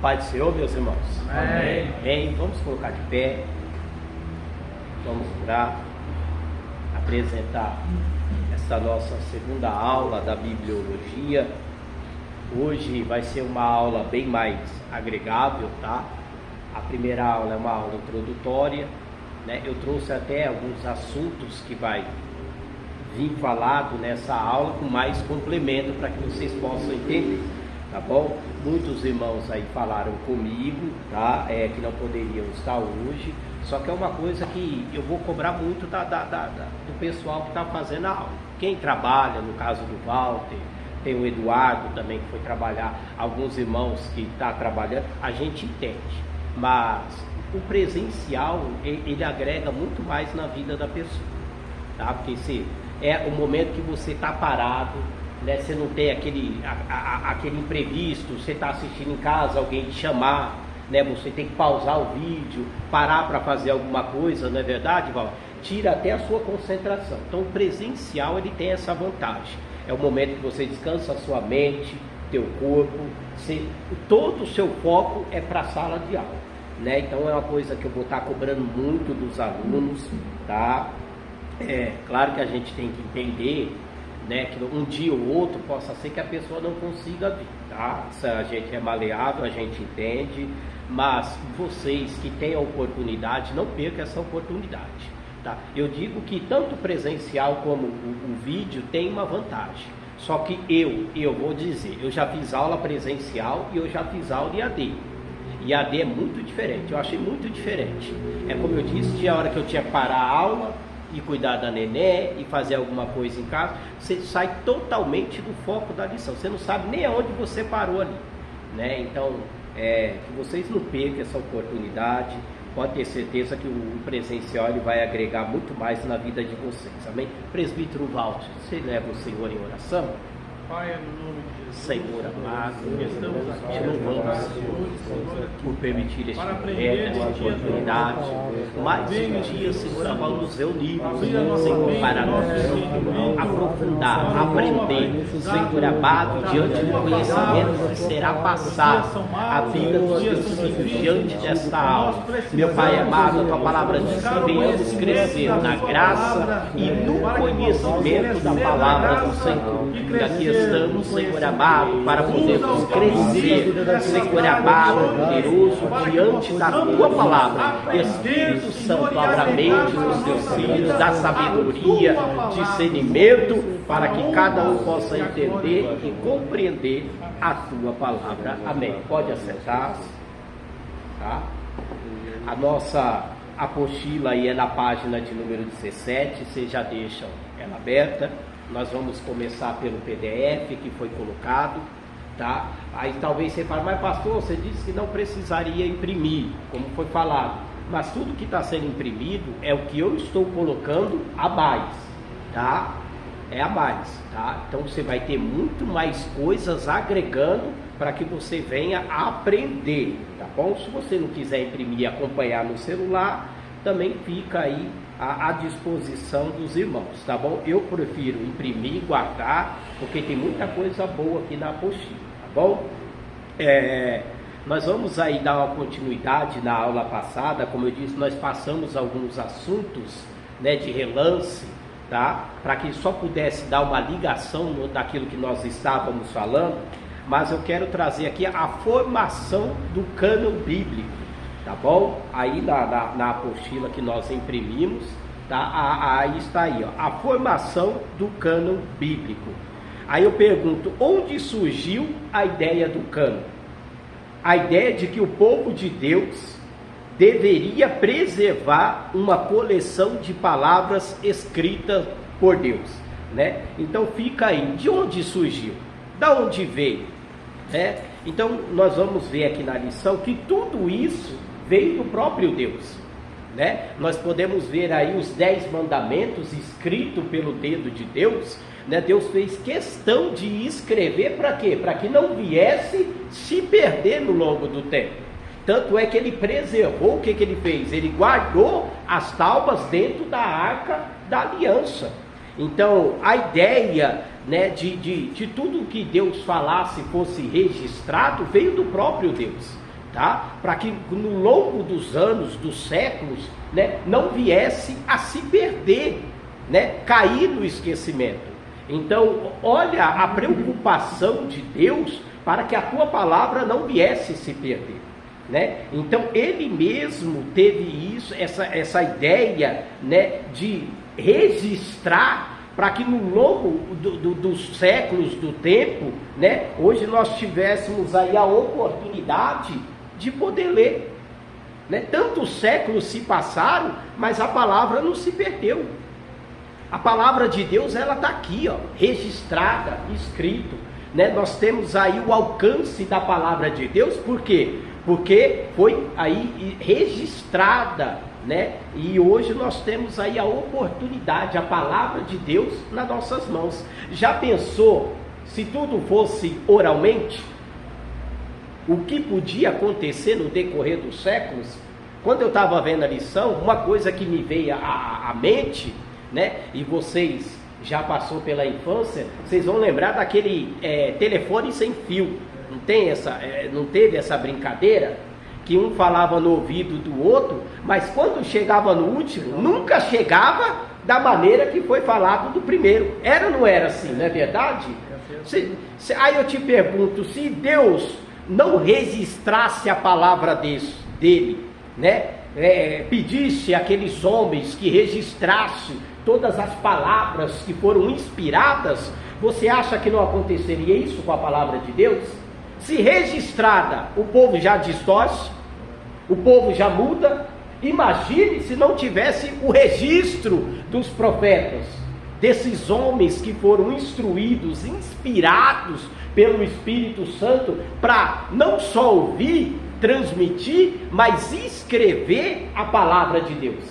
Paz do Senhor, meus irmãos. Amém. Amém. Vamos colocar de pé. Vamos orar. Apresentar esta nossa segunda aula da bibliologia. Hoje vai ser uma aula bem mais agregável, tá? A primeira aula é uma aula introdutória, né? Eu trouxe até alguns assuntos que vai vir falado nessa aula com mais complemento para que vocês possam entender. Tá bom? Muitos irmãos aí falaram comigo, tá? Que não poderiam estar hoje. Só que é uma coisa que eu vou cobrar muito do pessoal que está fazendo a aula. Quem trabalha, no caso do Walter, tem o Eduardo também que foi trabalhar, alguns irmãos que estão trabalhando, a gente entende. Mas o presencial, ele agrega muito mais na vida da pessoa, tá? Porque se é o momento que você está parado, né? Você não tem aquele imprevisto, você está assistindo em casa, alguém te chamar, né? Você tem que pausar o vídeo, parar para fazer alguma coisa, não é verdade, Val? Tira até a sua concentração. Então o presencial, ele tem essa vantagem. É o momento que você descansa a sua mente, teu corpo, todo o seu foco é para a sala de aula, né? Então é uma coisa que eu vou estar cobrando muito dos alunos, tá? Claro que a gente tem que entender, né, que um dia ou outro possa ser que a pessoa não consiga vir, tá? Se a gente é maleável, a gente entende, mas vocês que têm a oportunidade, não percam essa oportunidade, tá? Eu digo que tanto presencial como o vídeo tem uma vantagem, só que eu vou dizer, eu já fiz aula presencial e eu já fiz aula em AD. E AD é muito diferente, eu achei muito diferente. É como eu disse, tinha hora que eu tinha que parar a aula e cuidar da nenê e fazer alguma coisa em casa, você sai totalmente do foco da lição, você não sabe nem aonde você parou ali, né? Então, que vocês não percam essa oportunidade, pode ter certeza que o presencial ele vai agregar muito mais na vida de vocês, amém? Presbítero Walter, você leva o Senhor em oração? Pai, no nome de Jesus, Senhor amado, estamos aqui te louvamos por permitir este momento, essa oportunidade. Mais um dia, Senhor amado, nos reunimos, Senhor, para nós aprofundar, aprender, Senhor amado, diante do conhecimento que será passado à vida dos teus filhos diante desta aula. Meu Pai amado, a tua palavra diz que venhamos crescer na graça e no conhecimento da palavra do Senhor. E aqui estamos, Senhor amado, para podermos crescer, Senhor amado, poderoso, diante da tua palavra. Espírito Santo, abra a mente dos teus filhos, dá sabedoria, discernimento, para que cada um possa entender e compreender a tua palavra. Amém. Pode acertar, tá? A nossa apostila aí é na página de número 17, vocês já deixam ela aberta. Nós vamos começar pelo PDF que foi colocado, tá? Aí talvez você fale, mas pastor, você disse que não precisaria imprimir, como foi falado. Mas tudo que está sendo imprimido é o que eu estou colocando a mais, tá? É a mais, tá? Então você vai ter muito mais coisas agregando para que você venha aprender, tá bom? Se você não quiser imprimir e acompanhar no celular, também fica aí à disposição dos irmãos, tá bom? Eu prefiro imprimir e guardar, porque tem muita coisa boa aqui na apostila, tá bom? Nós vamos aí dar uma continuidade na aula passada. Como eu disse, nós passamos alguns assuntos, né, de relance, tá? Para que só pudesse dar uma ligação daquilo que nós estávamos falando, mas eu quero trazer aqui a formação do cânon bíblico. Tá bom? Aí na apostila que nós imprimimos, tá? Aí está aí, ó, a formação do cânon bíblico. Aí eu pergunto, onde surgiu a ideia do cânon? A ideia de que o povo de Deus deveria preservar uma coleção de palavras escritas por Deus, né? Então fica aí, de onde surgiu? Da onde veio? Né? Então nós vamos ver aqui na lição que tudo isso veio do próprio Deus, né? Nós podemos ver aí os 10 mandamentos escritos pelo dedo de Deus, né? Deus fez questão de escrever para quê? Para que não viesse se perder no longo do tempo. Tanto é que ele preservou, o que ele fez? Ele guardou as tábuas dentro da arca da aliança. Então a ideia, né, de tudo que Deus falasse fosse registrado veio do próprio Deus. tá? Para que no longo dos anos, dos séculos, né, não viesse a se perder, né, cair no esquecimento. Então, olha a preocupação de Deus para que a tua palavra não viesse se perder, né? Então, ele mesmo teve isso, essa ideia, né, de registrar para que no longo dos séculos, do tempo, né, hoje nós tivéssemos aí a oportunidade de poder ler, né? Tantos séculos se passaram, mas a palavra não se perdeu. A palavra de Deus, ela está aqui, ó, registrada, escrito, né? Nós temos aí o alcance da palavra de Deus, por quê? Porque foi aí registrada, né? E hoje nós temos aí a oportunidade, a palavra de Deus nas nossas mãos. Já pensou se tudo fosse oralmente? O que podia acontecer no decorrer dos séculos? Quando eu estava vendo a lição, uma coisa que me veio à mente, né? E vocês já passou pela infância, vocês vão lembrar daquele telefone sem fio. Não tem não teve essa brincadeira? Que um falava no ouvido do outro, mas quando chegava no último, nunca chegava da maneira que foi falado do primeiro. Era ou não era assim, não é verdade? Aí eu te pergunto, se Deus não registrasse a palavra dele, né? Pedisse àqueles homens que registrassem todas as palavras que foram inspiradas, você acha que não aconteceria isso com a palavra de Deus? Se registrada, o povo já distorce, o povo já muda. Imagine se não tivesse o registro dos profetas, desses homens que foram instruídos, inspirados pelo Espírito Santo, para não só ouvir, transmitir, mas escrever a palavra de Deus.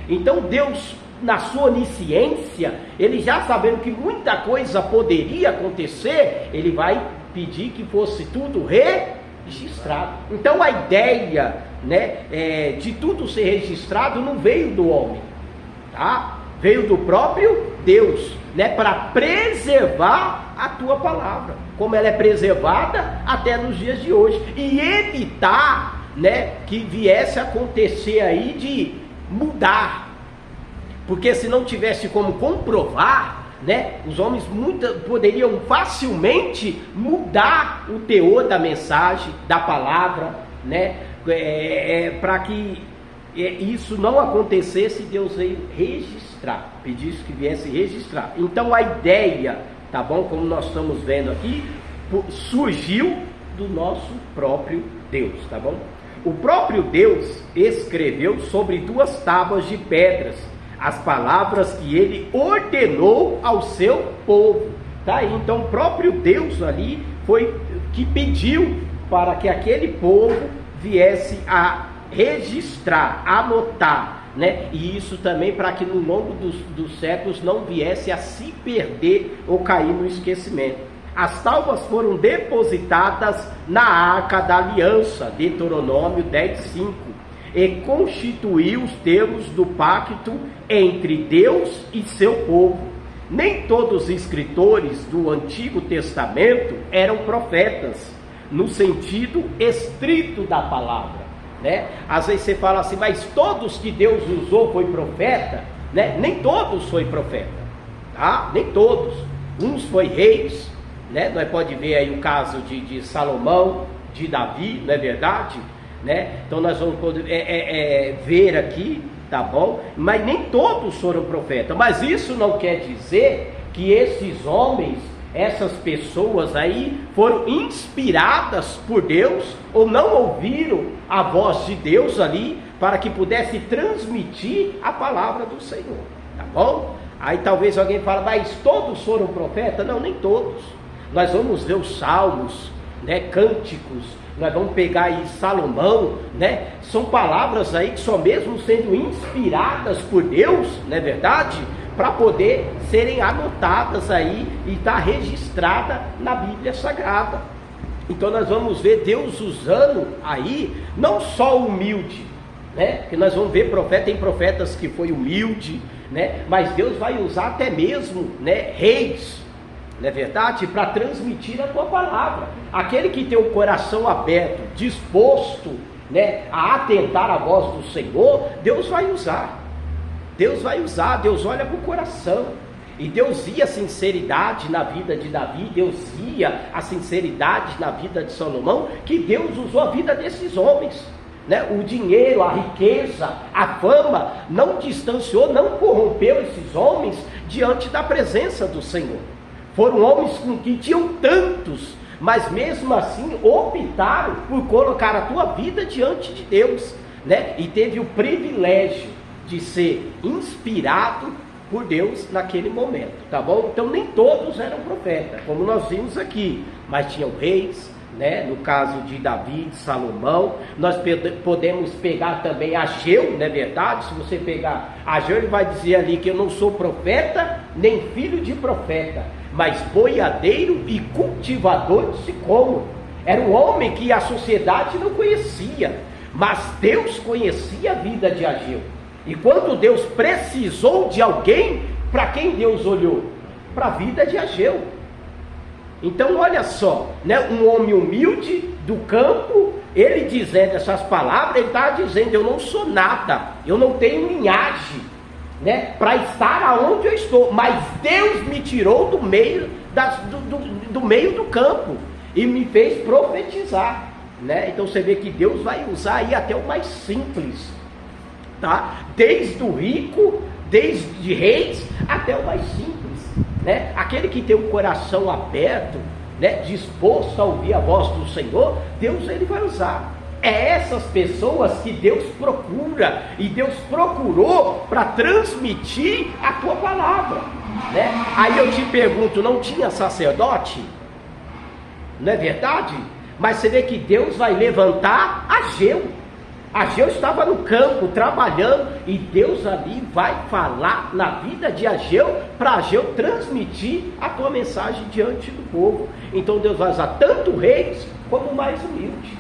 Então Deus, na sua onisciência, ele já sabendo que muita coisa poderia acontecer, ele vai pedir que fosse tudo registrado. Então a ideia, né, de tudo ser registrado não veio do homem, tá? Veio do próprio Deus, né, para preservar a tua palavra, como ela é preservada até nos dias de hoje, e evitar, né, que viesse a acontecer aí de mudar, porque se não tivesse como comprovar, né, os homens poderiam facilmente mudar o teor da mensagem, da palavra, né, para que isso não acontecesse. Deus veio registrar, pedisse que viesse registrar. Então a ideia, tá bom, como nós estamos vendo aqui, surgiu do nosso próprio Deus, tá bom? O próprio Deus escreveu sobre 2 tábuas de pedras as palavras que ele ordenou ao seu povo, tá aí. Então o próprio Deus ali foi que pediu para que aquele povo viesse a registrar, anotar, né? E isso também para que no longo dos séculos não viesse a se perder ou cair no esquecimento. As tábuas foram depositadas na Arca da Aliança, Deuteronômio 10:5, e constituiu os termos do pacto entre Deus e seu povo. Nem todos os escritores do Antigo Testamento eram profetas, no sentido estrito da palavra, né? Às vezes você fala assim, mas todos que Deus usou foi profeta, né? Nem todos foi profeta, tá? Nem todos. Uns foi reis, né? Nós pode ver aí o caso de Salomão, de Davi, não é verdade? Né? Então nós vamos poder ver aqui, tá bom? Mas nem todos foram profetas. Mas isso não quer dizer que esses homens, essas pessoas aí, foram inspiradas por Deus ou não ouviram a voz de Deus ali para que pudesse transmitir a palavra do Senhor, tá bom? Aí talvez alguém fale, mas todos foram profetas? Não, nem todos. Nós vamos ver os salmos, né, cânticos, nós vamos pegar aí Salomão, né? São palavras aí que só mesmo sendo inspiradas por Deus, não é verdade? Para poder serem anotadas aí e estar registrada na Bíblia Sagrada. Então nós vamos ver Deus usando aí, não só o humilde, né? Porque nós vamos ver tem profetas que foi humilde, né? Mas Deus vai usar até mesmo, né, reis, não é verdade? Para transmitir a tua palavra. Aquele que tem o coração aberto, disposto, né, a atentar à voz do Senhor, Deus vai usar. Deus vai usar, Deus olha para o coração. E Deus via a sinceridade na vida de Davi, Deus via a sinceridade na vida de Salomão, que Deus usou a vida desses homens. Né? O dinheiro, a riqueza, a fama não distanciou, não corrompeu esses homens diante da presença do Senhor. Foram homens que tinham tantos, mas mesmo assim optaram por colocar a tua vida diante de Deus, né? E teve o privilégio de ser inspirado por Deus naquele momento, tá bom? Então nem todos eram profetas, como nós vimos aqui, mas tinham reis, né? No caso de Davi, de Salomão. Nós podemos pegar também Ageu, não é verdade? Se você pegar Ageu, ele vai dizer ali que eu não sou profeta, nem filho de profeta, mas boiadeiro e cultivador de sicômoro. Era um homem que a sociedade não conhecia, mas Deus conhecia a vida de Ageu. E quando Deus precisou de alguém, para quem Deus olhou? Para a vida de Ageu. Então olha só, né? Um homem humilde do campo, ele dizendo essas palavras, ele está dizendo: eu não sou nada, eu não tenho linhagem, né, para estar aonde eu estou, mas Deus me tirou do meio do meio do campo e me fez profetizar, né? Então você vê que Deus vai usar aí até o mais simples, tá? Desde o rico, desde reis até o mais simples, né? Aquele que tem o coração aberto, né, disposto a ouvir a voz do Senhor, Deus ele vai usar. É essas pessoas que Deus procura, e Deus procurou para transmitir a tua palavra, né? Aí eu te pergunto, não tinha sacerdote? Não é verdade? Mas você vê que Deus vai levantar Ageu. Ageu estava no campo trabalhando, e Deus ali vai falar na vida de Ageu, para Ageu transmitir a tua mensagem diante do povo. Então Deus vai usar tanto reis como o mais humilde,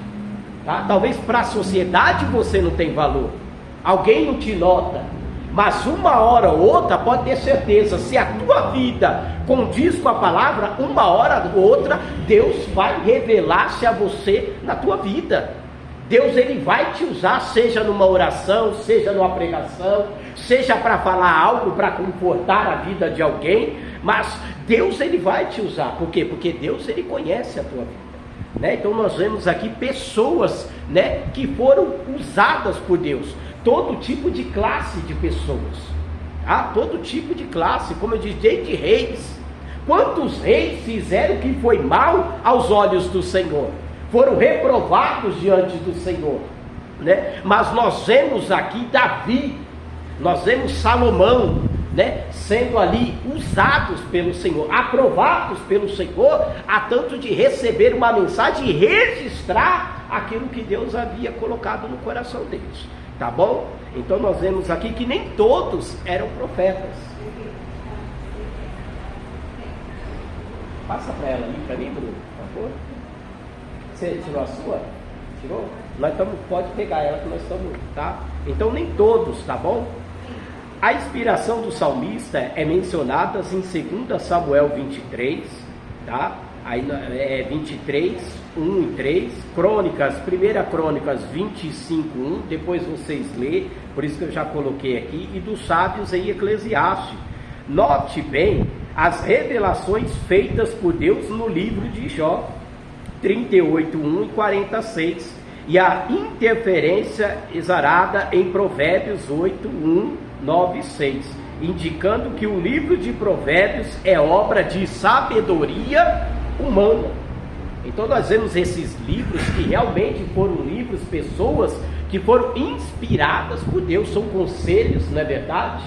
tá? Talvez para a sociedade você não tem valor, alguém não te nota, mas uma hora ou outra, pode ter certeza, se a tua vida condiz com a palavra, uma hora ou outra, Deus vai revelar-se a você na tua vida. Deus ele vai te usar, seja numa oração, seja numa pregação, seja para falar algo, para confortar a vida de alguém, mas Deus ele vai te usar. Por quê? Porque Deus ele conhece a tua vida, né? Então nós vemos aqui pessoas, né, que foram usadas por Deus, todo tipo de classe de pessoas, tá? Todo tipo de classe, como eu disse, desde reis. Quantos reis fizeram o que foi mal aos olhos do Senhor? Foram reprovados diante do Senhor, né? Mas nós vemos aqui Davi, nós vemos Salomão, né, sendo ali usados pelo Senhor, aprovados pelo Senhor, a tanto de receber uma mensagem e registrar aquilo que Deus havia colocado no coração deles, tá bom? Então nós vemos aqui que nem todos eram profetas. Passa para ela ali, para mim, Bruno, por favor. Você tirou a sua? Tirou? Nós estamos, pode pegar ela que nós estamos, tá? Então nem todos, tá bom? A inspiração do salmista é mencionada em 2 Samuel 23, tá? Aí é 23, 1 e 3, Crônicas, 1 Crônicas 25, 1, depois vocês lê, por isso que eu já coloquei aqui, e dos sábios em Eclesiastes. Note bem as revelações feitas por Deus no livro de Jó, 38:1 e 46, e a interferência exarada em Provérbios 8:1, 9 e 6, indicando que o livro de Provérbios é obra de sabedoria humana. Então nós vemos esses livros que realmente foram livros, pessoas que foram inspiradas por Deus, são conselhos, não é verdade?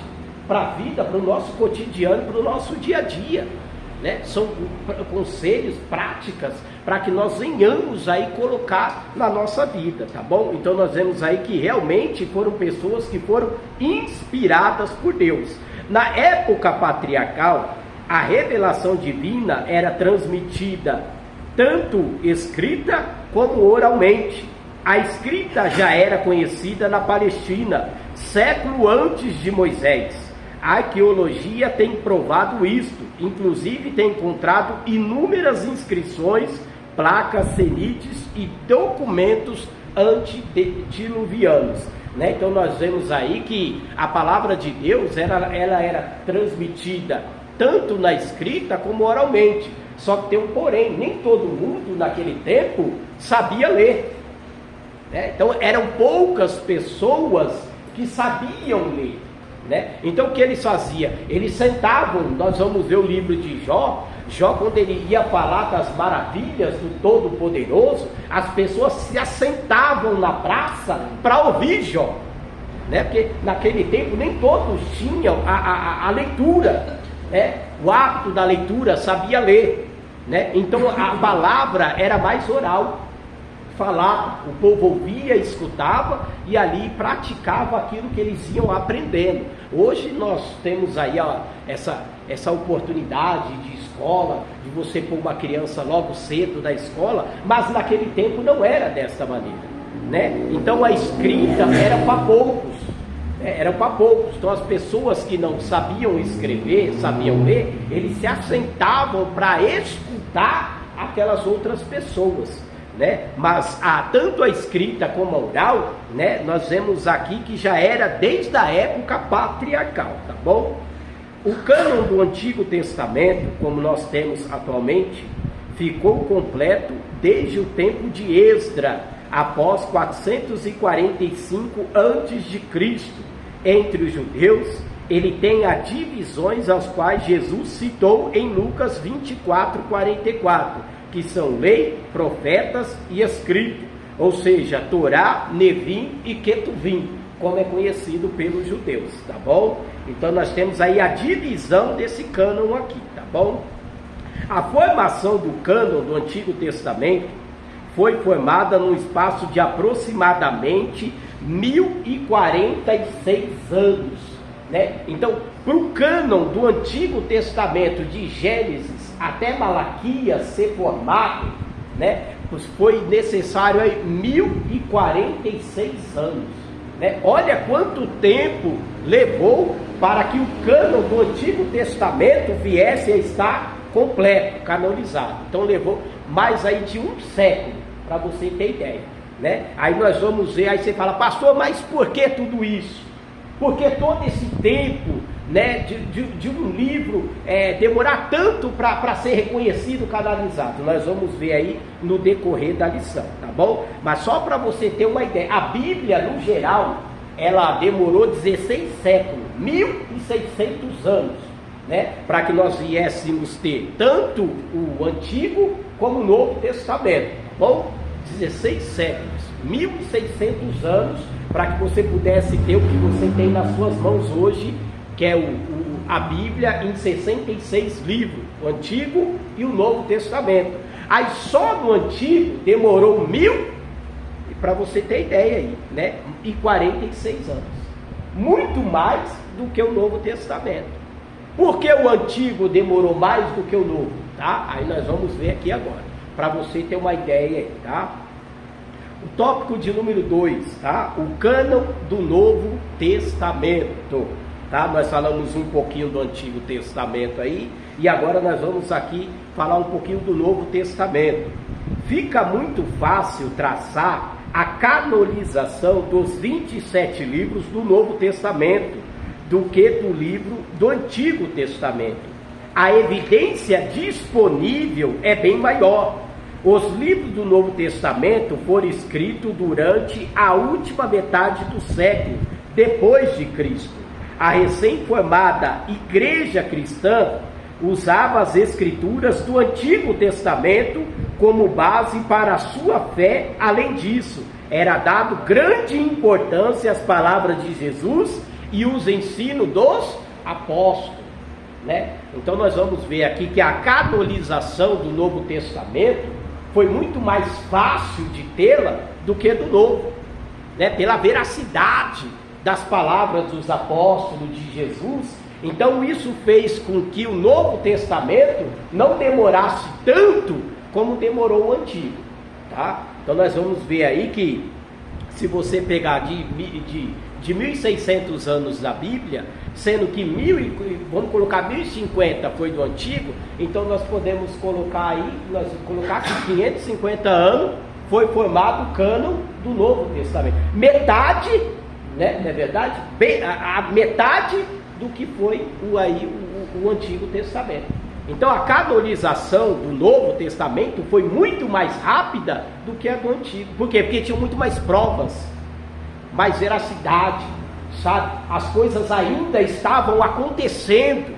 Para a vida, para o nosso cotidiano, para o nosso dia a dia, né? São conselhos, práticas, para que nós venhamos aí colocar na nossa vida, tá bom? Então nós vemos aí que realmente foram pessoas que foram inspiradas por Deus. Na época patriarcal, a revelação divina era transmitida tanto escrita como oralmente. A escrita já era conhecida na Palestina, século antes de Moisés. A arqueologia tem provado isto, inclusive tem encontrado inúmeras inscrições, placas, senites e documentos antediluvianos. Né? Então nós vemos aí que a palavra de Deus ela era transmitida tanto na escrita como oralmente. Só que tem um porém, nem todo mundo naquele tempo sabia ler. Né? Então eram poucas pessoas que sabiam ler. Né? Então o que eles faziam? Eles sentavam, nós vamos ver o livro de Jó, quando ele ia falar das maravilhas do Todo-Poderoso, as pessoas se assentavam na praça para ouvir Jó, né? Porque naquele tempo nem todos tinham a leitura, né? O hábito da leitura, sabia ler, né? Então a palavra era mais oral, falava, o povo ouvia, escutava e ali praticava aquilo que eles iam aprendendo. Hoje nós temos aí essa oportunidade de escola, de você pôr uma criança logo cedo da escola, mas naquele tempo não era desta maneira, né? Então a escrita era para poucos, era para poucos. Então as pessoas que não sabiam escrever, sabiam ler, eles se assentavam para escutar aquelas outras pessoas, né? Mas tanto a escrita como a oral, né, nós vemos aqui que já era desde a época patriarcal, tá bom? O cânon do Antigo Testamento, como nós temos atualmente, ficou completo desde o tempo de Esdra, após 445 a.C. Entre os judeus, ele tem as divisões às quais Jesus citou em Lucas 24:44, que são lei, profetas e escrito, ou seja, Torá, Nevim e Ketuvim, como é conhecido pelos judeus, tá bom? Então nós temos aí a divisão desse cânon aqui, tá bom? A formação do cânon do Antigo Testamento foi formada num espaço de aproximadamente 1046 anos, né? Então, para o cânon do Antigo Testamento, de Gênesis até Malaquias ser formado, né, foi necessário aí 1046 anos, né? Olha quanto tempo levou para que o cânon do Antigo Testamento viesse a estar completo, canonizado. Então levou mais aí de um século, para você ter ideia, né? Aí nós vamos ver, aí você fala, pastor, mas por que tudo isso? Por que todo esse tempo, né, de um livro demorar tanto para ser reconhecido, canonizado? Nós vamos ver aí no decorrer da lição, tá bom? Mas só para você ter uma ideia, a Bíblia no geral, ela demorou 16 séculos, 1600 anos, né, para que nós viéssemos ter tanto o Antigo como o Novo Testamento, tá bom? 16 séculos, 1600 anos, para que você pudesse ter o que você tem nas suas mãos hoje, que é a Bíblia em 66 livros, o Antigo e o Novo Testamento. Aí só no Antigo demorou 1000, para você ter ideia aí, né, e 46 anos, muito mais do que o Novo Testamento. Por que o Antigo demorou mais do que o Novo? Tá? Aí nós vamos ver aqui agora, para você ter uma ideia aí, tá? O tópico de número 2, tá? O cânon do Novo Testamento, tá? Nós falamos um pouquinho do Antigo Testamento aí, e agora nós vamos aqui falar um pouquinho do Novo Testamento. Fica muito fácil traçar a canonização dos 27 livros do Novo Testamento do que do livro do Antigo Testamento. A evidência disponível é bem maior. Os livros do Novo Testamento foram escritos durante a última metade do século depois de Cristo. A recém-formada Igreja Cristã usava as escrituras do Antigo Testamento como base para a sua fé. Além disso, era dado grande importância às palavras de Jesus e os ensinos dos apóstolos, né? Então nós vamos ver aqui que a canonização do Novo Testamento foi muito mais fácil de tê-la do que do Novo, né? Pela veracidade das palavras dos apóstolos de Jesus. Então isso fez com que o Novo Testamento não demorasse tanto como demorou o Antigo, tá? Então nós vamos ver aí que se você pegar de de 1.600 anos da Bíblia, sendo que vamos colocar 1.050 foi do Antigo, então nós podemos colocar que 550 anos foi formado o cânon do Novo Testamento. Metade, né, não é verdade? A metade do que foi o Antigo Testamento. Então a canonização do Novo Testamento foi muito mais rápida do que a do Antigo. Por quê? Porque tinham muito mais provas, mais veracidade, sabe? As coisas ainda estavam acontecendo,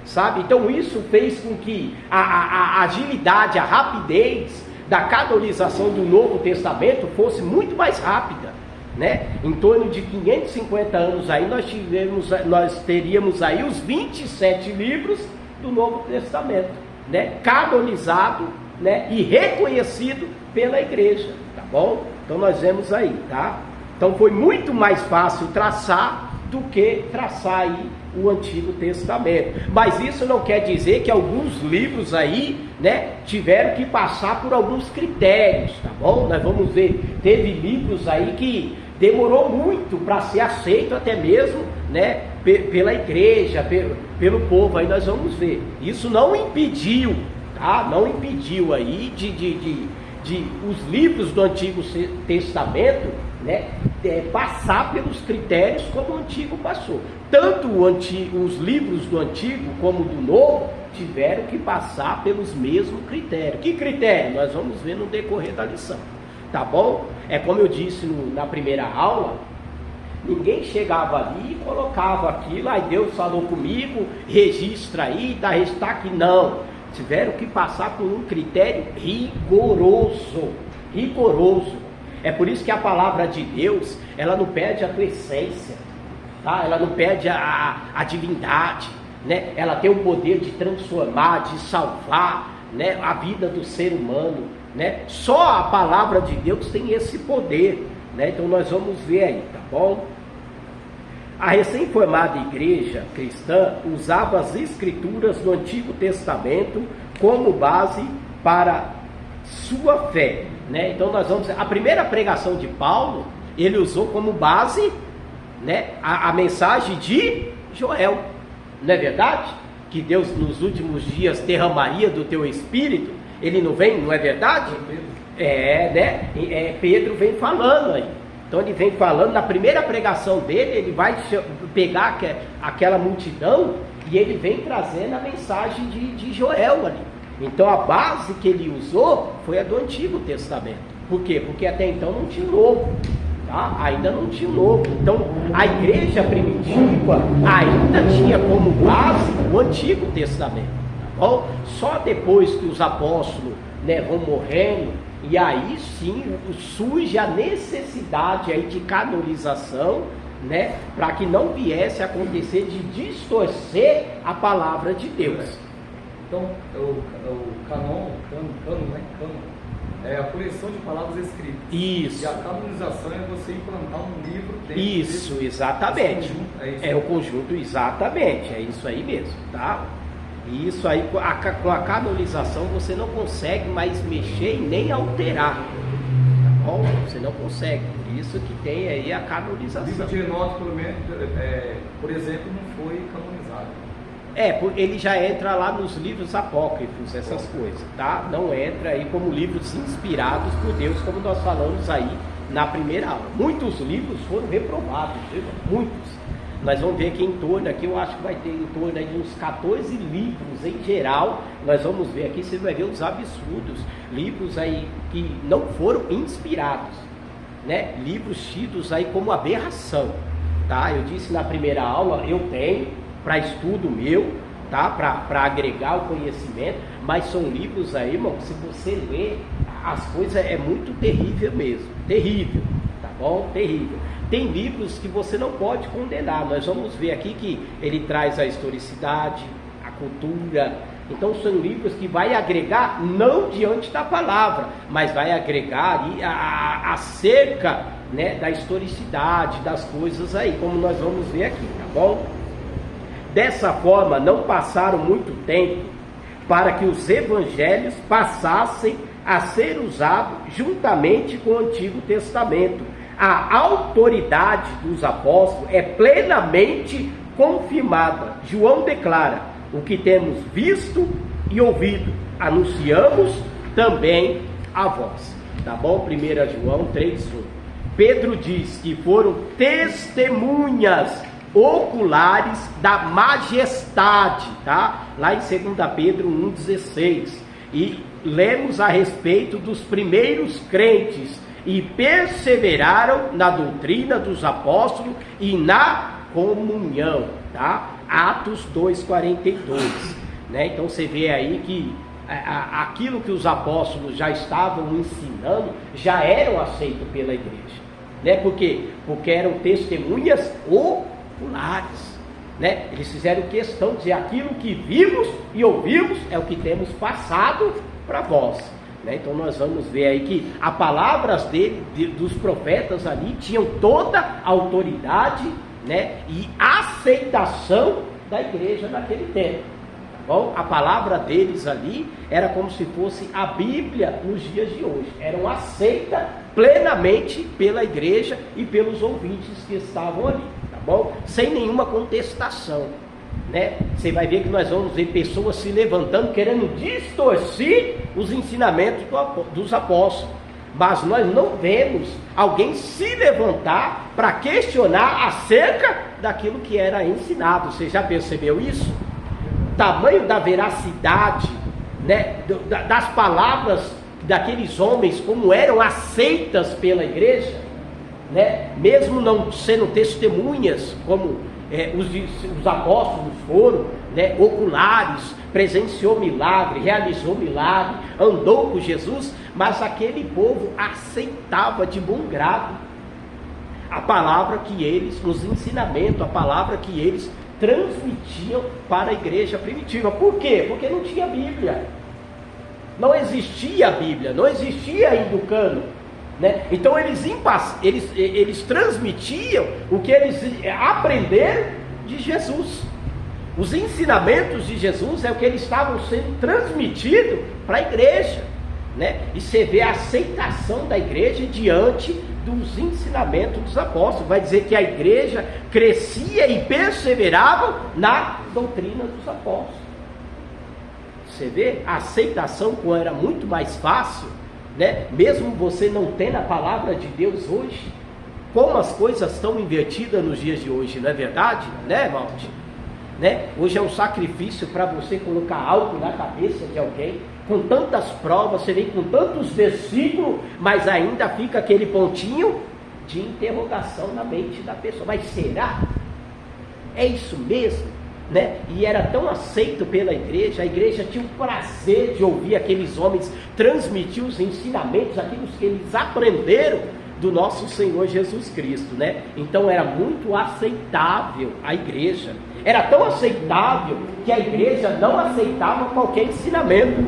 sabe? Então isso fez com que a agilidade, a rapidez da canonização do Novo Testamento fosse muito mais rápida, né? Em torno de 550 anos aí nós teríamos aí os 27 livros do Novo Testamento, né? Canonizado, né? E reconhecido pela igreja, tá bom? Então nós vemos aí, tá? Então foi muito mais fácil traçar do que traçar aí o Antigo Testamento. Mas isso não quer dizer que alguns livros aí, né, tiveram que passar por alguns critérios, tá bom? Nós vamos ver, teve livros aí que demorou muito para ser aceito até mesmo, né, pela igreja, pelo povo, aí nós vamos ver. Isso não impediu, tá? Não impediu aí de os livros do Antigo Testamento, né, passar pelos critérios como o Antigo passou. Tanto os livros do Antigo como do Novo tiveram que passar pelos mesmos critérios. Que critério? Nós vamos ver no decorrer da lição, tá bom? É como eu disse na primeira aula, ninguém chegava ali e colocava aquilo, aí Deus falou comigo, registra aí, está aqui, não. Tiveram que passar por um critério rigoroso. É por isso que a palavra de Deus, ela não perde a tua essência, tá? Ela não perde a divindade, né? Ela tem o poder de transformar, de salvar, né, a vida do ser humano, né? Só a palavra de Deus tem esse poder, né? Então nós vamos ver aí, tá bom? A recém-formada igreja cristã usava as escrituras do Antigo Testamento como base para sua fé, né? Então nós vamos, a primeira pregação de Paulo, ele usou como base, né, a mensagem de Joel, não é verdade? Que Deus nos últimos dias derramaria do teu espírito. Ele não vem, não é verdade? Né? Pedro vem falando aí. Então ele vem falando, na primeira pregação dele, ele vai pegar aquela multidão e ele vem trazendo a mensagem de Joel ali. Então a base que ele usou foi a do Antigo Testamento. Por quê? Porque até então não tinha o Novo, tá? Ainda não tinha o Novo. Então a igreja primitiva ainda tinha como base o Antigo Testamento, tá bom? Só depois que os apóstolos, né, vão morrendo, e aí sim surge a necessidade aí de canonização, né, para que não viesse a acontecer de distorcer a palavra de Deus. Então, o canon, né? É a coleção de palavras escritas. Isso. E a canonização é você implantar um livro dentro Isso, desse, exatamente. Conjunto, é o conjunto, exatamente. É isso aí mesmo, tá? E isso aí, com a canonização, você não consegue mais mexer e nem alterar. Tá bom? Você não consegue. Por isso que tem aí a canonização. O livro de Enoque, pelo menos, por exemplo, não foi canonizado. Ele já entra lá nos livros apócrifos, essas coisas, tá? Não entra aí como livros inspirados por Deus, como nós falamos aí na primeira aula. Muitos livros foram reprovados, viu? Muitos. Nós vamos ver aqui em torno, aqui eu acho que vai ter em torno aí de uns 14 livros em geral. Nós vamos ver aqui, você vai ver os absurdos. Livros aí que não foram inspirados, né? Livros tidos aí como aberração, tá? Eu disse na primeira aula, eu tenho para estudo meu, tá? Para agregar o conhecimento, mas são livros aí, irmão, se você ler, as coisas é muito terrível mesmo, terrível, tá bom? Terrível. Tem livros que você não pode condenar. Nós vamos ver aqui que ele traz a historicidade, a cultura. Então são livros que vai agregar, não diante da palavra, mas vai agregar aí acerca, né, da historicidade, das coisas aí, como nós vamos ver aqui, tá bom? Dessa forma, não passaram muito tempo para que os evangelhos passassem a ser usados juntamente com o Antigo Testamento, a autoridade dos apóstolos é plenamente confirmada. João declara: o que temos visto e ouvido, anunciamos também a vós. Tá bom? 1 João 3:1. Pedro diz que foram testemunhas oculares da majestade, tá? Lá em 2 Pedro 1,16. E lemos a respeito dos primeiros crentes e perseveraram na doutrina dos apóstolos e na comunhão, tá? Atos 2,42, né? Então você vê aí que aquilo que os apóstolos já estavam ensinando já eram aceitos pela igreja, né? Por quê? Porque eram testemunhas oculares, né? Eles fizeram questão de dizer: aquilo que vimos e ouvimos é o que temos passado para vós, né? Então nós vamos ver aí que as palavras dos profetas ali tinham toda a autoridade, né? E aceitação da igreja naquele tempo. Bom, a palavra deles ali era como se fosse a Bíblia nos dias de hoje. Eram aceitas plenamente pela igreja e pelos ouvintes que estavam ali, tá bom? Sem nenhuma contestação, né? Você vai ver que nós vamos ver pessoas se levantando querendo distorcer os ensinamentos dos apóstolos. Mas nós não vemos alguém se levantar para questionar acerca daquilo que era ensinado. Você já percebeu isso? Tamanho da veracidade, né, das palavras daqueles homens, como eram aceitas pela igreja, né, mesmo não sendo testemunhas, como os apóstolos foram, né, oculares, presenciou milagre, realizou milagre, andou com Jesus, mas aquele povo aceitava de bom grado a palavra que eles, os ensinamentos, a palavra que eles transmitiam para a igreja primitiva. Por quê? Porque não tinha Bíblia, não existia a Bíblia, não existia ainda o cânon, né? Então eles transmitiam o que eles aprenderam de Jesus. Os ensinamentos de Jesus é o que eles estavam sendo transmitidos para a igreja, né? E você vê a aceitação da igreja diante dos ensinamentos dos apóstolos. Vai dizer que a igreja crescia e perseverava na doutrina dos apóstolos. Você vê a aceitação, como era muito mais fácil, né? Mesmo você não tendo a palavra de Deus hoje, como as coisas estão invertidas nos dias de hoje, não é verdade? Né, Valdir? Né? Hoje é um sacrifício para você colocar algo na cabeça de alguém, com tantas provas, você vem com tantos versículos, mas ainda fica aquele pontinho de interrogação na mente da pessoa. Mas será? É isso mesmo? Né? E era tão aceito pela igreja, a igreja tinha o prazer de ouvir aqueles homens transmitir os ensinamentos, aquilo que eles aprenderam do nosso Senhor Jesus Cristo, né? Então era muito aceitável a igreja. Era tão aceitável que a igreja não aceitava qualquer ensinamento.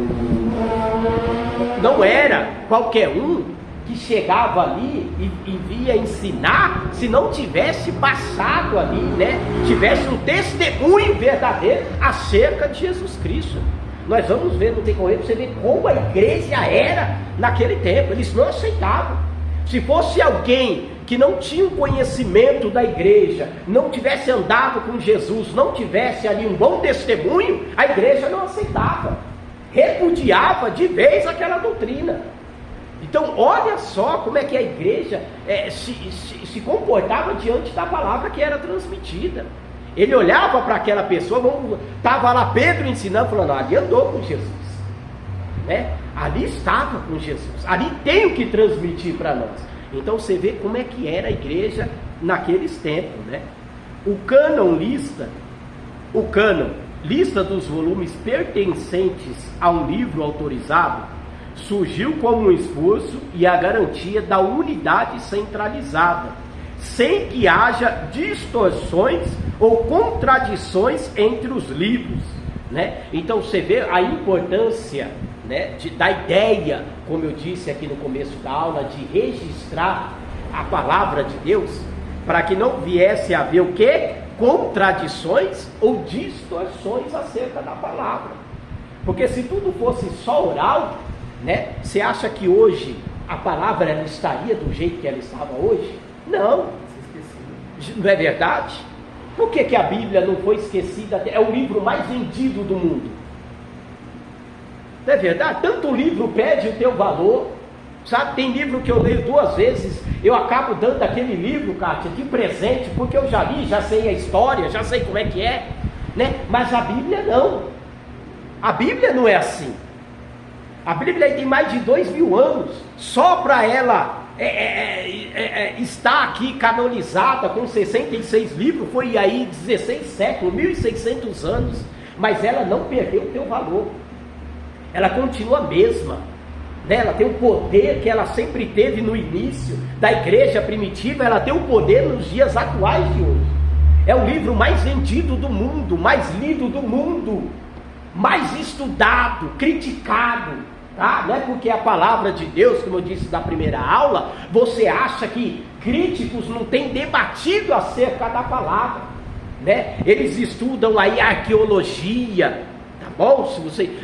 Não era qualquer um que chegava ali e via ensinar se não tivesse passado ali, né? Tivesse um testemunho verdadeiro acerca de Jesus Cristo. Nós vamos ver no decorrer, você vê como a igreja era naquele tempo. Eles não aceitavam. Se fosse alguém que não tinha o conhecimento da igreja, não tivesse andado com Jesus, não tivesse ali um bom testemunho, a igreja não aceitava, repudiava de vez aquela doutrina. Então olha só como é que a igreja se comportava diante da palavra que era transmitida. Ele olhava para aquela pessoa, estava lá Pedro ensinando, falando: ali andou com Jesus, né? Ali estava com Jesus, ali tem o que transmitir para nós. Então você vê como é que era a igreja naqueles tempos, né? O cânon lista dos volumes pertencentes a um livro autorizado, surgiu como um esforço e a garantia da unidade centralizada, sem que haja distorções ou contradições entre os livros, né? Então você vê a importância, né, da ideia, como eu disse aqui no começo da aula, de registrar a palavra de Deus, para que não viesse a haver o quê? Contradições ou distorções acerca da palavra. Porque se tudo fosse só oral, né, você acha que hoje a palavra ela estaria do jeito que ela estava hoje? Não. Não é verdade? Por que a Bíblia não foi esquecida? É o livro mais vendido do mundo. Não é verdade? Tanto livro perde o teu valor. Sabe, tem livro que eu leio 2 vezes, eu acabo dando aquele livro, Kátia, de presente, porque eu já li, já sei a história, já sei como é que é, né? Mas a Bíblia não. A Bíblia não é assim. A Bíblia tem mais de 2.000 anos, só para ela estar aqui canonizada com 66 livros, foi aí 16 séculos, 1.600 anos, mas ela não perdeu o teu valor. Ela continua a mesma. Ela tem o poder que ela sempre teve no início da igreja primitiva, ela tem o poder nos dias atuais de hoje. É o livro mais vendido do mundo, mais lido do mundo, mais estudado, criticado, tá? Não é porque é a palavra de Deus, como eu disse na primeira aula, você acha que críticos não têm debatido acerca da palavra, né? Eles estudam aí arqueologia. Bom,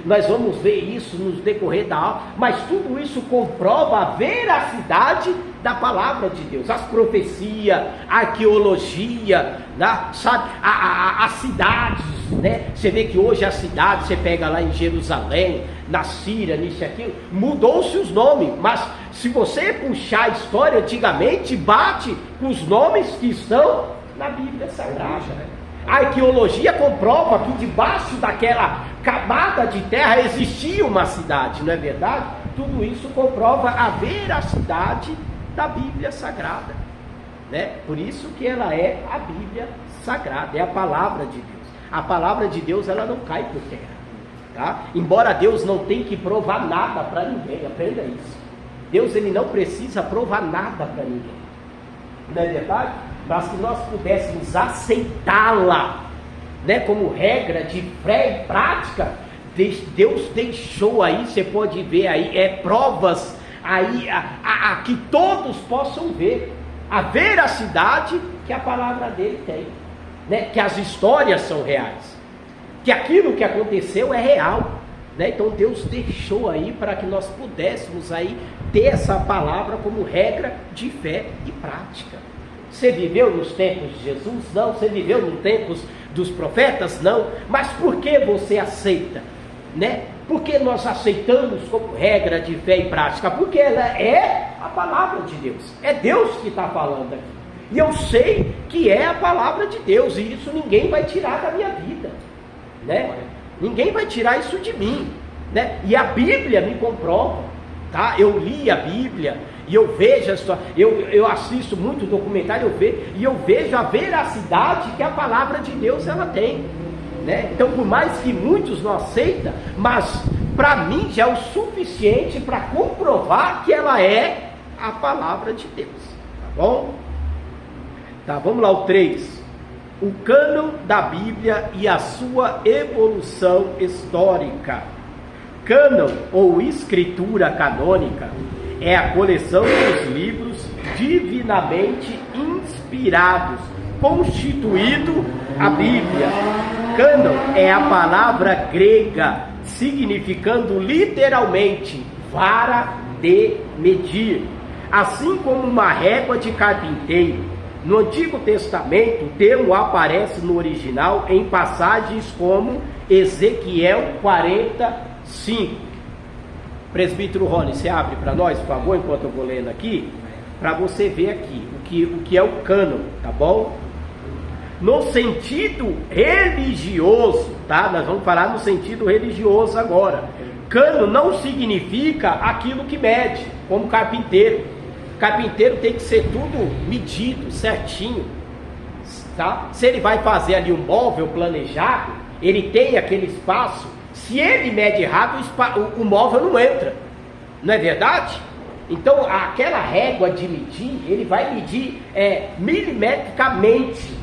nós vamos ver isso no decorrer da aula, mas tudo isso comprova a veracidade da palavra de Deus, as profecias, a arqueologia, né? Sabe, as cidades, né? Você vê que hoje a cidade, você pega lá em Jerusalém, na Síria, nisso e aquilo, mudou-se os nomes, mas se você puxar a história antigamente, bate com os nomes que estão na Bíblia Sagrada, né? A arqueologia comprova que debaixo daquela camada de terra existia uma cidade, não é verdade? Tudo isso comprova a veracidade da Bíblia Sagrada, né? Por isso que ela é a Bíblia Sagrada, é a palavra de Deus. A palavra de Deus, ela não cai por terra, tá? Embora Deus não tenha que provar nada para ninguém, aprenda isso. Deus, ele não precisa provar nada para ninguém, não é verdade? Mas que nós pudéssemos aceitá-la, né, como regra de fé e prática, Deus deixou aí, você pode ver aí, provas aí, que todos possam ver, a veracidade que a palavra dele tem, né, que as histórias são reais, que aquilo que aconteceu é real, né? Então Deus deixou aí para que nós pudéssemos aí ter essa palavra como regra de fé e prática. Você viveu nos tempos de Jesus? Não. Você viveu nos tempos dos profetas? Não. Mas por que você aceita? Né? Por que nós aceitamos como regra de fé e prática? Porque ela é a palavra de Deus. É Deus que está falando aqui. E eu sei que é a palavra de Deus. E isso ninguém vai tirar da minha vida, né? Ninguém vai tirar isso de mim, né? E a Bíblia me comprova, tá? Eu li a Bíblia e eu vejo a história, eu assisto muito documentário, eu vejo a veracidade que a palavra de Deus ela tem, né? Então, por mais que muitos não aceitam, mas para mim já é o suficiente para comprovar que ela é a palavra de Deus, tá bom? Tá, vamos lá, o 3. O cânon da Bíblia e a sua evolução histórica. Cânon ou escritura canônica é a coleção dos livros divinamente inspirados, constituído a Bíblia. Cânon é a palavra grega significando literalmente vara de medir, assim como uma régua de carpinteiro. No Antigo Testamento, o termo aparece no original em passagens como Ezequiel 45. Presbítero Rony, você abre para nós, por favor, enquanto eu vou lendo aqui, para você ver aqui o que é o cânon, tá bom? No sentido religioso, tá? Nós vamos falar no sentido religioso agora. Cânon não significa aquilo que mede, como carpinteiro. Carpinteiro tem que ser tudo medido, certinho, tá? Se ele vai fazer ali um móvel planejado, ele tem aquele espaço. Se ele mede errado, o móvel não entra, não é verdade? Então aquela régua de medir, ele vai medir milimetricamente,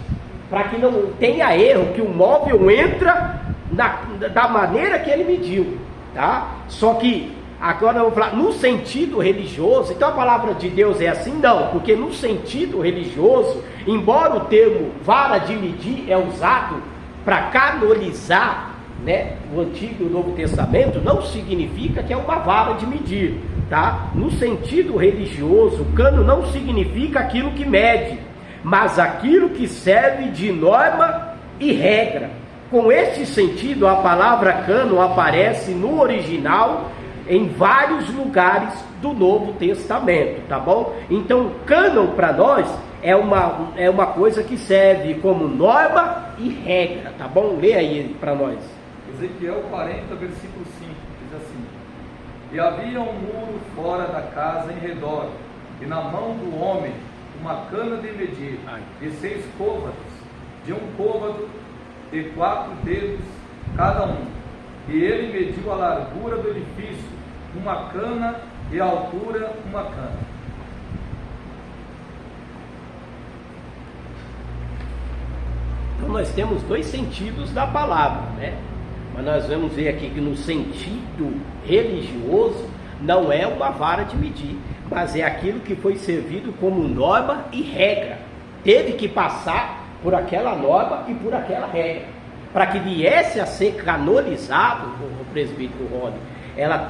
para que não tenha erro, que o móvel entra da maneira que ele mediu, tá? Só que agora eu vou falar no sentido religioso. Então a palavra de Deus é assim? Não, porque no sentido religioso, embora o termo vara de medir é usado para canonizar, né, o Antigo e o Novo Testamento, não significa que é uma vara de medir, tá? No sentido religioso, cano não significa aquilo que mede, mas aquilo que serve de norma e regra. Com este sentido, a palavra cano aparece no original em vários lugares do Novo Testamento, tá bom? Então, cânon para nós é uma coisa que serve como norma e regra, tá bom? Lê aí para nós. Ezequiel 40, versículo 5, diz assim: E havia um muro fora da casa em redor, e na mão do homem uma cana de medir, de 6 côvados, de um côvado de 4 dedos cada um. E ele mediu a largura do edifício, uma cana, e a altura, uma cana. Então nós temos 2 sentidos da palavra, né? Mas nós vamos ver aqui que no sentido religioso não é uma vara de medir, mas é aquilo que foi servido como norma e regra. Teve que passar por aquela norma e por aquela regra. Para que viesse a ser canonizado, o presbítero Rony, ela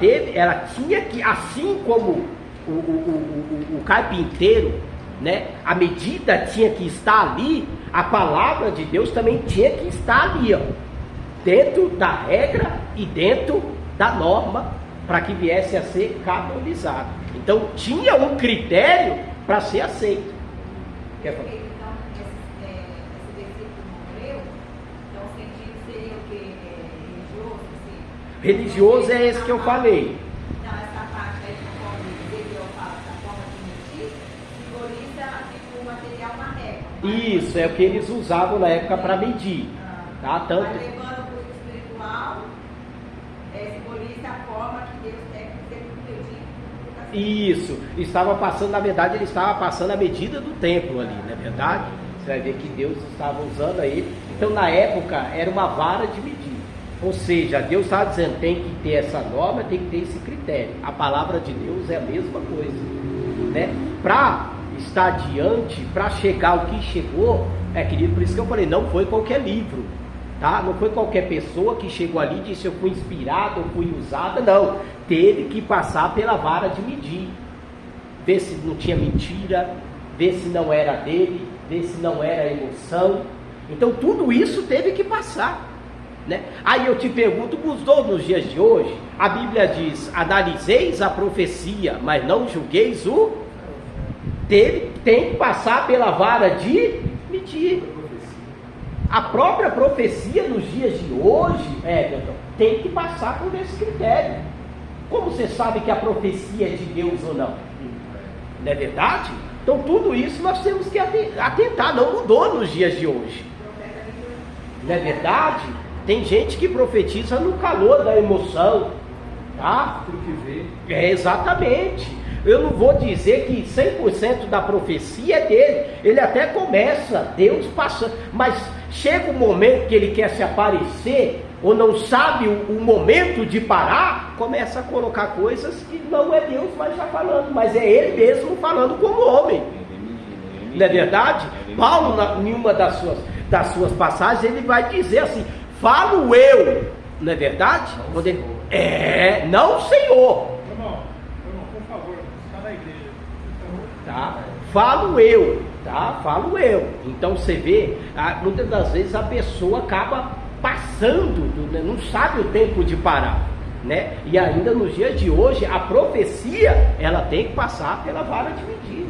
tinha que, assim como o carpinteiro, né, a medida tinha que estar ali, a palavra de Deus também tinha que estar ali, ó, dentro da regra e dentro da norma, para que viesse a ser canonizado. Então tinha um critério para ser aceito. Quer falar? Então, esse versículo não leu, então o sentido seria o quê? Religioso? Assim? Religioso é esse que eu falei. Então, essa parte aí, conforme Ezequiel fala, da forma de medir, simboliza tipo o material na régua. Isso, é o que eles usavam na época para medir. Tá? Tanto... Mas levando para o espiritual, simboliza a forma que Deus tem que ser pedido. Isso, estava passando, na verdade, ele estava passando a medida do templo ali, não é verdade? Você vai ver que Deus estava usando aí. Então, na época, era uma vara de medir. Ou seja, Deus estava dizendo, tem que ter essa norma, tem que ter esse critério. A palavra de Deus é a mesma coisa, né? Para estar diante, para chegar ao que chegou, querido, por isso que eu falei, não foi qualquer livro, tá? Não foi qualquer pessoa que chegou ali e disse, eu fui inspirado, eu fui usada, não. Teve que passar pela vara de medir, ver se não tinha mentira, ver se não era dele, ver se não era emoção. Então tudo isso teve que passar, né? Aí eu te pergunto, mudou nos dias de hoje? A Bíblia diz, analiseis a profecia, mas não julgueis o... Tem que passar pela vara de medir. A própria profecia nos dias de hoje, Everton, tem que passar por esse critério. Como você sabe que a profecia é de Deus ou não? Não é verdade? Então tudo isso nós temos que atentar, não mudou nos dias de hoje. Não é verdade? Tem gente que profetiza no calor da emoção, tá? Tudo que vê. Exatamente. Eu não vou dizer que 100% da profecia é dele. Ele até começa, Deus passando, mas chega um momento que ele quer se aparecer, ou não sabe o momento de parar, começa a colocar coisas que não é Deus mais está falando, mas é ele mesmo falando como homem. Não é verdade? Paulo, em uma das suas passagens, ele vai dizer assim, falo eu, não é verdade? Quando ele, não Senhor. Irmão, por favor, está na igreja. Tá? Falo eu, tá? Falo eu. Então você vê, muitas das vezes a pessoa acaba passando, não sabe o tempo de parar, né? E ainda nos dias de hoje, a profecia, ela tem que passar pela vara de medir.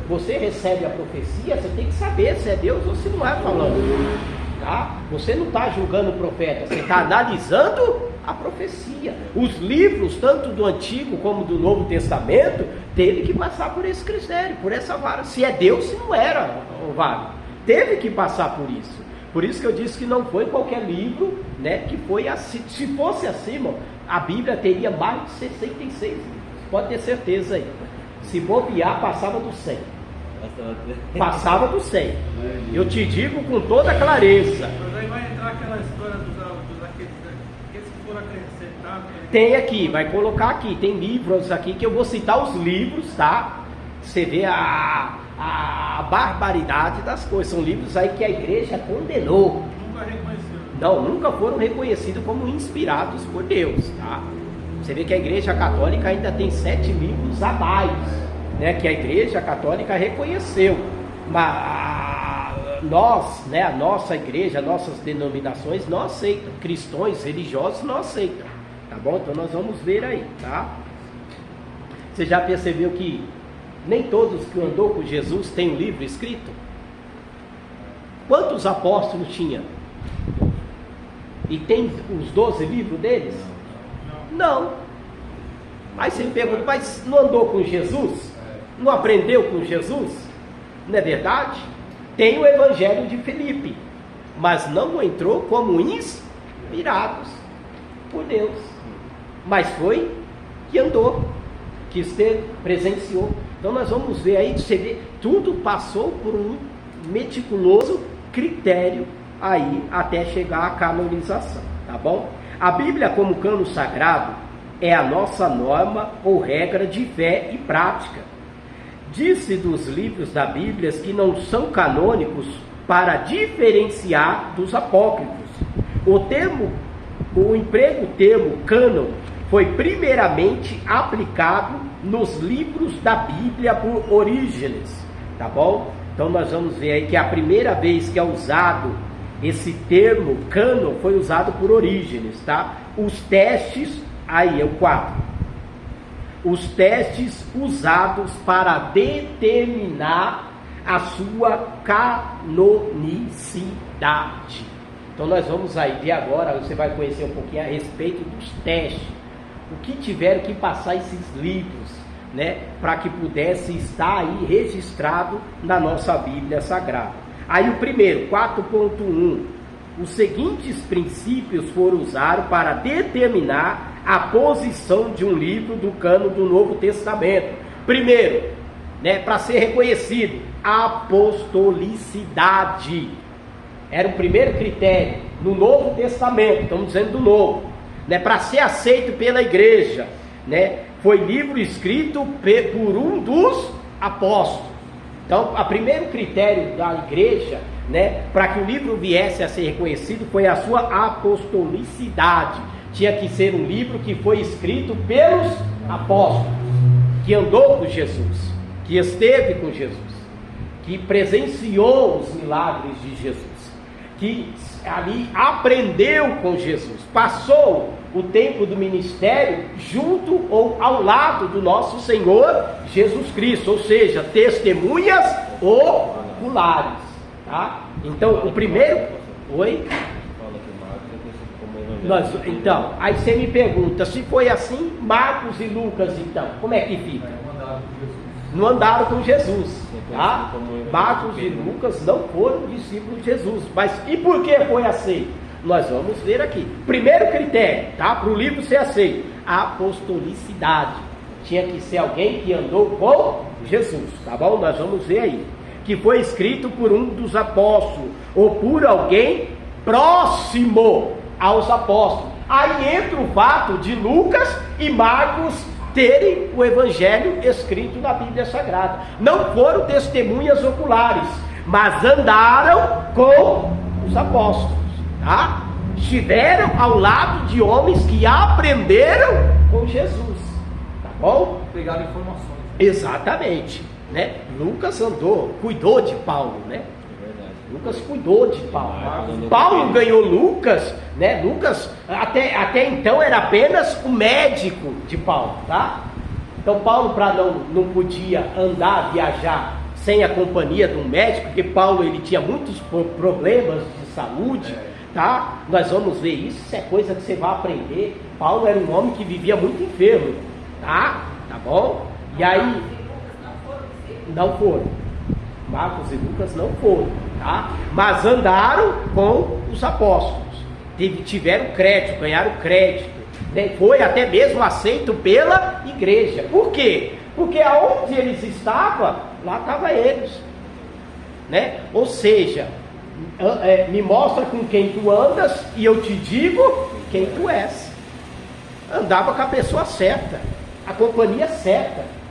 Você recebe a profecia, você tem que saber se é Deus ou se não é falando, tá? Você não está julgando o profeta, você está analisando a profecia. Os livros, tanto do Antigo como do Novo Testamento, teve que passar por esse critério, por essa vara. Se é Deus, se não era o vara. Teve que passar por isso. Por isso que eu disse que não foi qualquer livro, né, que foi assim. Se fosse assim, irmão, a Bíblia teria mais de 66 livros. Pode ter certeza aí. Se bobear, passava do 100. Passava do 100. Eu te digo com toda clareza. Mas aí vai entrar aquela história aqueles que foram acrescentados. Tem aqui, vai colocar aqui, tem livros aqui que eu vou citar os livros, tá? Você vê a barbaridade das coisas. São livros aí que a igreja condenou. Nunca reconheceu. Não, nunca foram reconhecidos como inspirados por Deus, tá? Você vê que a Igreja Católica ainda tem 7 livros a mais, né, que a Igreja Católica reconheceu. Mas nós, né, a nossa igreja, nossas denominações não aceitam. Cristãos religiosos não aceitam. Tá bom? Então nós vamos ver aí, tá? Você já percebeu que nem todos que andou com Jesus têm um livro escrito? Quantos apóstolos tinha? E tem os 12 livros deles? Não. Aí você me pergunta, mas não andou com Jesus? Não aprendeu com Jesus? Não é verdade? Tem o Evangelho de Filipe, mas não entrou como inspirados por Deus. Mas foi que andou, que esteve, presenciou. Então nós vamos ver aí, você vê, tudo passou por um meticuloso critério aí até chegar à canonização, tá bom? A Bíblia como cano sagrado é a nossa norma ou regra de fé e prática. Diz-se dos livros da Bíblia que não são canônicos para diferenciar dos apócrifos. O emprego termo cânon foi primeiramente aplicado nos livros da Bíblia por Orígenes, tá bom? Então nós vamos ver aí que a primeira vez que é usado esse termo cânon foi usado por Orígenes, tá? Os testes, aí é o 4. Os testes usados para determinar a sua canonicidade. Então nós vamos aí ver agora, você vai conhecer um pouquinho a respeito dos testes. O que tiveram que passar esses livros, né? Para que pudesse estar aí registrado na nossa Bíblia Sagrada. Aí o primeiro, 4.1. Os seguintes princípios foram usados para determinar a posição de um livro do cânon do Novo Testamento. Primeiro, né, para ser reconhecido, apostolicidade. Era o primeiro critério no Novo Testamento, estamos dizendo do Novo, né, para ser aceito pela igreja, né, foi livro escrito por um dos apóstolos. Então, o primeiro critério da igreja, né, para que o livro viesse a ser reconhecido foi a sua apostolicidade. Tinha que ser um livro que foi escrito pelos apóstolos, que andou com Jesus, que esteve com Jesus, que presenciou os milagres de Jesus, que ali aprendeu com Jesus, passou o tempo do ministério junto ou ao lado do nosso Senhor Jesus Cristo, ou seja, testemunhas oculares, tá? Então, o primeiro... Oi? Então, aí você me pergunta, se foi assim, Marcos e Lucas, então, como é que fica? Não andaram com Jesus, tá? Marcos e Lucas não foram discípulos de Jesus, mas e por que foi aceito? Nós vamos ver aqui. Primeiro critério, tá? Para o livro ser aceito, apostolicidade. Tinha que ser alguém que andou com Jesus, tá bom? Nós vamos ver aí. Que foi escrito por um dos apóstolos, ou por alguém próximo aos apóstolos. Aí entra o fato de Lucas e Marcos terem o evangelho escrito na Bíblia Sagrada. Não foram testemunhas oculares, mas andaram com os apóstolos, tá? Estiveram ao lado de homens que aprenderam com Jesus, tá bom? Pegaram informações. Exatamente, né? Lucas cuidou de Paulo, né? Lucas cuidou de Paulo. Paulo ganhou Lucas, né? Lucas até então era apenas o médico de Paulo, tá? Então Paulo não podia andar, viajar sem a companhia de um médico, porque Paulo ele tinha muitos problemas de saúde, tá? Nós vamos ver isso é coisa que você vai aprender. Paulo era um homem que vivia muito enfermo, tá? Tá bom? E aí não foram. Marcos e Lucas não foram, tá? Mas andaram com os apóstolos, tiveram crédito, ganharam crédito, né? Foi até mesmo aceito pela igreja. Por quê? Porque aonde eles estavam, lá estavam eles, né? Ou seja, me mostra com quem tu andas e eu te digo quem tu és. Andava com a pessoa certa, a companhia certa.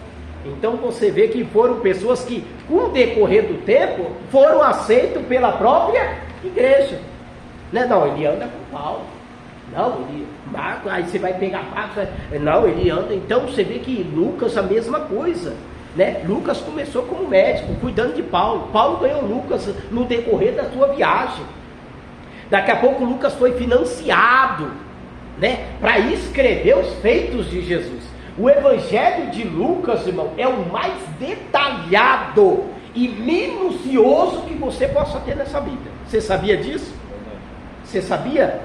Então você vê que foram pessoas que, com o decorrer do tempo, foram aceitos pela própria igreja, né? Não, ele anda com Paulo, Não, Marcos, aí você vai pegar Marcos, não, ele anda. Então você vê que Lucas a mesma coisa, né? Lucas começou como médico, cuidando de Paulo. Paulo ganhou Lucas no decorrer da sua viagem. Daqui a pouco Lucas foi financiado, né, para escrever os feitos de Jesus. O Evangelho de Lucas, irmão, é o mais detalhado e minucioso que você possa ter nessa Bíblia. Você sabia disso? Você sabia?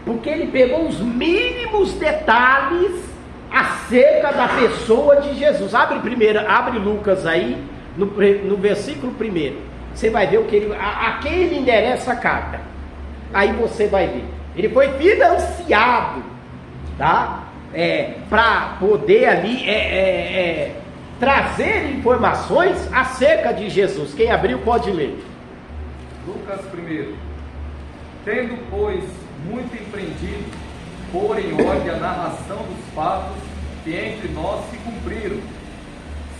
Porque ele pegou os mínimos detalhes acerca da pessoa de Jesus. Abre Lucas aí, no versículo 1. Você vai ver o que a quem ele endereça a carta. Aí você vai ver. Ele foi financiado, tá? Para poder ali trazer informações acerca de Jesus. Quem abriu pode ler. Lucas 1. Tendo, pois, muito empreendido, pôr em ordem a narração dos fatos que entre nós se cumpriram,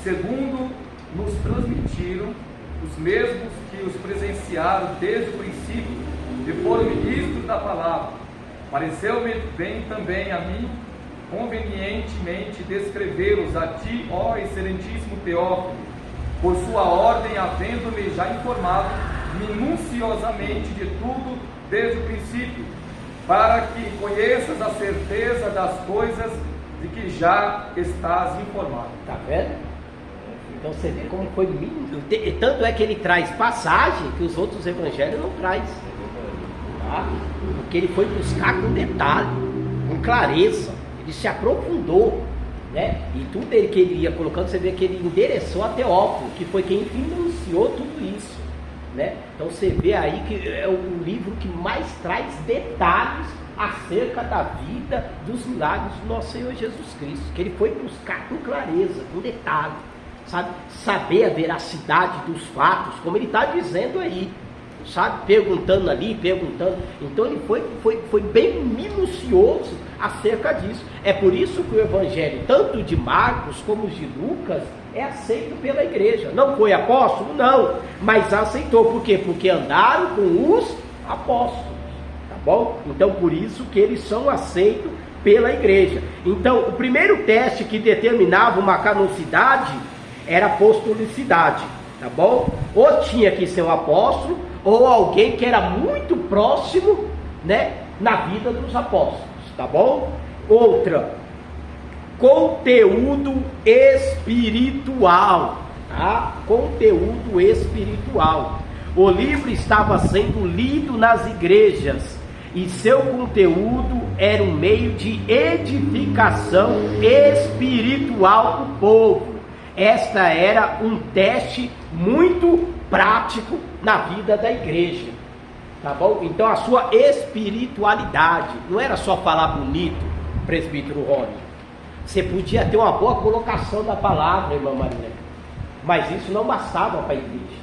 segundo nos transmitiram os mesmos que os presenciaram desde o princípio e foram ministros da palavra. Pareceu-me bem também a mim, convenientemente, descrevê-los a ti, ó excelentíssimo Teófilo, por sua ordem, havendo-me já informado minuciosamente de tudo desde o princípio, para que conheças a certeza das coisas de que já estás informado. Está vendo? Então você vê como foi mínimo. Tanto é que ele traz passagem que os outros evangelhos não traz. Tá? Porque ele foi buscar com detalhe, com clareza. Ele se aprofundou, né? E tudo ele que ele ia colocando, você vê que ele endereçou a Teófilo, que foi quem financiou tudo isso, né? Então você vê aí que é o livro que mais traz detalhes acerca da vida, dos milagres do nosso Senhor Jesus Cristo, que ele foi buscar com clareza, com detalhe, sabe? Saber a veracidade dos fatos, como ele está dizendo aí, sabe? Perguntando ali, perguntando. Então ele foi bem minucioso acerca disso. É por isso que o evangelho, tanto de Marcos como de Lucas, é aceito pela igreja. Não foi apóstolo? Não, mas aceitou. Por quê? Porque andaram com os apóstolos, tá bom? Então por isso que eles são aceitos pela igreja. Então o primeiro teste que determinava uma canonicidade era a apostolicidade, tá bom? Ou tinha que ser um apóstolo, ou alguém que era muito próximo, né, na vida dos apóstolos, tá bom? Outra, conteúdo espiritual, tá? Conteúdo espiritual. O livro estava sendo lido nas igrejas e seu conteúdo era um meio de edificação espiritual do povo. Esta era um teste muito prático na vida da igreja, tá bom? Então a sua espiritualidade não era só falar bonito, presbítero Rony. Você podia ter uma boa colocação da palavra, irmã Maria, mas isso não bastava para a igreja.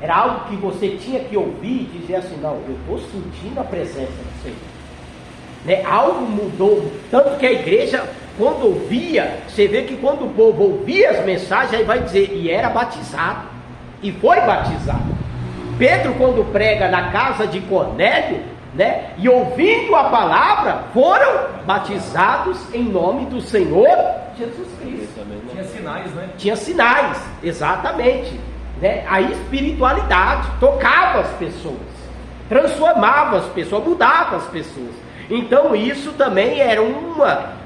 Era algo que você tinha que ouvir e dizer assim: não, eu estou sentindo a presença do Senhor, né? Algo mudou, tanto que a igreja, quando ouvia, você vê que quando o povo ouvia as mensagens, aí vai dizer, e era batizado, e foi batizado. Pedro, quando prega na casa de Cornélio, né, e ouvindo a palavra, foram batizados em nome do Senhor Jesus Cristo. Tinha sinais, né? Tinha sinais, exatamente, né? A espiritualidade tocava as pessoas, transformava as pessoas, mudava as pessoas. Então isso também era uma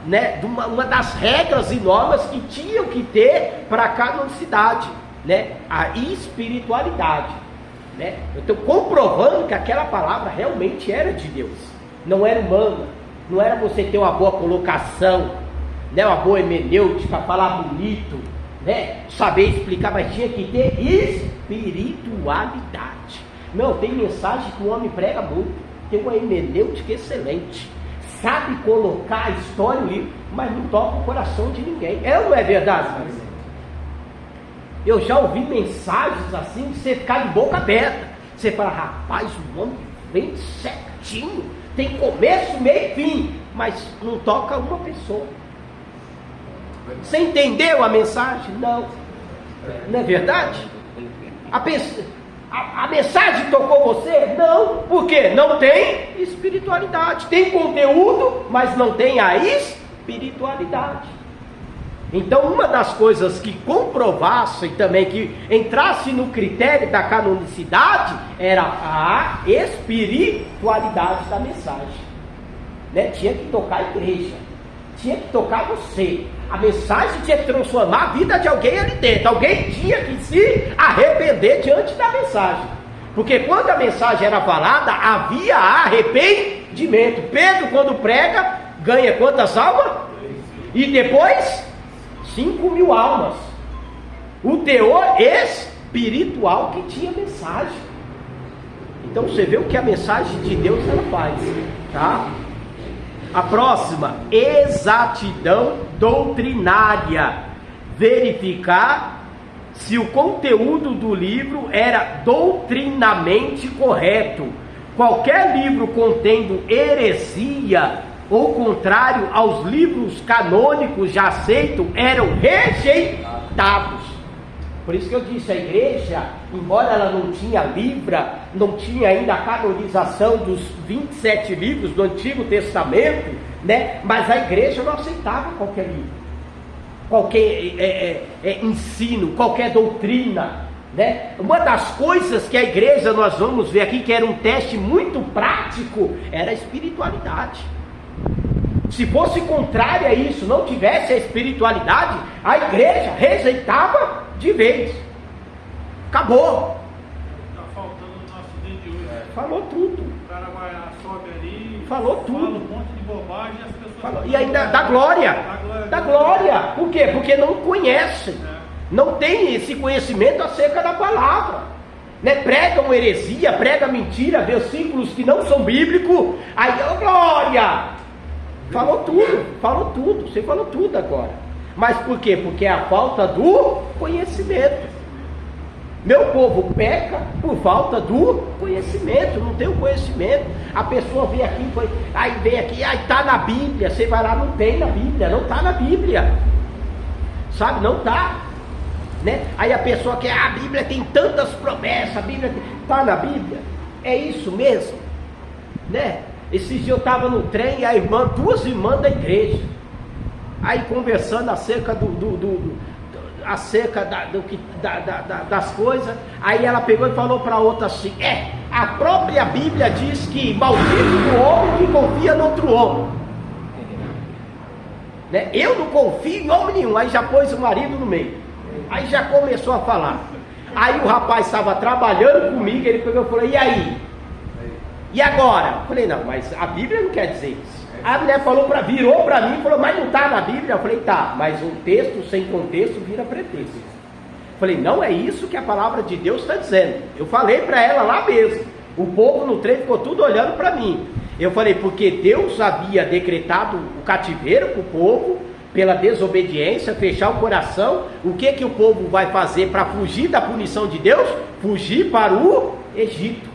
das regras e normas que tinham que ter para a canonicidade, né? A espiritualidade, né? Eu estou comprovando que aquela palavra realmente era de Deus, não era humana, não era você ter uma boa colocação, né? Uma boa hermenêutica, falar bonito, né? Saber explicar, mas tinha que ter espiritualidade. Não, tem mensagem que o homem prega muito, tem uma hermenêutica excelente, sabe colocar a história no livro, mas não toca o coração de ninguém. É ou não é verdade, Maria? Eu já ouvi mensagens assim, de você ficar de boca aberta. Você fala, rapaz, o homem vem certinho, tem começo, meio e fim, mas não toca uma pessoa. Você entendeu a mensagem? Não. Não é verdade? A mensagem tocou você? Não, porque não tem espiritualidade. Tem conteúdo, mas não tem a espiritualidade. Então, uma das coisas que comprovasse também, que entrasse no critério da canonicidade, era a espiritualidade da mensagem. Né? Tinha que tocar a igreja, tinha que tocar você. A mensagem tinha que transformar a vida de alguém ali dentro. Alguém tinha que se arrepender diante da mensagem. Porque quando a mensagem era falada, havia arrependimento. Pedro, quando prega, ganha quantas almas? E depois, 5.000 almas. O teor espiritual que tinha mensagem. Então você vê o que a mensagem de Deus ela faz, tá? A próxima, exatidão doutrinária. Verificar se o conteúdo do livro era doutrinamente correto. Qualquer livro contendo heresia ou contrário aos livros canônicos já aceitos eram rejeitados. Por isso que eu disse, a igreja, embora ela não tinha não tinha ainda a canonização dos 27 livros do Antigo Testamento, né? Mas a igreja não aceitava qualquer livro, qualquer ensino, qualquer doutrina, né? Uma das coisas que a igreja, nós vamos ver aqui, que era um teste muito prático, era a espiritualidade. Se fosse contrário a isso, não tivesse a espiritualidade, a igreja rejeitava de vez. Acabou. Está faltando no nosso dia de hoje. Falou tudo. O cara vai, sobe ali, Falou tudo. fala um monte de bobagem e as pessoas... Falou. E ainda dá glória. Dá glória. Por quê? Porque não conhecem. Não tem esse conhecimento acerca da palavra. Né? Pregam heresia, pregam mentira, versículos que não são bíblicos. Aí, oh, glória! Falou tudo, você falou tudo agora. Mas por quê? Porque é a falta do conhecimento. Meu povo peca por falta do conhecimento, não tem o conhecimento. A pessoa vem aqui, aí está na Bíblia, você vai lá, não tem na Bíblia, não está na Bíblia. Sabe, não está. Né? Aí a pessoa quer, a Bíblia tem tantas promessas, a Bíblia está na Bíblia. É isso mesmo, né? Esses dias eu estava no trem e duas irmãs da igreja, aí conversando acerca das coisas. Aí ela pegou e falou para a outra assim: a própria Bíblia diz que maldito o homem que confia no outro homem, né? Eu não confio em homem nenhum. Aí já pôs o marido no meio, aí já começou a falar. Aí o rapaz estava trabalhando comigo, ele pegou e falou: e aí? E agora? Eu falei: não, mas a Bíblia não quer dizer isso. A mulher virou para mim e falou: mas não está na Bíblia? Eu falei: tá, mas um texto sem contexto vira pretexto. Eu falei: não é isso que a palavra de Deus está dizendo. Eu falei para ela lá mesmo. O povo no trem ficou tudo olhando para mim. Eu falei: porque Deus havia decretado o cativeiro para o povo, pela desobediência, fechar o coração. O que o povo vai fazer para fugir da punição de Deus? Fugir para o Egito,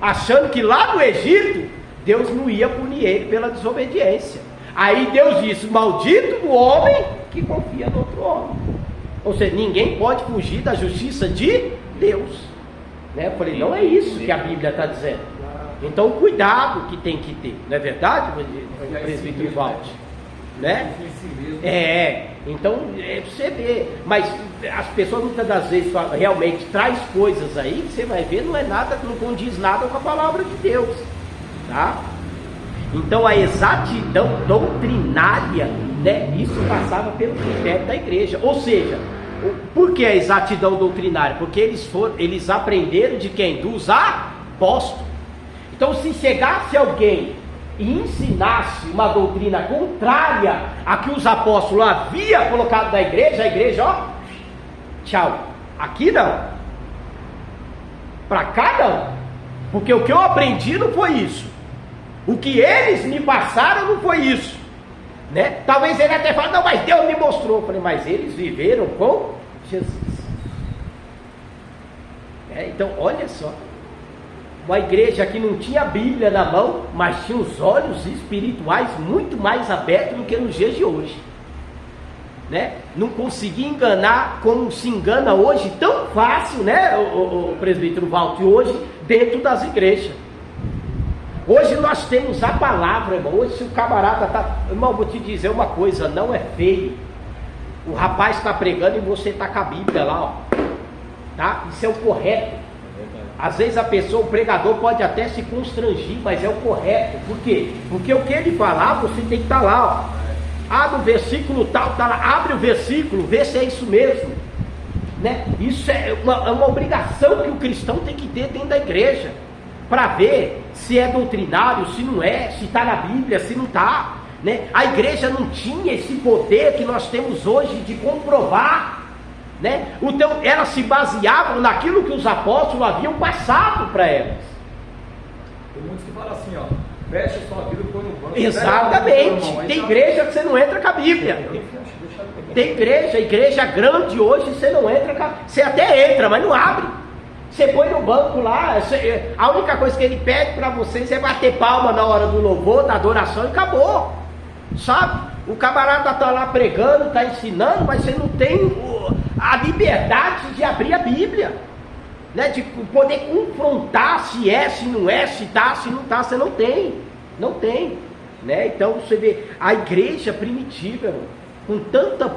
achando que lá no Egito Deus não ia punir ele pela desobediência. Aí Deus disse: maldito o homem que confia no outro homem. Ou seja, ninguém pode fugir da justiça de Deus, né? Eu falei: não é isso que a Bíblia está dizendo. Então cuidado que tem que ter, não é verdade, presbítero Valde? Né? Então você vê, mas as pessoas muitas das vezes realmente traz coisas aí que você vai ver, não é nada, não condiz nada com a palavra de Deus, tá? Então a exatidão doutrinária, né, isso passava pelo critério da igreja. Ou seja, por que a exatidão doutrinária? Porque eles aprenderam de quem? Dos apóstolos. Então se chegasse alguém e ensinasse uma doutrina contrária a que os apóstolos haviam colocado na igreja, a igreja, ó, tchau, aqui não, para cá não, porque o que eu aprendi não foi isso, o que eles me passaram não foi isso, né? Talvez ele até fale: não, mas Deus me mostrou. Eu falei: mas eles viveram com Jesus. Então olha só, uma igreja que não tinha a Bíblia na mão, mas tinha os olhos espirituais muito mais abertos do que nos dias de hoje. né? Não conseguia enganar como se engana hoje, tão fácil, né, o presbítero Walter, hoje dentro das igrejas. Hoje nós temos a palavra, irmão. Hoje se o camarada está... Irmão, vou te dizer uma coisa, não é feio. O rapaz está pregando e você está com a Bíblia lá, ó. Tá? Isso é o correto. Às vezes a pessoa, o pregador pode até se constrangir, mas é o correto. Por quê? Porque o que ele falar, você tem que estar lá, ó. Ah, no versículo tal, tá lá. Abre o versículo, vê se é isso mesmo, né? Isso é uma obrigação que o cristão tem que ter dentro da igreja, para ver se é doutrinário, se não é, se está na Bíblia, se não está, né? A igreja não tinha esse poder que nós temos hoje de comprovar, né? Então elas se baseavam naquilo que os apóstolos haviam passado para elas. Tem muitos que falam assim, ó, fecha sua Bíblia e põe no banco. Exatamente. Tem igreja que você não entra com a Bíblia. Tem igreja grande hoje, você não entra com a... Você até entra, mas não abre. Você põe no banco lá, a única coisa que ele pede para vocês é bater palma na hora do louvor, da adoração, e acabou, sabe? O camarada está lá pregando, está ensinando, mas você não tem a liberdade de abrir a Bíblia, né? De poder confrontar se é, se não é, se está, se não está, você não tem, né? Então você vê, a igreja primitiva, irmão, com tantas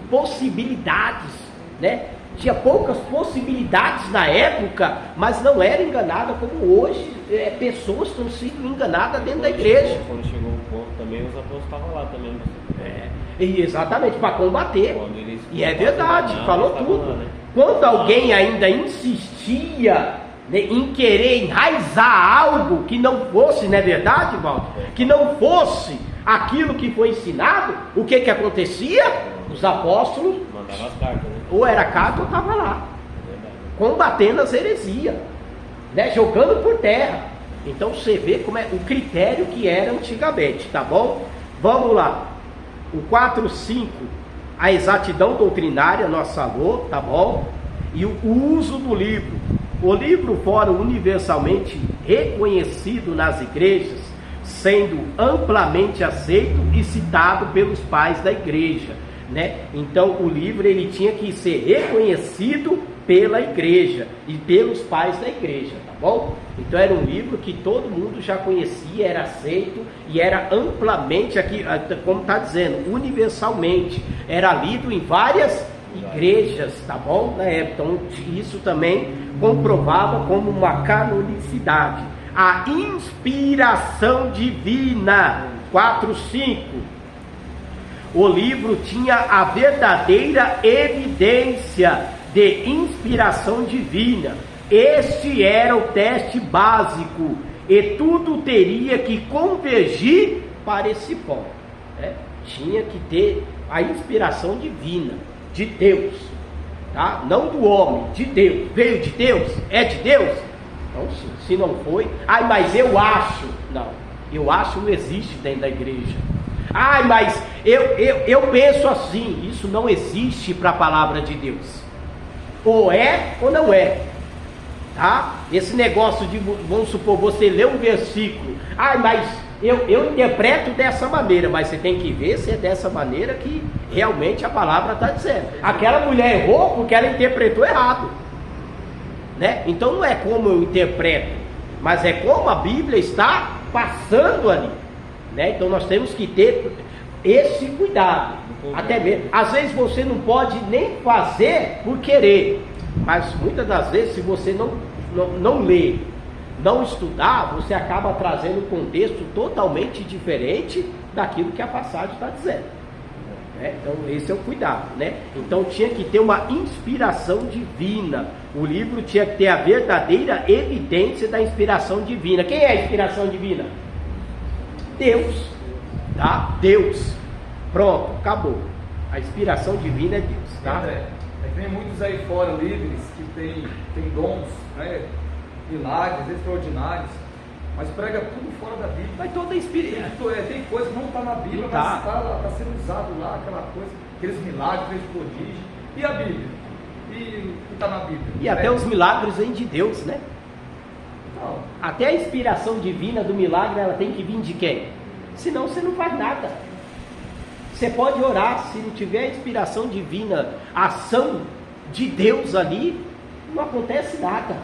possibilidades, né? Tinha poucas possibilidades na época, mas não era enganada como hoje. Pessoas estão sendo enganadas dentro da igreja. Quando chegou o ponto também, os apóstolos estavam lá também. Exatamente, para combater. E é verdade, falou tudo. Lá, né? Quando alguém ainda insistia, né, em querer enraizar algo que não fosse, não é verdade, Walter? Que não fosse aquilo que foi ensinado, o que acontecia? Os apóstolos mandavam as cartas, né? Ou era carta ou estava lá, combatendo as heresias, né? Jogando por terra. Então você vê como é o critério que era antigamente, tá bom? Vamos lá. O 4.5, a exatidão doutrinária, nós falou, tá bom? E o uso do livro. O livro fora universalmente reconhecido nas igrejas, sendo amplamente aceito e citado pelos pais da igreja, né? Então o livro ele tinha que ser reconhecido pela igreja e pelos pais da igreja, tá bom? Então era um livro que todo mundo já conhecia, era aceito e era amplamente, aqui, como está dizendo, universalmente, era lido em várias igrejas, tá bom? Na época. Então isso também comprovava como uma canonicidade. A inspiração divina, 4.5. O livro tinha a verdadeira evidência de inspiração divina. Este era o teste básico e tudo teria que convergir para esse ponto, né? Tinha que ter a inspiração divina, de Deus, tá? Não do homem, de Deus. Veio de Deus? É de Deus? Então, se não foi, mas eu acho. Não, eu acho não existe dentro da igreja. Mas eu penso assim. Isso não existe para a palavra de Deus. Ou é ou não é, tá? Esse negócio de, vamos supor, você lê um versículo, mas eu interpreto dessa maneira, mas você tem que ver se é dessa maneira que realmente a palavra está dizendo. Aquela mulher errou porque ela interpretou errado, né? Então não é como eu interpreto, mas é como a Bíblia está passando ali, né? Então nós temos que ter esse cuidado. Até mesmo, às vezes você não pode nem fazer por querer, mas muitas das vezes se você não ler, não estudar, você acaba trazendo um contexto totalmente diferente daquilo que a passagem está dizendo, né? Então esse é o cuidado, né? Então tinha que ter uma inspiração divina. O livro tinha que ter a verdadeira evidência da inspiração divina. Quem é a inspiração divina? Deus, tá? Deus. Pronto, acabou. A inspiração divina é Deus, tá? Tem muitos aí fora líderes que tem dons, né? Milagres extraordinários, mas prega tudo fora da Bíblia. Mas toda inspiração. Tem coisa que não está na Bíblia, mas está sendo usado lá, aquela coisa, aqueles milagres, aqueles prodígios. E a Bíblia? E o que está na Bíblia? E até os milagres vêm de Deus, né? Não. Até a inspiração divina do milagre, ela tem que vir de quem? Senão você não faz nada. Você pode orar, se não tiver inspiração divina, ação de Deus ali, não acontece nada.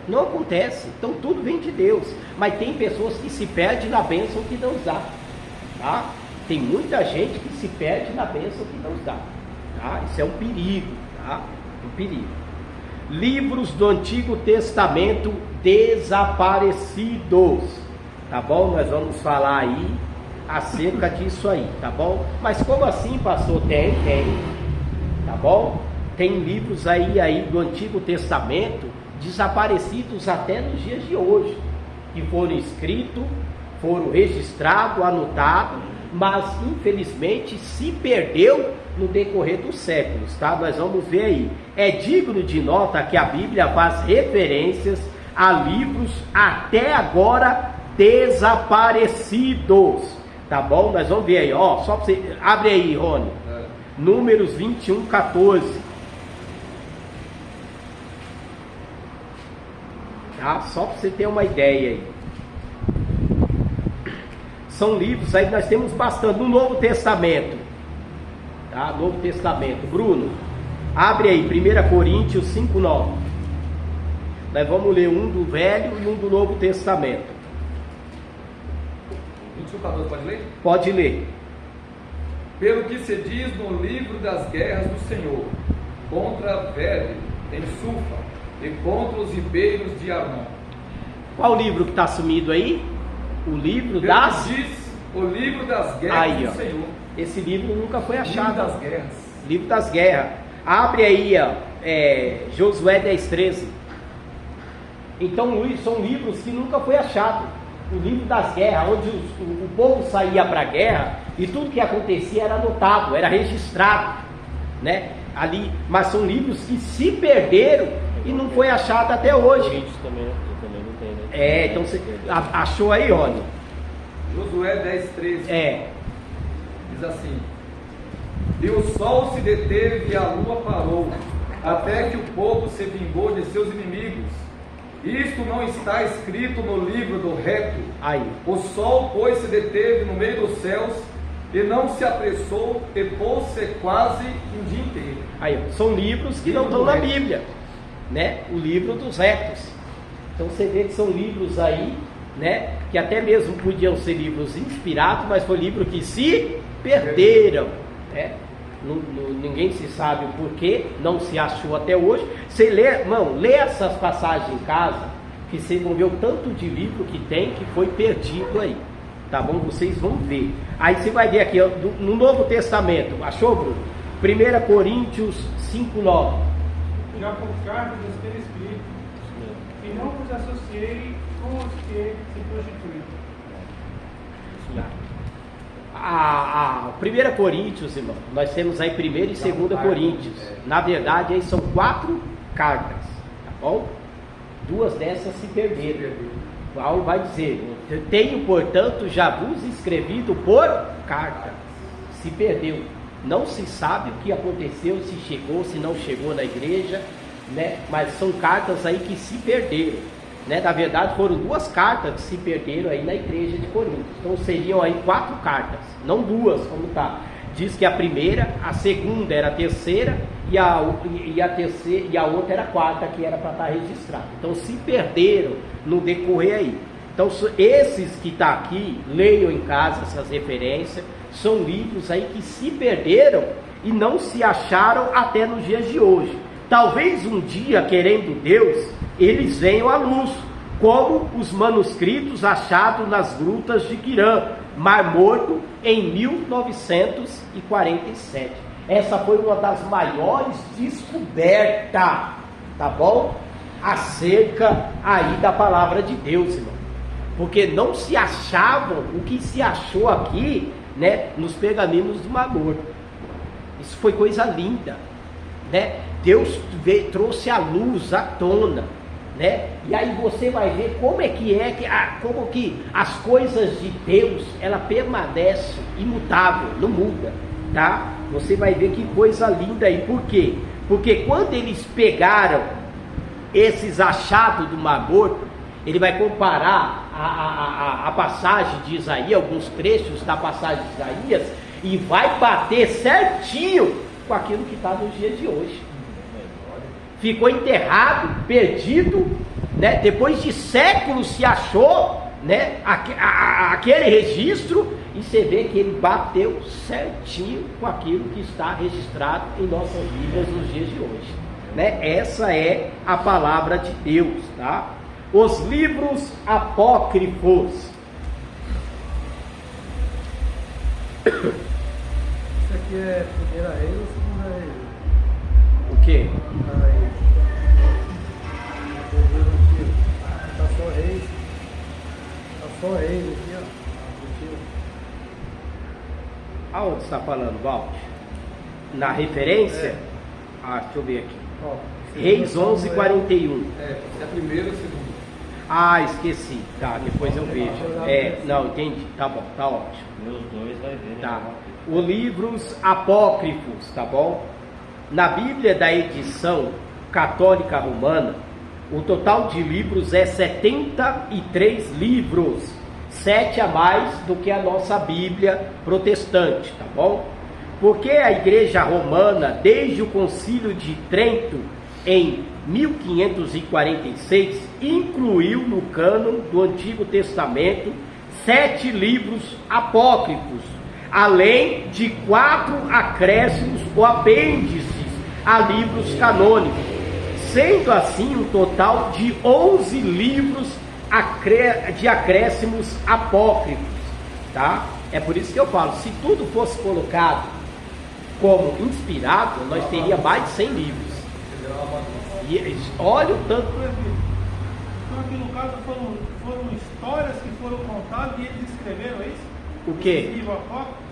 Não acontece. Então tudo vem de Deus. Mas tem pessoas que se perdem na bênção que Deus dá. Tá? Tem muita gente que se perde na bênção que Deus dá. Tá? Isso é um perigo. Tá? Um perigo. Livros do Antigo Testamento desaparecidos. Tá bom? Nós vamos falar aí acerca disso aí, tá bom? Mas como assim, pastor? Tem, tá bom? Tem livros aí do Antigo Testamento desaparecidos até nos dias de hoje, que foram escritos, foram registrados, anotados, mas infelizmente se perdeu no decorrer dos séculos, tá? Nós vamos ver aí. É digno de nota que a Bíblia faz referências a livros até agora desaparecidos. Tá bom? Nós vamos ver aí, ó, só para você, abre aí, Rony, Números 21, 14, tá? Só para você ter uma ideia aí. São livros aí que nós temos bastante no Novo Testamento, tá? Novo Testamento. Bruno, abre aí, 1 Coríntios 5, 9. Nós vamos ler um do Velho e um do Novo Testamento. 21:14, pode ler? Pode ler. Pelo que se diz no livro das guerras do Senhor, contra Vede, em Sufa, e contra os ribeiros de Arnon. Qual livro que está sumido aí? O livro Pelo das... que diz o livro das guerras aí, do ó. Senhor. Esse livro nunca foi achado. Livro das guerras. Livro das guerras. Abre aí, ó, Josué 10:13. Então são livros que nunca foi achado. O livro das guerras, onde o povo saía para a guerra e tudo que acontecia era anotado, era registrado, né? Ali, mas são livros que se perderam e não foi achado até hoje. Coríntios também não tem, né? Então você achou aí, Rony? Josué 10:13. Diz assim: e o sol se deteve e a lua parou, até que o povo se vingou de seus inimigos. Isto não está escrito no livro do reto. Aí. O sol, pois, se deteve no meio dos céus e não se apressou, e pôs-se quase um dia inteiro. Aí, são livros que não estão na Bíblia, né? O livro dos retos. Então você vê que são livros aí, né? Que até mesmo podiam ser livros inspirados, mas foi livro que se perderam, né? Ninguém se sabe o porquê, não se achou até hoje. Você lê, lê essas passagens em casa, que vocês vão ver o tanto de livro que tem que foi perdido aí, tá bom? Vocês vão ver. Aí você vai ver aqui, no Novo Testamento, achou, Bruno? 1 Coríntios 5, 9. Já por carta dos teus espíritos, e não vos associei com os que se prostituem. A 1 Coríntios, irmão, nós temos aí 1 e 2 Coríntios. Na verdade, aí são 4 cartas, tá bom? 2 dessas se perderam. Paulo vai dizer: tenho, portanto, já vos escrevido por carta. Se perdeu. Não se sabe o que aconteceu, se chegou, se não chegou na igreja, né? Mas são cartas aí que se perderam, né? Na verdade foram 2 cartas que se perderam aí na igreja de Corinto. Então seriam aí 4 cartas, não 2 como tá. Diz que a primeira, a segunda era a terceira e a outra era a quarta, que era para estar registrada. Então se perderam no decorrer aí. Então esses que tá aqui, leiam em casa essas referências. São livros aí que se perderam e não se acharam até nos dias de hoje. Talvez um dia, querendo Deus, eles venham à luz, como os manuscritos achados nas grutas de Quirã, Mar Morto, em 1947. Essa foi uma das maiores descobertas, tá bom? Acerca aí da palavra de Deus, irmão. Porque não se achavam o que se achou aqui, né, nos pergaminhos do Mar Morto. Isso foi coisa linda, né? Deus trouxe a luz à tona, né? E aí você vai ver como como que as coisas de Deus, ela permanece imutável, não muda, tá? Você vai ver que coisa linda aí. Por quê? Porque quando eles pegaram esses achados do Mar Morto, ele vai comparar a passagem de Isaías, alguns trechos da passagem de Isaías, e vai bater certinho com aquilo que está nos dias de hoje. Ficou enterrado, perdido, né? Depois de séculos se achou, né, aquele registro, e você vê que ele bateu certinho com aquilo que está registrado em nossas Bíblias nos dias de hoje, né? Essa é a palavra de Deus, tá? Os livros apócrifos. Isso aqui é primeira Reis ou segunda Reis? O quê? Tá só Reis. Tá só Reis aqui, ó. Aonde está falando, Walter? Na referência? Deixa eu ver aqui. Ó, Reis 11:41. É primeiro ou segundo? Esqueci. Tá, depois eu vejo. Não, entendi. Tá bom, tá ótimo. Meus dois vai ver. Tá. Os livros apócrifos, tá bom? Na Bíblia da edição católica romana, o total de livros é 73 livros, 7 a mais do que a nossa Bíblia protestante, tá bom? Porque a Igreja Romana, desde o Concílio de Trento, em 1546, incluiu no cânon do Antigo Testamento 7 livros apócrifos, além de 4 acréscimos ou apêndices a livros canônicos, sendo assim um total de 11 livros de acréscimos apócrifos, tá? É por isso que eu falo, se tudo fosse colocado como inspirado, nós teríamos mais de 100 livros. E olha o tanto. Então aqui no caso foram histórias que foram contadas e eles escreveram, é isso? O quê? Livro apócrifo?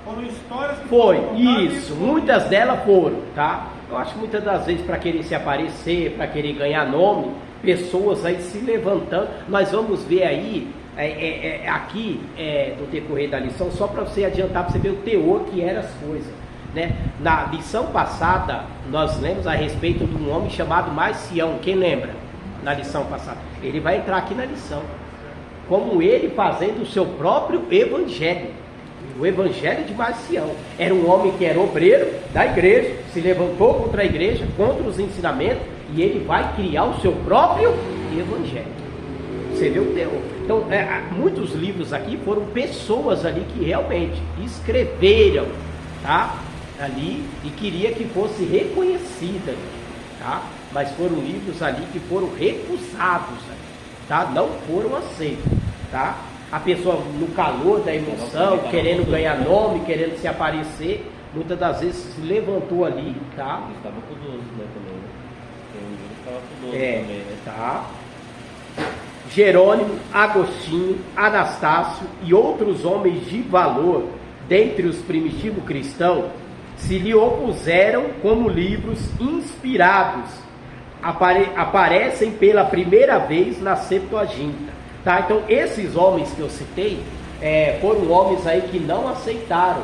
Foram histórias que Foi, foram contadas. isso, muitas delas foram, tá? Eu acho que muitas das vezes para querer se aparecer, para querer ganhar nome, pessoas aí se levantando. Nós vamos ver aí, aqui no decorrer da lição, só para você adiantar, para você ver o teor que eram as coisas, né? Na lição passada, nós lemos a respeito de um homem chamado Marcião. Quem lembra? Na lição passada. Ele vai entrar aqui na lição, como ele fazendo o seu próprio evangelho. O evangelho de Marcião. Era um homem que era obreiro da igreja, se levantou contra a igreja, contra os ensinamentos, e ele vai criar o seu próprio evangelho. Você vê o teor. Então, muitos livros aqui foram pessoas ali que realmente escreveram, tá? Ali, e queria que fosse reconhecida, tá? Mas foram livros ali que foram recusados, tá? Não foram aceitos, tá? A pessoa no calor da emoção, querendo ganhar nome, querendo se aparecer, muitas das vezes se levantou ali, tá? Ele estava com 12, né, também, né? Tem um livro que estava com 12 também, né? Tá. Jerônimo, Agostinho, Anastácio e outros homens de valor dentre os primitivos cristãos se lhe opuseram como livros inspirados. Aparecem pela primeira vez na Septuaginta. Tá? Então esses homens que eu citei foram homens aí que não aceitaram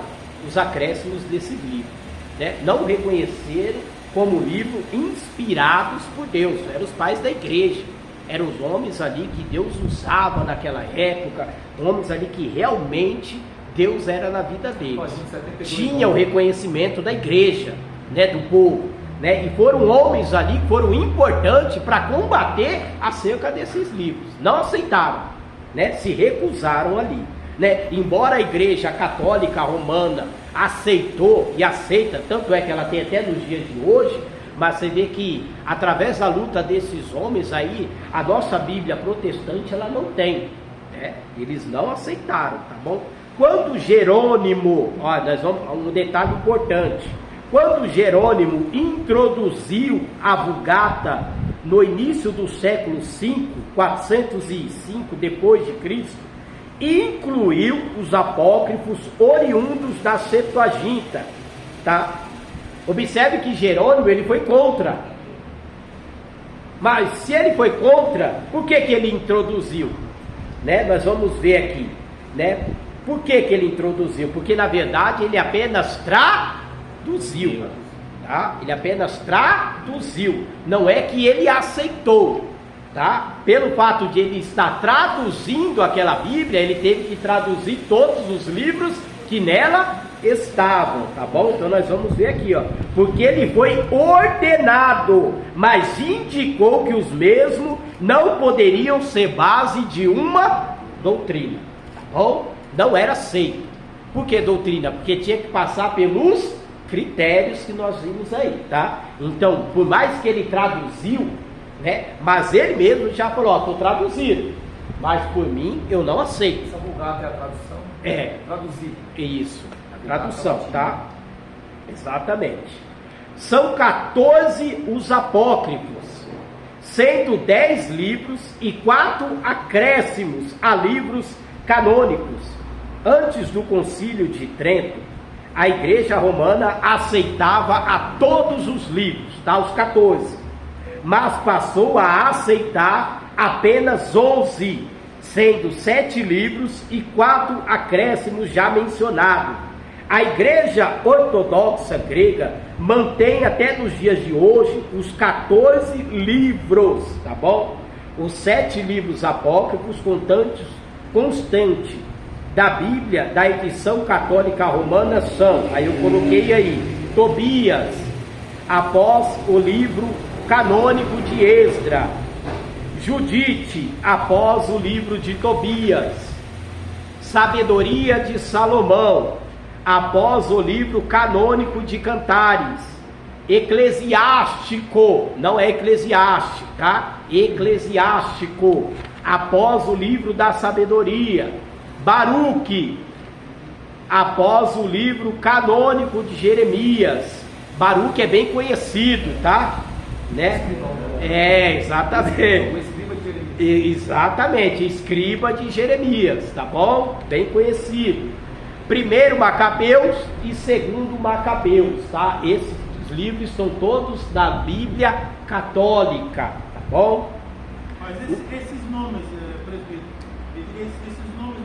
os acréscimos desse livro, né? Não reconheceram como livro inspirados por Deus. Eram os pais da igreja, eram os homens ali que Deus usava naquela época, homens ali que realmente Deus era na vida deles, tinha o reconhecimento da igreja, né, do povo, né? E foram homens ali que foram importantes para combater acerca desses livros. Não aceitaram, né? Se recusaram ali, né? Embora a igreja católica romana aceitou e aceita, tanto é que ela tem até nos dias de hoje, mas você vê que através da luta desses homens aí, a nossa Bíblia protestante ela não tem, né? Eles não aceitaram, tá bom? Quando Jerônimo, nós vamos um detalhe importante. Quando Jerônimo introduziu a Vulgata no início do século V, 405 depois de Cristo, incluiu os apócrifos oriundos da Septuaginta, tá? Observe que Jerônimo ele foi contra. Mas se ele foi contra, por que ele introduziu? Né? Nós vamos ver aqui, né? Por que ele introduziu? Porque na verdade ele apenas traduziu, tá? Ele apenas traduziu, não é que ele aceitou, tá? Pelo fato de ele estar traduzindo aquela Bíblia, ele teve que traduzir todos os livros que nela estavam, tá bom? Então nós vamos ver aqui, ó. Porque ele foi ordenado, mas indicou que os mesmos não poderiam ser base de uma doutrina, tá bom? Não era aceito. Por que doutrina? Porque tinha que passar pelos critérios que nós vimos aí, tá? Então, por mais que ele traduziu, né? Mas ele mesmo já falou, ó, estou traduzindo, mas por mim eu não aceito. Essa vulgata é a tradução? É. Traduzir. Isso, a tradução, tá? Exatamente. São 14 os apócrifos, sendo 10 livros e 4 acréscimos a livros canônicos. Antes do Concílio de Trento, a Igreja Romana aceitava a todos os livros, tá? Os 14, mas passou a aceitar apenas 11, sendo 7 livros e 4 acréscimos já mencionados. A Igreja Ortodoxa Grega mantém até nos dias de hoje os 14 livros, tá bom? Os 7 livros apócrifos constantes da Bíblia, da edição católica romana são, aí eu coloquei aí, Tobias, após o livro canônico de Esdra, Judite, após o livro de Tobias, Sabedoria de Salomão, após o livro canônico de Cantares, Eclesiástico, não é eclesiástico, tá? Eclesiástico, após o livro da Sabedoria, Baruque, após o livro canônico de Jeremias. Baruque é bem conhecido, tá? Né? É, exatamente. Exatamente, escriba de Jeremias, tá bom? Bem conhecido. Primeiro Macabeus e segundo Macabeus, tá? Esses livros são todos da Bíblia católica, tá bom? Mas esses nomes, presbítero, esses nomes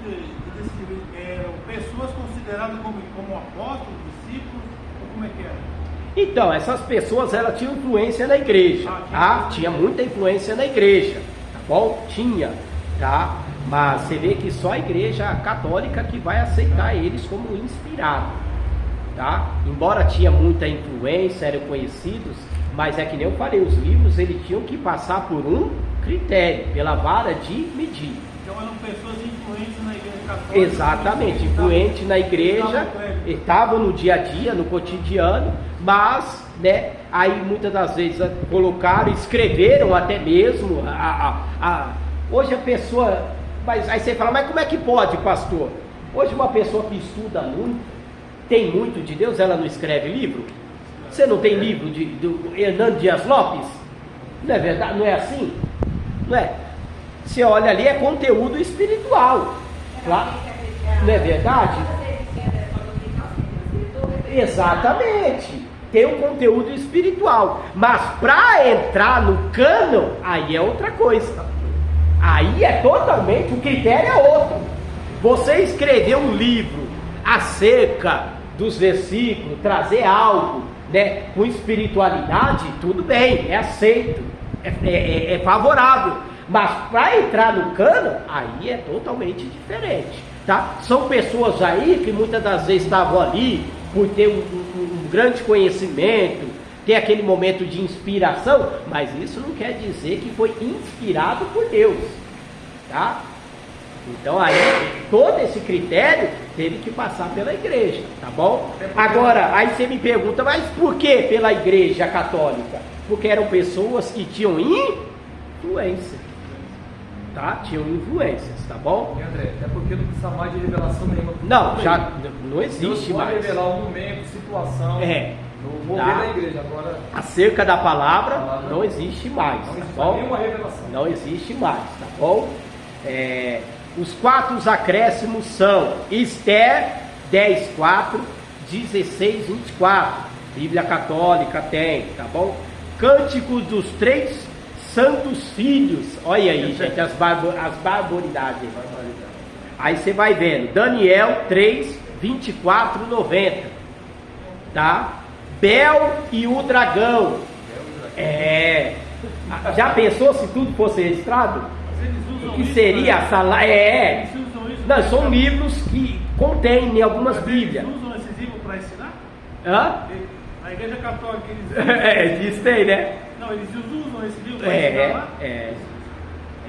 desses livros eram pessoas consideradas como apóstolos, discípulos, ou como é que era? Então, essas pessoas, elas tinham influência na igreja, tá? Tinha muita influência na igreja, tá bom? Tinha, tá? Mas você vê que só a igreja católica que vai aceitar eles como inspirados, tá? Embora tinha muita influência, eram conhecidos, mas é que nem eu falei, os livros eles tinham que passar por um critério, pela vara de medir. Então eram pessoas influentes na igreja católica. Exatamente, influentes na igreja, estavam no dia a dia, no cotidiano, mas, né, aí muitas das vezes colocaram, escreveram até mesmo, hoje a pessoa, mas aí você fala, mas como é que pode, pastor? Hoje uma pessoa que estuda muito, tem muito de Deus, ela não escreve livro? Você não tem livro do Hernando Dias Lopes? Não é verdade? Não é assim? Não é? Você olha ali, é conteúdo espiritual, claro. Não é verdade? Exatamente, tem um conteúdo espiritual, mas para entrar no cânon, aí é outra coisa, aí é totalmente, o critério é outro. Você escrever um livro acerca dos versículos, trazer algo, né, com espiritualidade, tudo bem, é aceito, é favorável, mas para entrar no cânon, aí é totalmente diferente, tá? São pessoas aí que muitas das vezes estavam ali por ter um grande conhecimento, ter aquele momento de inspiração, mas isso não quer dizer que foi inspirado por Deus, tá? Então aí, todo esse critério teve que passar pela igreja, tá bom? Agora, aí você me pergunta, mas por que pela igreja católica? Porque eram pessoas que tinham influência, tá? Tinham influências, tá bom? E André, é porque não precisa mais de revelação nenhuma. Não, já não existe Deus mais. pode revelar um momento, situação, no mover tá? da igreja. Agora, acerca da palavra, não existe mais, não tá existe bom? nenhuma revelação. Não existe mais, tá bom? Os 4 acréscimos são Esther 10:4, 16:24, Bíblia Católica tem, tá bom? Cânticos dos 3 Santos Filhos, olha aí, gente, as barbaridades. Aí você vai vendo, Daniel 3, 24, 90, tá? Bel e o Dragão, já pensou se tudo fosse registrado? O que seria essa lá? Não, são livros que contêm em algumas Bíblias. Eles usam esses livros para ensinar? Hã? A igreja católica, eles Diz tem, né? não, eles usam esse livro para ensinar lá?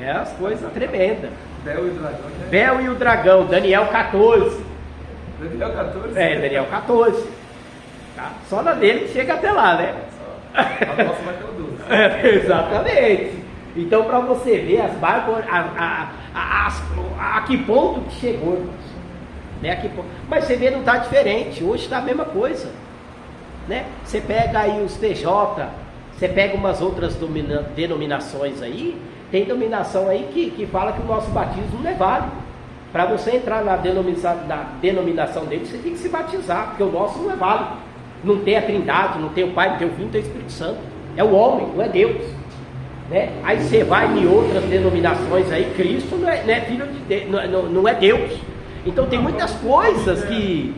É as coisas tremendas. Bel e o Dragão. Né? Bel e o Dragão, Daniel 14. Daniel 14? Daniel 14. Tá? Só na dele chega até lá, né? A nossa vai ter o 12. Exatamente. Então, para você ver as bárbaras, a que ponto que chegou, irmãos. Né? Mas você vê, não está diferente. Hoje está a mesma coisa. Né? Você pega aí os TJ, você pega umas outras denominações aí, tem denominação aí que fala que o nosso batismo não é válido. Para você entrar na denominação dele, você tem que se batizar, porque o nosso não é válido. Não tem a Trindade, não tem o Pai, não tem o Filho, não tem o Espírito Santo. É o homem, não é Deus. Né? Aí você vai em outras denominações aí, Cristo não é filho de Deus, não é Deus. Então tem muitas coisas que...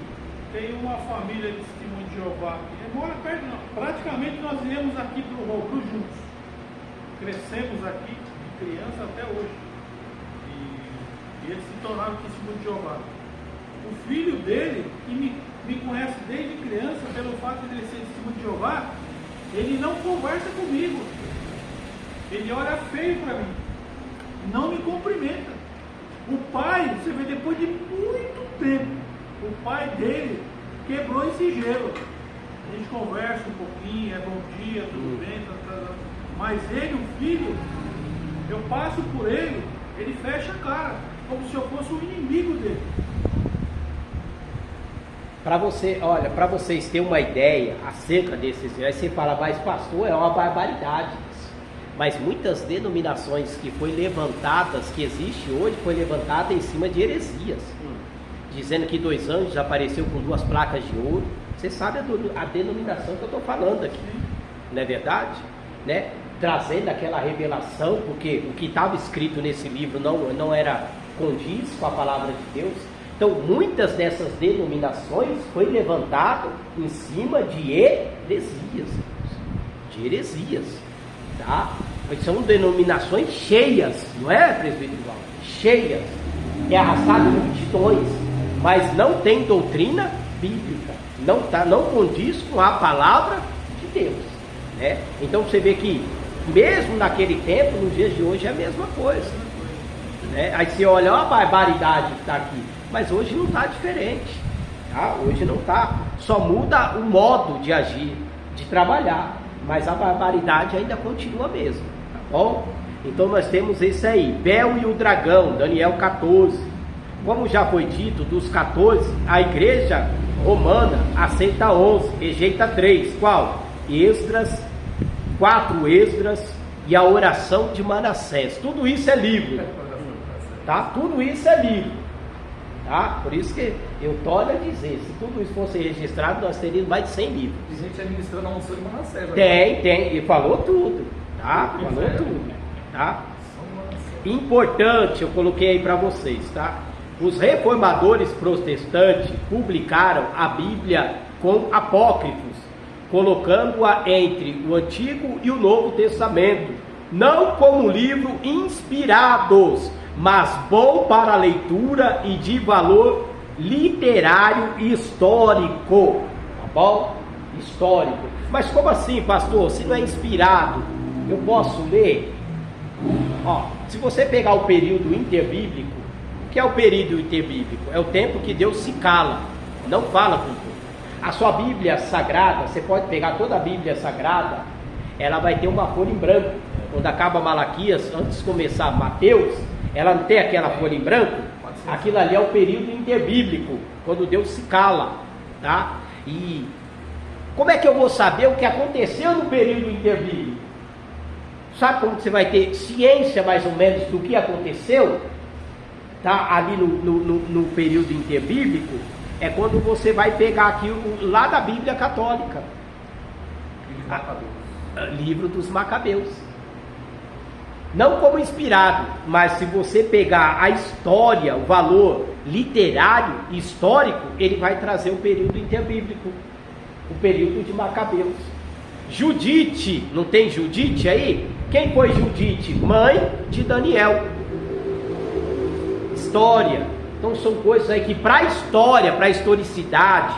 Tem uma família de Testemunho de Jeová aqui, mora perto, não. Praticamente nós viemos aqui para o Roucru juntos. Crescemos aqui de criança até hoje. E eles se tornaram Testemunho de Jeová. O filho dele, que me conhece desde criança, pelo fato de ele ser Testemunho de Jeová, ele não conversa comigo. Ele olha feio para mim. Não me cumprimenta. O pai, você vê, depois de muito tempo, o pai dele quebrou esse gelo. A gente conversa um pouquinho, é bom dia, tudo bem, mas ele, o filho, eu passo por ele, ele fecha a cara, como se eu fosse o inimigo dele. Para vocês terem uma ideia acerca desses, aí você fala, mas pastor, é uma barbaridade. Mas muitas denominações que foi levantadas, que existe hoje, foi levantada em cima de heresias. Dizendo que 2 anjos apareceu com 2 placas de ouro. Você sabe a denominação que eu estou falando aqui, não é verdade? Né? Trazendo aquela revelação, porque o que estava escrito nesse livro não era condiz com a palavra de Deus. Então muitas dessas denominações foi levantado em cima de heresias. Tá? São denominações cheias, não é, presbítero Val? Cheias, que arrastaram multidões, mas não tem doutrina bíblica, não condiz com a palavra de Deus, né? Então você vê que mesmo naquele tempo, nos dias de hoje é a mesma coisa, né? Aí você olha, olha a barbaridade que está aqui, mas hoje não está diferente, tá? Hoje não está, só muda o modo de agir, de trabalhar, mas a barbaridade ainda continua mesmo, tá bom? Então nós temos esse aí, Bel e o Dragão, Daniel 14. Como já foi dito, dos 14, a igreja romana aceita 11, rejeita 3. Qual? Esdras, 4 Esdras e a oração de Manassés. Tudo isso é livro, tá? Tudo isso é livro, tá? Por isso que eu torno a dizer, se tudo isso fosse registrado, nós teríamos mais de 100 livros. Tem gente administrando a unção de Manassés. Tem, e falou tudo, tá? Falou tudo, tá? Importante, eu coloquei aí para vocês, tá? Os reformadores protestantes publicaram a Bíblia com apócrifos, colocando-a entre o Antigo e o Novo Testamento, não como livro inspirados, mas bom para a leitura e de valor literário e histórico, tá bom? Histórico. Mas como assim, pastor? Se não é inspirado, eu posso ler? Ó, se você pegar o período interbíblico, o que é o período interbíblico? É o tempo que Deus se cala, não fala com o povo. A sua Bíblia Sagrada, você pode pegar toda a Bíblia Sagrada, ela vai ter uma folha em branco. Quando acaba Malaquias, antes de começar Mateus, ela não tem aquela folha em branco? Aquilo ali é o período interbíblico, quando Deus se cala, tá? E como é que eu vou saber o que aconteceu no período interbíblico? Sabe como você vai ter ciência mais ou menos do que aconteceu? Tá? Ali no período interbíblico, é quando você vai pegar aqui lá da Bíblia Católica. Livro dos Macabeus. Não como inspirado, mas se você pegar a história, o valor literário, histórico, ele vai trazer o período interbíblico, o período de Macabeus. Judite, não tem Judite aí? Quem foi Judite? Mãe de Daniel. História. Então são coisas aí que para a história, para a historicidade,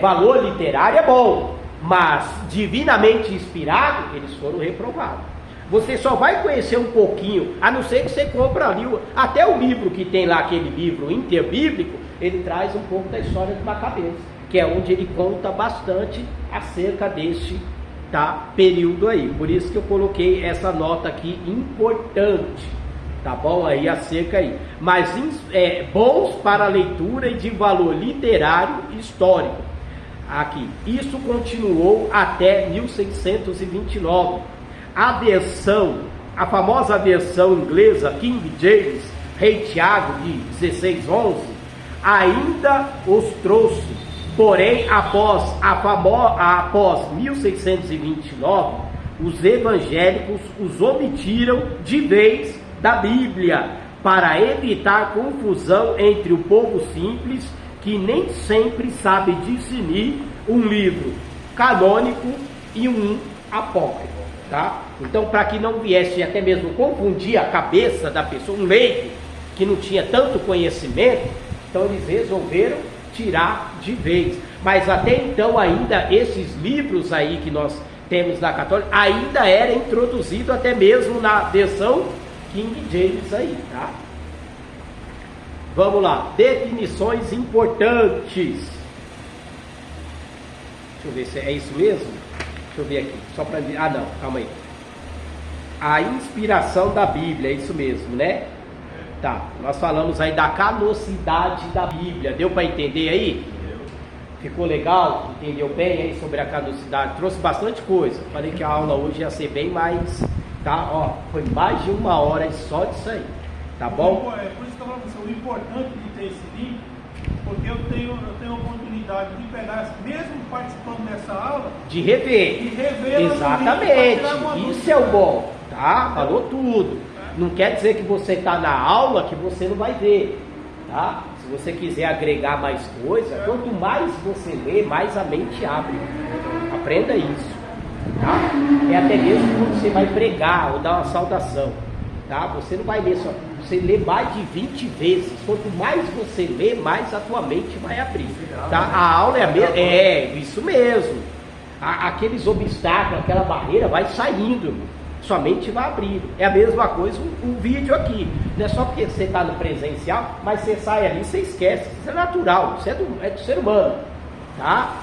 valor literário é bom, mas divinamente inspirado, eles foram reprovados. Você só vai conhecer um pouquinho, a não ser que você compra ali, até o livro que tem lá, aquele livro interbíblico, ele traz um pouco da história de Macabeus, que é onde ele conta bastante acerca deste período aí. Por isso que eu coloquei essa nota aqui importante, tá bom? Aí acerca aí. Mas bons para a leitura e de valor literário e histórico. Aqui. Isso continuou até 1629. A famosa versão inglesa King James, Rei Tiago de 1611, ainda os trouxe. Porém, após 1629, os evangélicos os omitiram de vez da Bíblia, para evitar confusão entre o povo simples, que nem sempre sabe discernir um livro canônico e um apócrifo, tá? Então, para que não viesse até mesmo confundir a cabeça da pessoa, um leigo que não tinha tanto conhecimento, então eles resolveram tirar de vez. Mas até então ainda esses livros aí que nós temos na católica ainda era introduzido até mesmo na versão King James aí, tá? Vamos lá, definições importantes. Deixa eu ver se é isso mesmo. Deixa eu ver aqui, só para não, calma aí. A inspiração da Bíblia, é isso mesmo, né? Tá, nós falamos aí da canonicidade da Bíblia, deu para entender aí? Ficou legal? Entendeu bem aí sobre a canonicidade? Trouxe bastante coisa. Falei que a aula hoje ia ser bem mais, tá? Ó, foi mais de 1 hora só disso aí, tá bom? É por isso que eu falo assim, o importante de ter esse link, porque eu tenho a oportunidade de pegar, mesmo participando dessa aula, de rever. E rever. Exatamente, isso é o bom, tá? Falou tudo. Não quer dizer que você está na aula que você não vai ver, tá? Se você quiser agregar mais coisa, quanto mais você lê, mais a mente abre. Aprenda isso, tá? É até mesmo quando você vai pregar ou dar uma saudação, tá? Você não vai ler só, você lê mais de 20 vezes. Quanto mais você lê, mais a tua mente vai abrir, tá? A aula é a mesma, isso mesmo. Aqueles obstáculos, aquela barreira vai saindo. Sua mente vai abrir. É a mesma coisa o vídeo aqui. Não é só porque você está no presencial, mas você sai ali e você esquece. Isso é natural, isso é do ser humano, tá?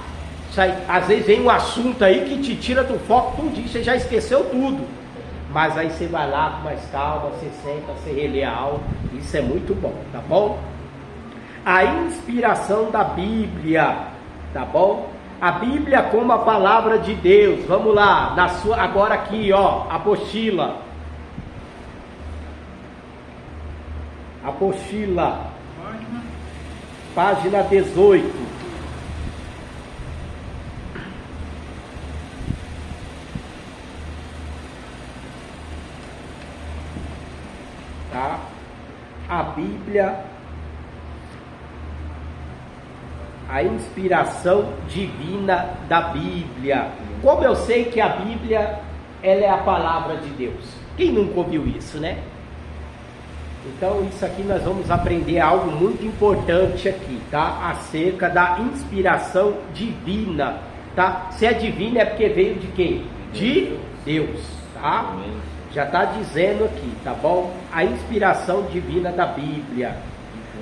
Às vezes vem um assunto aí que te tira do foco tudinho, você já esqueceu tudo. Mas aí você vai lá com mais calma, você senta, você relê a aula. Isso é muito bom, tá bom? A inspiração da Bíblia, tá bom? A Bíblia como a palavra de Deus. Vamos lá, agora aqui, ó, apostila. Página 18. Tá? A Bíblia, a inspiração divina da Bíblia. Como eu sei que a Bíblia, ela é a palavra de Deus? Quem nunca ouviu isso, né? Então isso aqui nós vamos aprender algo muito importante aqui, tá? Acerca da inspiração divina, tá? Se é divina é porque veio de quem? De Deus, tá? Já está dizendo aqui, tá bom? A inspiração divina da Bíblia.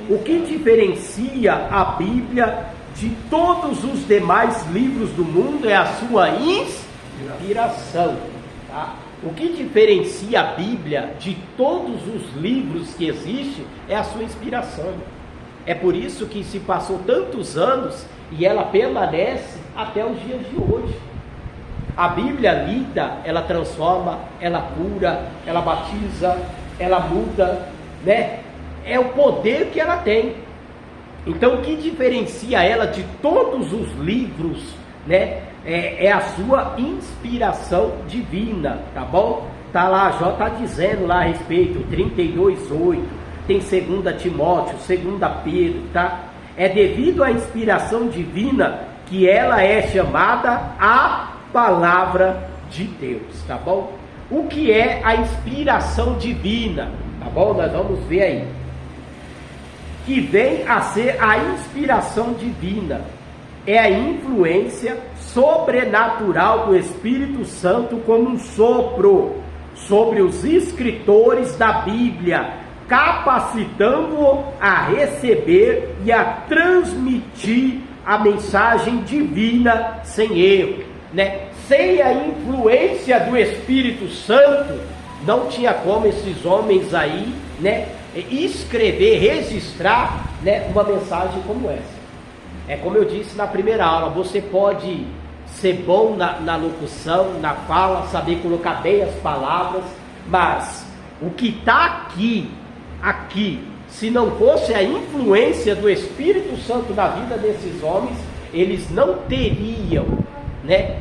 O que diferencia a Bíblia de todos os demais livros do mundo é a sua inspiração, tá? O que diferencia a Bíblia de todos os livros que existem é a sua inspiração. É por isso que se passou tantos anos e ela permanece até os dias de hoje. A Bíblia lida, ela transforma, ela cura, ela batiza, ela muda, né? É o poder que ela tem. Então o que diferencia ela de todos os livros, né? É a sua inspiração divina, tá bom? Tá lá, Jó tá dizendo lá a respeito, 32:8, tem 2 Timóteo, 2 Pedro, tá? É devido à inspiração divina que ela é chamada a palavra de Deus, tá bom? O que é a inspiração divina, tá bom? Nós vamos ver aí. Que vem a ser a inspiração divina. é a influência sobrenatural do Espírito Santo como um sopro sobre os escritores da Bíblia, capacitando-o a receber e a transmitir a mensagem divina sem erro, né? Sem a influência do Espírito Santo, não tinha como esses homens aí, né, escrever, registrar, né, uma mensagem como essa. É como eu disse na primeira aula, você pode ser bom na locução, na fala, saber colocar bem as palavras, mas o que está aqui, se não fosse a influência do Espírito Santo na vida desses homens, eles não teriam, né,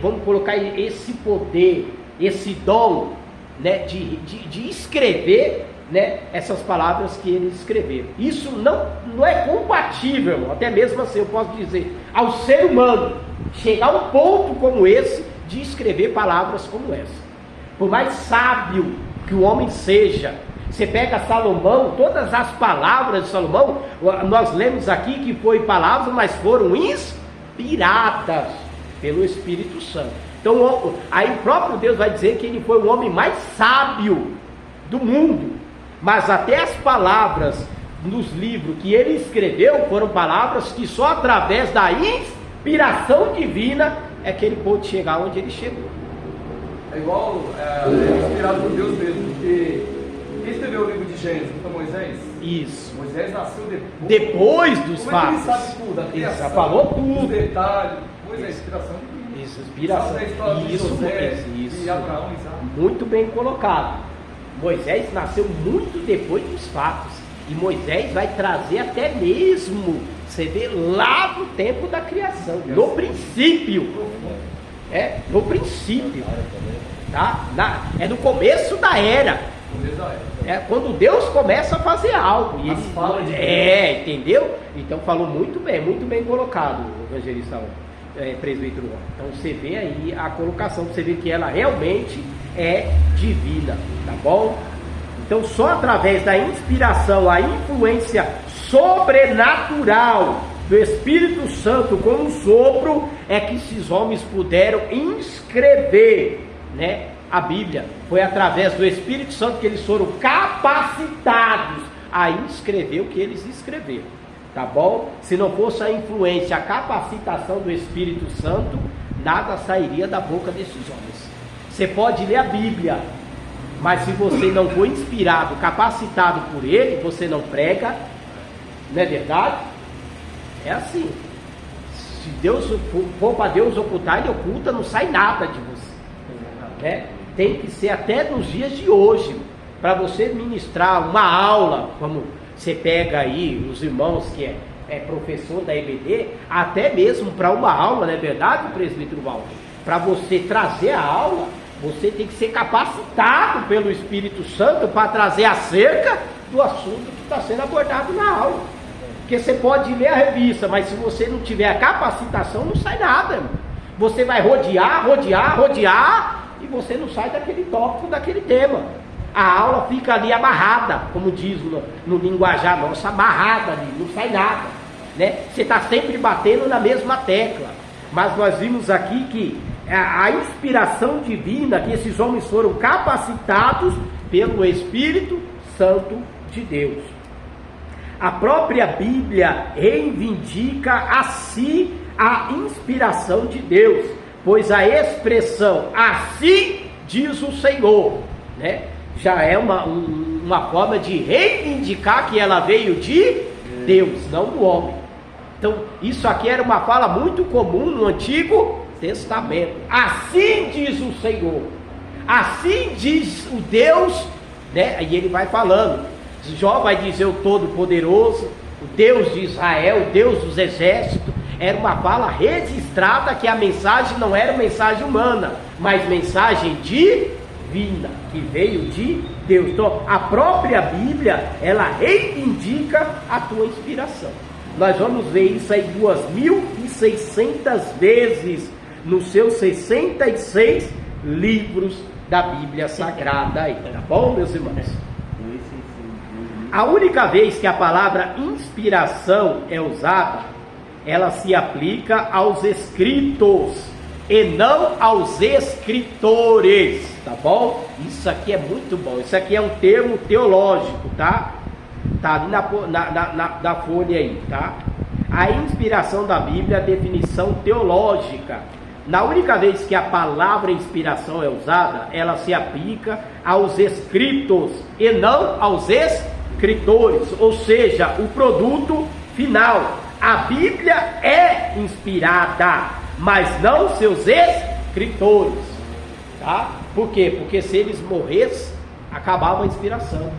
vamos colocar esse poder, esse dom, né, de escrever, né, essas palavras que eles escreveram. Isso não é compatível, até mesmo assim eu posso dizer, ao ser humano chegar a um ponto como esse de escrever palavras como essa. Por mais sábio que o homem seja, você pega Salomão, todas as palavras de Salomão, nós lemos aqui que foi palavras, mas foram inspiradas pelo Espírito Santo. Então aí o próprio Deus vai dizer que ele foi o homem mais sábio do mundo, mas até as palavras nos livros que ele escreveu foram palavras que só através da inspiração divina é que ele pôde chegar onde ele chegou. É igual, inspirado por Deus mesmo, porque quem escreveu o livro de Gênesis foi Moisés? Isso. Moisés nasceu depois dos como fatos. Ele sabe tudo, a criação, isso, falou tudo. Os detalhes, Moisés, inspiração divina. Isso, inspiração. Isso, e Abraão, Isaac. Muito bem colocado. Moisés nasceu muito depois dos fatos. E Moisés vai trazer até mesmo, você vê lá no tempo da criação, no princípio. No princípio. Tá? É no começo da era. É quando Deus começa a fazer algo. E ele fala de entendeu? Então falou muito bem colocado, o evangelista presbítero. Então você vê aí a colocação, você vê que ela realmente é divina, tá bom? Então só através da inspiração, a influência sobrenatural do Espírito Santo como um sopro, é que esses homens puderam inscrever, né, a Bíblia. Foi através do Espírito Santo que eles foram capacitados a escrever o que eles escreveram, tá bom? Se não fosse a influência, a capacitação do Espírito Santo, nada sairia da boca desses homens. Você pode ler a Bíblia, mas se você não for inspirado, capacitado por ele, você não prega, não é verdade? É assim. Se Deus for para Deus ocultar, ele oculta, não sai nada de você, né? Tem que ser até nos dias de hoje, para você ministrar uma aula, como você pega aí os irmãos que é professor da EBD, até mesmo para uma aula, não é verdade, presbítero Walter? Para você trazer a aula, você tem que ser capacitado pelo Espírito Santo para trazer acerca do assunto que está sendo abordado na aula. Porque você pode ler a revista, mas se você não tiver a capacitação, não sai nada, irmão. Você vai rodear, e você não sai daquele tópico, daquele tema. A aula fica ali amarrada, como diz no linguajar nosso, amarrada ali, não sai nada, né? Você está sempre batendo na mesma tecla. Mas nós vimos aqui que a inspiração divina, que esses homens foram capacitados pelo Espírito Santo de Deus. A própria Bíblia reivindica a si a inspiração de Deus, pois a expressão assim diz o Senhor, né, já é uma forma de reivindicar que ela veio de Deus, não do homem. Então isso aqui era uma fala muito comum no Antigo Testamento. Assim diz o Senhor, assim diz o Deus, né? Aí ele vai falando, Jó vai dizer o Todo-Poderoso, o Deus de Israel, o Deus dos exércitos. Era uma fala registrada que a mensagem não era mensagem humana, mas mensagem divina, que veio de Deus. Então a própria Bíblia, ela reivindica a tua inspiração. Nós vamos ver isso aí 2.600 vezes nos seus 66 livros da Bíblia Sagrada aí, tá bom, meus irmãos? A única vez que a palavra inspiração é usada ela se aplica aos escritos e não aos escritores, tá bom? Isso aqui é muito bom, isso aqui é um termo teológico, tá? Tá ali na folha aí, tá? A inspiração da Bíblia é a definição teológica. Na única vez que a palavra inspiração é usada, ela se aplica aos escritos e não aos escritores, ou seja, o produto final. A Bíblia é inspirada, mas não seus escritores, tá? Por quê? Porque se eles morressem, acabava a inspiração.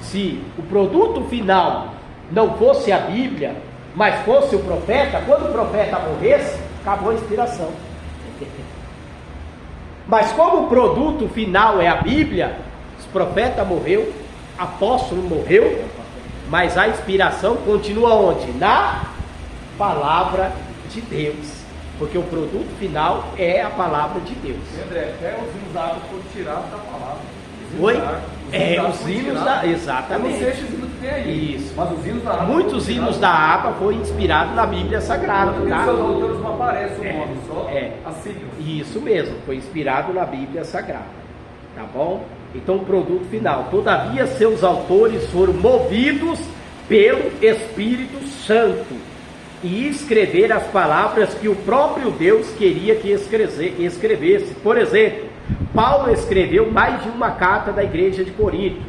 Se o produto final não fosse a Bíblia, mas fosse o profeta, quando o profeta morresse, acabou a inspiração. Mas como o produto final é a Bíblia, o profeta morreu, apóstolo morreu, mas a inspiração continua onde? Na palavra de Deus. Porque o produto final é a palavra de Deus. André, até os hinos da água foram tirados da palavra. Oi? Os hinos da... Exatamente. Eu não sei se os hinos que tem aí. Isso. Mas os hinos da água... Muitos hinos da APA foram inspirados na Bíblia Sagrada, tá? Os seus autores não aparecem o nome, só a sigla. Isso mesmo, foi inspirado na Bíblia Sagrada, tá bom? Então o produto final. Todavia seus autores foram movidos pelo Espírito Santo e escrever as palavras que o próprio Deus queria que escrevesse. Por exemplo, Paulo escreveu mais de uma carta da igreja de Corinto,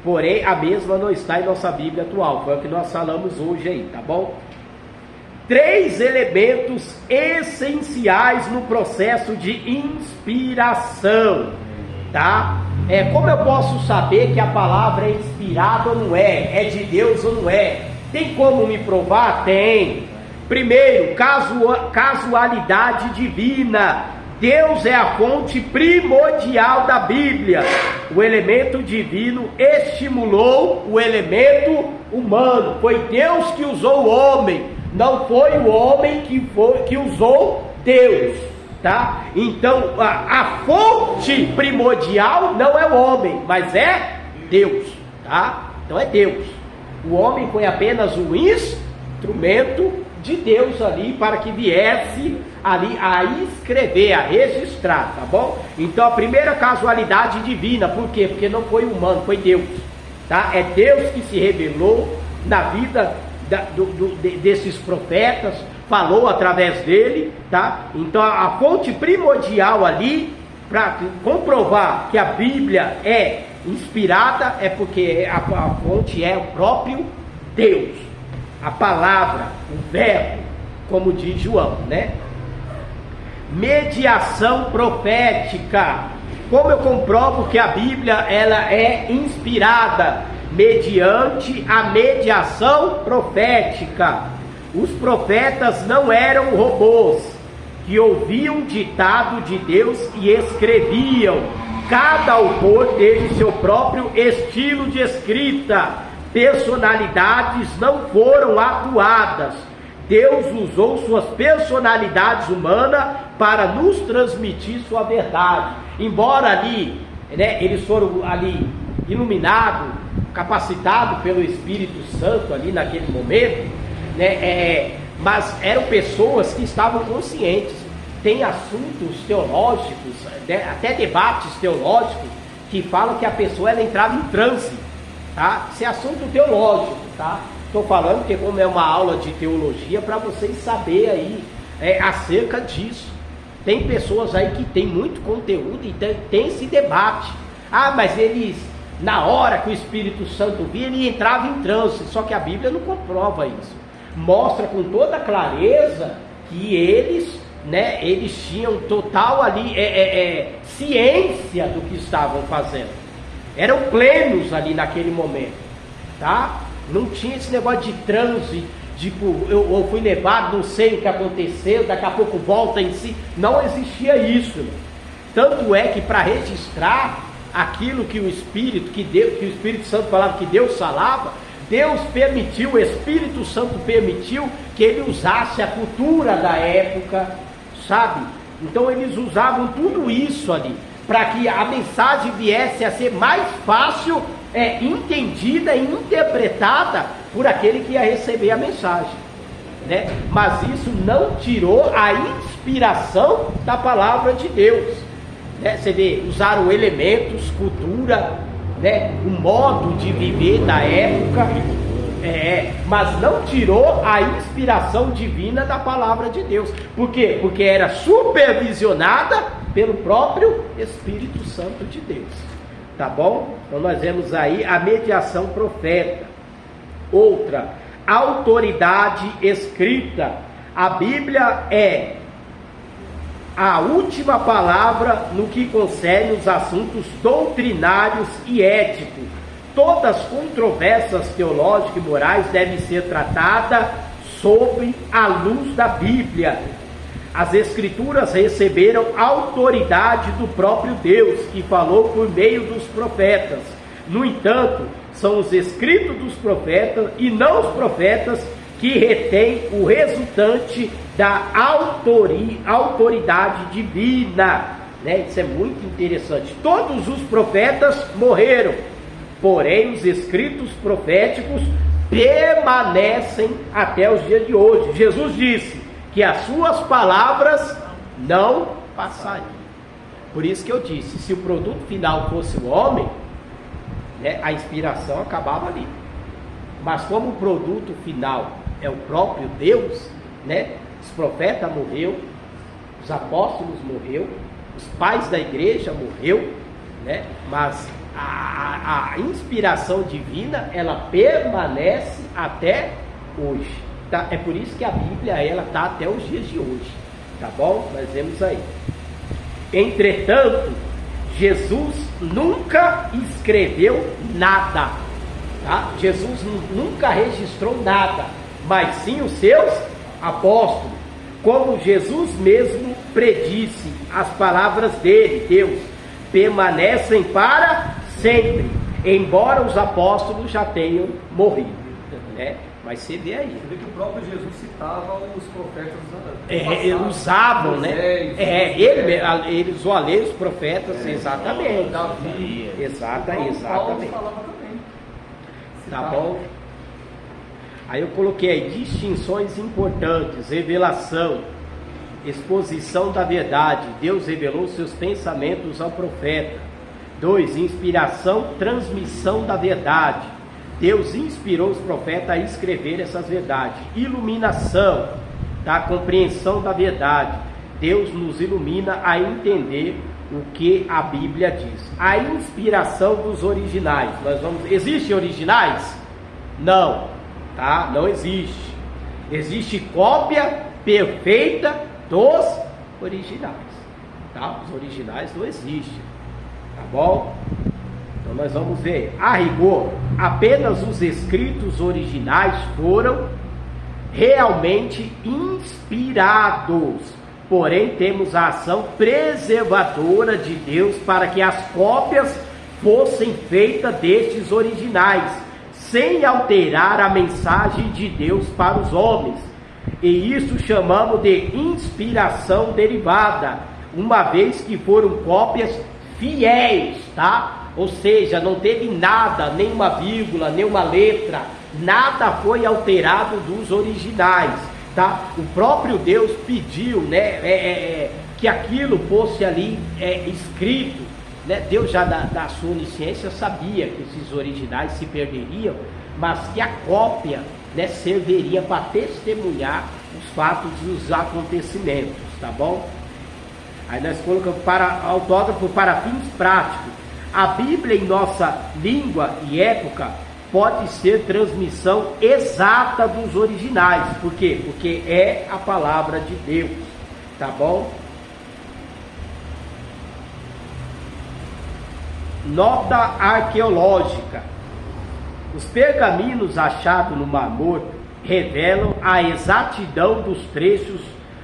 porém a mesma não está em nossa Bíblia atual, foi o que nós falamos hoje aí, tá bom? 3 elementos essenciais no processo de inspiração, tá? Como eu posso saber que a palavra é inspirada ou não é? É de Deus ou não é? Tem como me provar? Tem. Primeiro, casualidade divina. Deus é a fonte primordial da Bíblia. O elemento divino estimulou o elemento humano. Foi Deus que usou o homem, não foi o homem que usou Deus, tá? Então a fonte primordial não é o homem, mas é Deus, tá? Então é Deus. O homem foi apenas um instrumento de Deus ali para que viesse ali a escrever, a registrar, tá bom? Então a primeira casualidade divina, por quê? Porque não foi humano, foi Deus, tá? É Deus que se revelou na vida desses profetas, falou através dele, tá? Então a fonte primordial ali, para comprovar que a Bíblia é inspirada, é porque a fonte é o próprio Deus, a palavra, o verbo, como diz João, né? Mediação profética. Como eu comprovo que a Bíblia ela é inspirada? Mediante a mediação profética. Os profetas não eram robôs que ouviam ditado de Deus e escreviam. Cada autor teve seu próprio estilo de escrita. Personalidades não foram atuadas. Deus usou suas personalidades humanas para nos transmitir sua verdade. Embora ali, né, eles foram ali iluminados, capacitados pelo Espírito Santo ali naquele momento, né, mas eram pessoas que estavam conscientes. Tem assuntos teológicos, né, até debates teológicos, que falam que a pessoa ela entrava em transe, tá? Isso é assunto teológico, tá? Estou falando que como é uma aula de teologia, para vocês saberem aí acerca disso. Tem pessoas aí que tem muito conteúdo e tem esse debate. Ah, mas eles, na hora que o Espírito Santo via, ele entrava em transe. Só que a Bíblia não comprova isso. Mostra com toda clareza que eles, né, eles tinham total ali ciência do que estavam fazendo. Eram plenos ali naquele momento, tá? Não tinha esse negócio de transe, tipo, eu fui levado, não sei o que aconteceu, daqui a pouco volta em si. Não existia isso, né? Tanto é que para registrar aquilo que o Espírito Santo falava, que Deus falava, Deus permitiu, o Espírito Santo permitiu que ele usasse a cultura da época, sabe? Então eles usavam tudo isso ali, para que a mensagem viesse a ser mais fácil, entendida e interpretada por aquele que ia receber a mensagem, né? Mas isso não tirou a inspiração da palavra de Deus, né? Você vê, usaram elementos, cultura, né? O modo de viver da época, mas não tirou a inspiração divina da palavra de Deus. Por quê? Porque era supervisionada pelo próprio Espírito Santo de Deus. Tá bom? Então nós vemos aí a mediação profeta. Outra, autoridade escrita. A Bíblia é a última palavra no que concerne os assuntos doutrinários e éticos. Todas as controvérsias teológicas e morais devem ser tratadas sob a luz da Bíblia. As Escrituras receberam autoridade do próprio Deus, que falou por meio dos profetas. No entanto, são os escritos dos profetas e não os profetas que retêm o resultante da autoridade divina, né? Isso é muito interessante. Todos os profetas morreram, porém os escritos proféticos permanecem até os dias de hoje. Jesus disse que as suas palavras não passariam. Por isso que eu disse, se o produto final fosse o homem, né, a inspiração acabava ali. Mas como o produto final é o próprio Deus, né, os profetas morreram, os apóstolos morreram, os pais da igreja morreram, né, mas a inspiração divina, ela permanece até hoje. Tá? É por isso que a Bíblia, ela está até os dias de hoje. Tá bom? Nós vemos aí. Entretanto, Jesus nunca escreveu nada. Tá? Jesus nunca registrou nada, mas sim os seus apóstolos. Como Jesus mesmo predisse, as palavras dele, Deus, permanecem para sempre, embora os apóstolos já tenham morrido, né? Mas você vê aí. Você vê que o próprio Jesus citava os profetas. Usavam, né? Eles usou a lei, os profetas, exatamente. Davi. Exatamente. Paulo falava também. Tá bom? Aí eu coloquei aí distinções importantes: revelação, exposição da verdade. Deus revelou seus pensamentos ao profeta. 2. Inspiração, transmissão da verdade. Deus inspirou os profetas a escrever essas verdades. Iluminação, da compreensão da verdade. Deus nos ilumina a entender o que a Bíblia diz. A inspiração dos originais. Existem originais? Não, tá? Não existe. Existe cópia perfeita dos originais, tá? Os originais não existem, tá bom? Então nós vamos ver, a rigor, apenas os escritos originais foram realmente inspirados, porém temos a ação preservadora de Deus para que as cópias fossem feitas destes originais, sem alterar a mensagem de Deus para os homens. E isso chamamos de inspiração derivada, uma vez que foram cópias fiéis, tá? Ou seja, não teve nada, nenhuma vírgula, nenhuma letra, nada foi alterado dos originais, tá? O próprio Deus pediu, né, que aquilo fosse ali escrito, né? Deus já da sua onisciência sabia que esses originais se perderiam, mas que a cópia, né, serviria para testemunhar os fatos e os acontecimentos, tá bom? Aí nós colocamos para autógrafo para fins práticos. A Bíblia em nossa língua e época pode ser transmissão exata dos originais. Por quê? Porque é a palavra de Deus, tá bom? Nota arqueológica. Os pergaminhos achados no Mar Morto revelam a exatidão dos trechos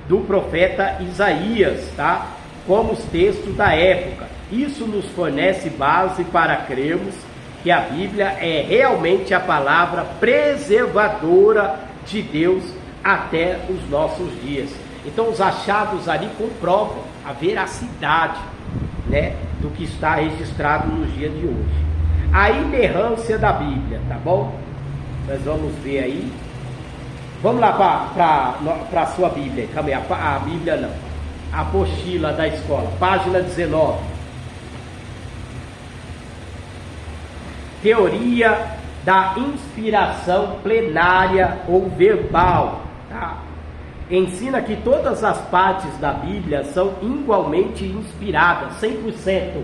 do profeta Isaías, tá? Como os textos da época. Isso nos fornece base para crermos que a Bíblia é realmente a palavra preservadora de Deus até os nossos dias. Então os achados ali comprovam a veracidade, né, do que está registrado nos dias de hoje. A inerrância da Bíblia, tá bom? Nós vamos ver aí Vamos lá para a sua Bíblia, calma aí, a Bíblia não, a apostila da escola, página 19. Teoria da inspiração plenária ou verbal, tá? Ensina que todas as partes da Bíblia são igualmente inspiradas, 100%.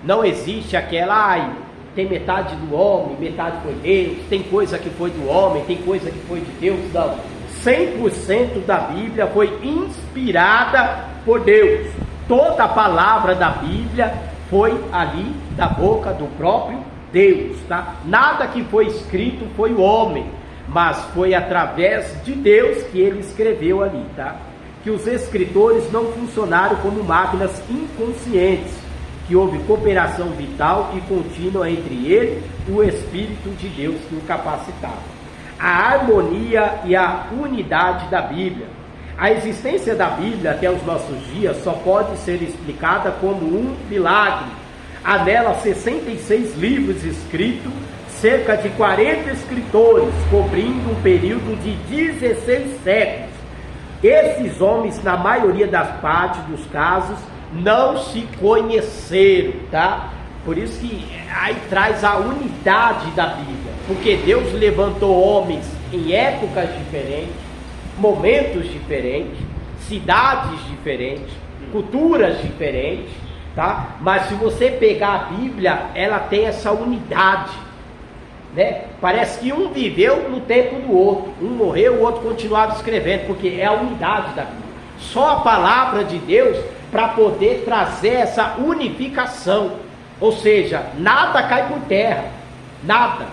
Não existe aquela, tem metade do homem, metade foi Deus, tem coisa que foi do homem, tem coisa que foi de Deus, não. 100% da Bíblia foi inspirada por Deus. Toda a palavra da Bíblia foi ali da boca do próprio Deus, tá? Nada que foi escrito foi o homem, mas foi através de Deus que ele escreveu ali, tá? Que os escritores não funcionaram como máquinas inconscientes, que houve cooperação vital e contínua entre ele e o Espírito de Deus que o capacitava. A harmonia e a unidade da Bíblia. A existência da Bíblia até os nossos dias só pode ser explicada como um milagre. Há nela 66 livros escritos, cerca de 40 escritores, cobrindo um período de 16 séculos. Esses homens, na maioria das partes dos casos, não se conheceram, tá? Por isso que aí traz a unidade da Bíblia, porque Deus levantou homens em épocas diferentes, momentos diferentes, cidades diferentes, culturas diferentes, tá? Mas se você pegar a Bíblia, ela tem essa unidade, né? Parece que um viveu no tempo do outro, um morreu, o outro continuava escrevendo, porque é a unidade da Bíblia. Só a palavra de Deus para poder trazer essa unificação, ou seja, nada cai por terra, nada,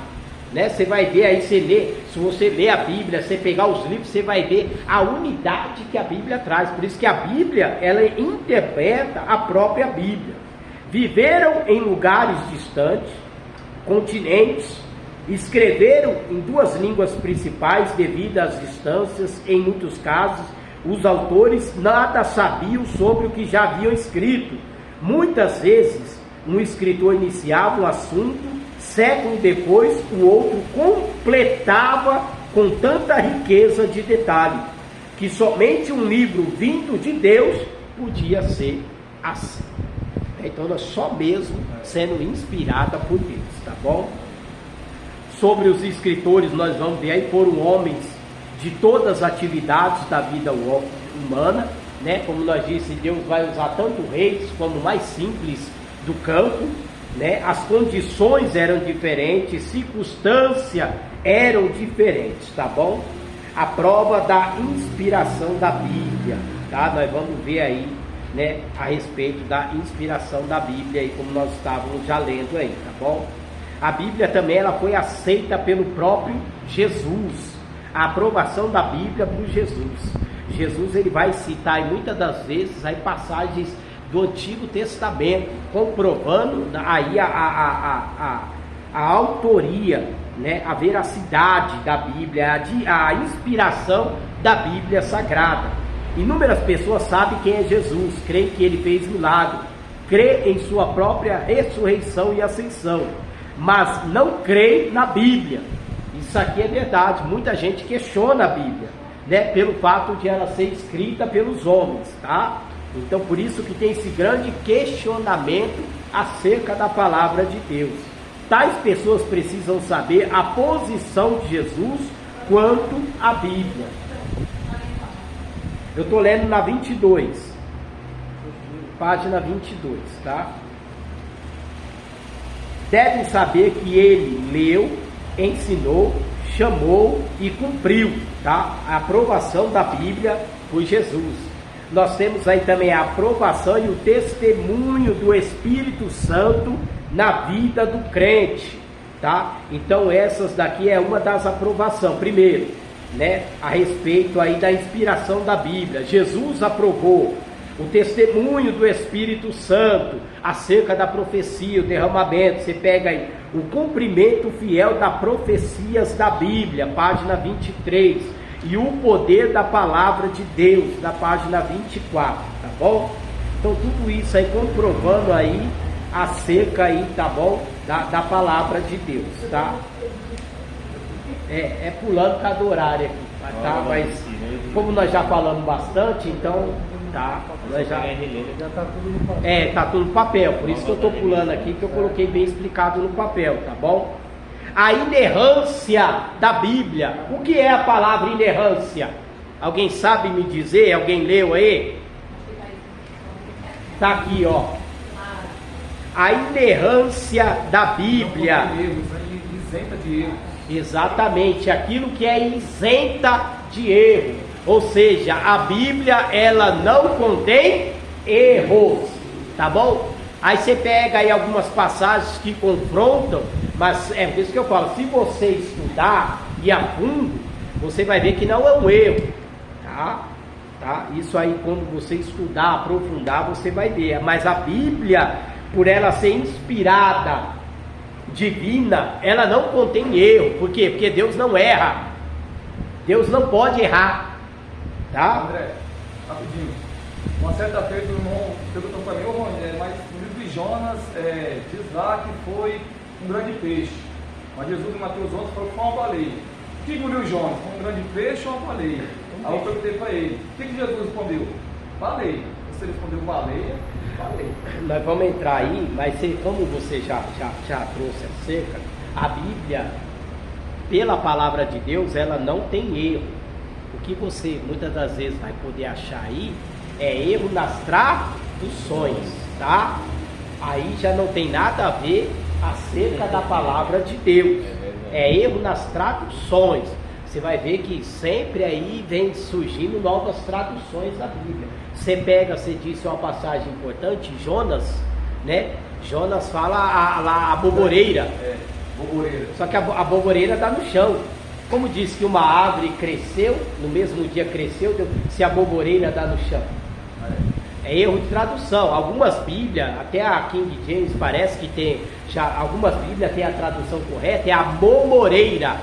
né? Você vai ver aí, se você ler a Bíblia, você pegar os livros, você vai ver a unidade que a Bíblia traz. Por isso que a Bíblia, ela interpreta a própria Bíblia. Viveram em lugares distantes, continentes, escreveram em duas línguas principais devido às distâncias. Em muitos casos, os autores nada sabiam sobre o que já haviam escrito. Muitas vezes, um escritor iniciava um assunto, século depois, o outro completava com tanta riqueza de detalhe, que somente um livro vindo de Deus podia ser assim. Então, ela só mesmo sendo inspirada por Deus, tá bom? Sobre os escritores, nós vamos ver aí, foram homens de todas as atividades da vida humana, né? Como nós disse, Deus vai usar tanto reis como mais simples do campo, né? As condições eram diferentes, circunstâncias eram diferentes, tá bom? A prova da inspiração da Bíblia, tá? Nós vamos ver aí, né, a respeito da inspiração da Bíblia, aí, como nós estávamos já lendo aí, tá bom? A Bíblia também ela foi aceita pelo próprio Jesus. A aprovação da Bíblia por Jesus. Jesus ele vai citar aí, muitas das vezes aí, passagens do Antigo Testamento, comprovando aí a autoria, né, a veracidade da Bíblia, a inspiração da Bíblia Sagrada. Inúmeras pessoas sabem quem é Jesus, creem que ele fez milagre, creem em sua própria ressurreição e ascensão, mas não creem na Bíblia. Isso aqui é verdade. Muita gente questiona a Bíblia, né, pelo fato de ela ser escrita pelos homens, tá? Então, por isso que tem esse grande questionamento acerca da palavra de Deus. Tais pessoas precisam saber a posição de Jesus quanto à Bíblia. Eu estou lendo na 22, página 22, tá? Devem saber que ele leu, ensinou, chamou e cumpriu, tá? A aprovação da Bíblia por Jesus. Nós temos aí também a aprovação e o testemunho do Espírito Santo na vida do crente, tá? Então essas daqui é uma das aprovações. Primeiro, né, a respeito aí da inspiração da Bíblia. Jesus aprovou o testemunho do Espírito Santo acerca da profecia, o derramamento. Você pega aí o cumprimento fiel das profecias da Bíblia, página 23, e o poder da palavra de Deus, na página 24, tá bom? Então tudo isso aí comprovando aí acerca aí, tá bom? Da palavra de Deus, tá? É pulando cada horário aqui. Mas como nós já falamos bastante, então tá. Nós já tá tudo no papel. tá tudo no papel. Por isso que eu estou pulando aqui, que eu coloquei bem explicado no papel, tá bom? A inerrância da Bíblia. O que é a palavra inerrância? Alguém sabe me dizer? Alguém leu aí? Tá aqui, ó. A inerrância da Bíblia. Isenta de erros. Exatamente, aquilo que é isenta de erro. Ou seja, a Bíblia, ela não contém erros, tá bom? Aí você pega aí algumas passagens que confrontam, mas é por isso que eu falo, se você estudar e a fundo, você vai ver que não é um erro, tá? Isso aí, quando você estudar, aprofundar, você vai ver. Mas a Bíblia, por ela ser inspirada, divina, ela não contém erro. Por quê? Porque Deus não erra. Deus não pode errar, tá? André, rapidinho. Uma certa feita o irmão perguntou para mim, mas no livro de Jonas diz lá que foi um grande peixe. Mas Jesus em Mateus 11 falou que foi uma baleia. O que engoliu Jonas? Foi um grande peixe ou uma baleia? Aí eu perguntei para ele, o que Jesus respondeu? Baleia. Você respondeu baleia? Baleia. Nós vamos entrar aí, mas como você já trouxe acerca, a Bíblia, pela palavra de Deus, ela não tem erro. O que você muitas das vezes vai poder achar aí é erro nas traduções, tá? Aí já não tem nada a ver acerca da palavra de Deus. É erro nas traduções. Você vai ver que sempre aí vem surgindo novas traduções da Bíblia. Você disse uma passagem importante, Jonas, né? Jonas fala a boboreira. Boboreira. Só que a boboreira está no chão. Como diz que uma árvore cresceu, no mesmo dia cresceu, se a boboreira está no chão. É erro de tradução. Algumas Bíblias, até a King James parece que tem, algumas Bíblias tem a tradução correta, é a momoreira.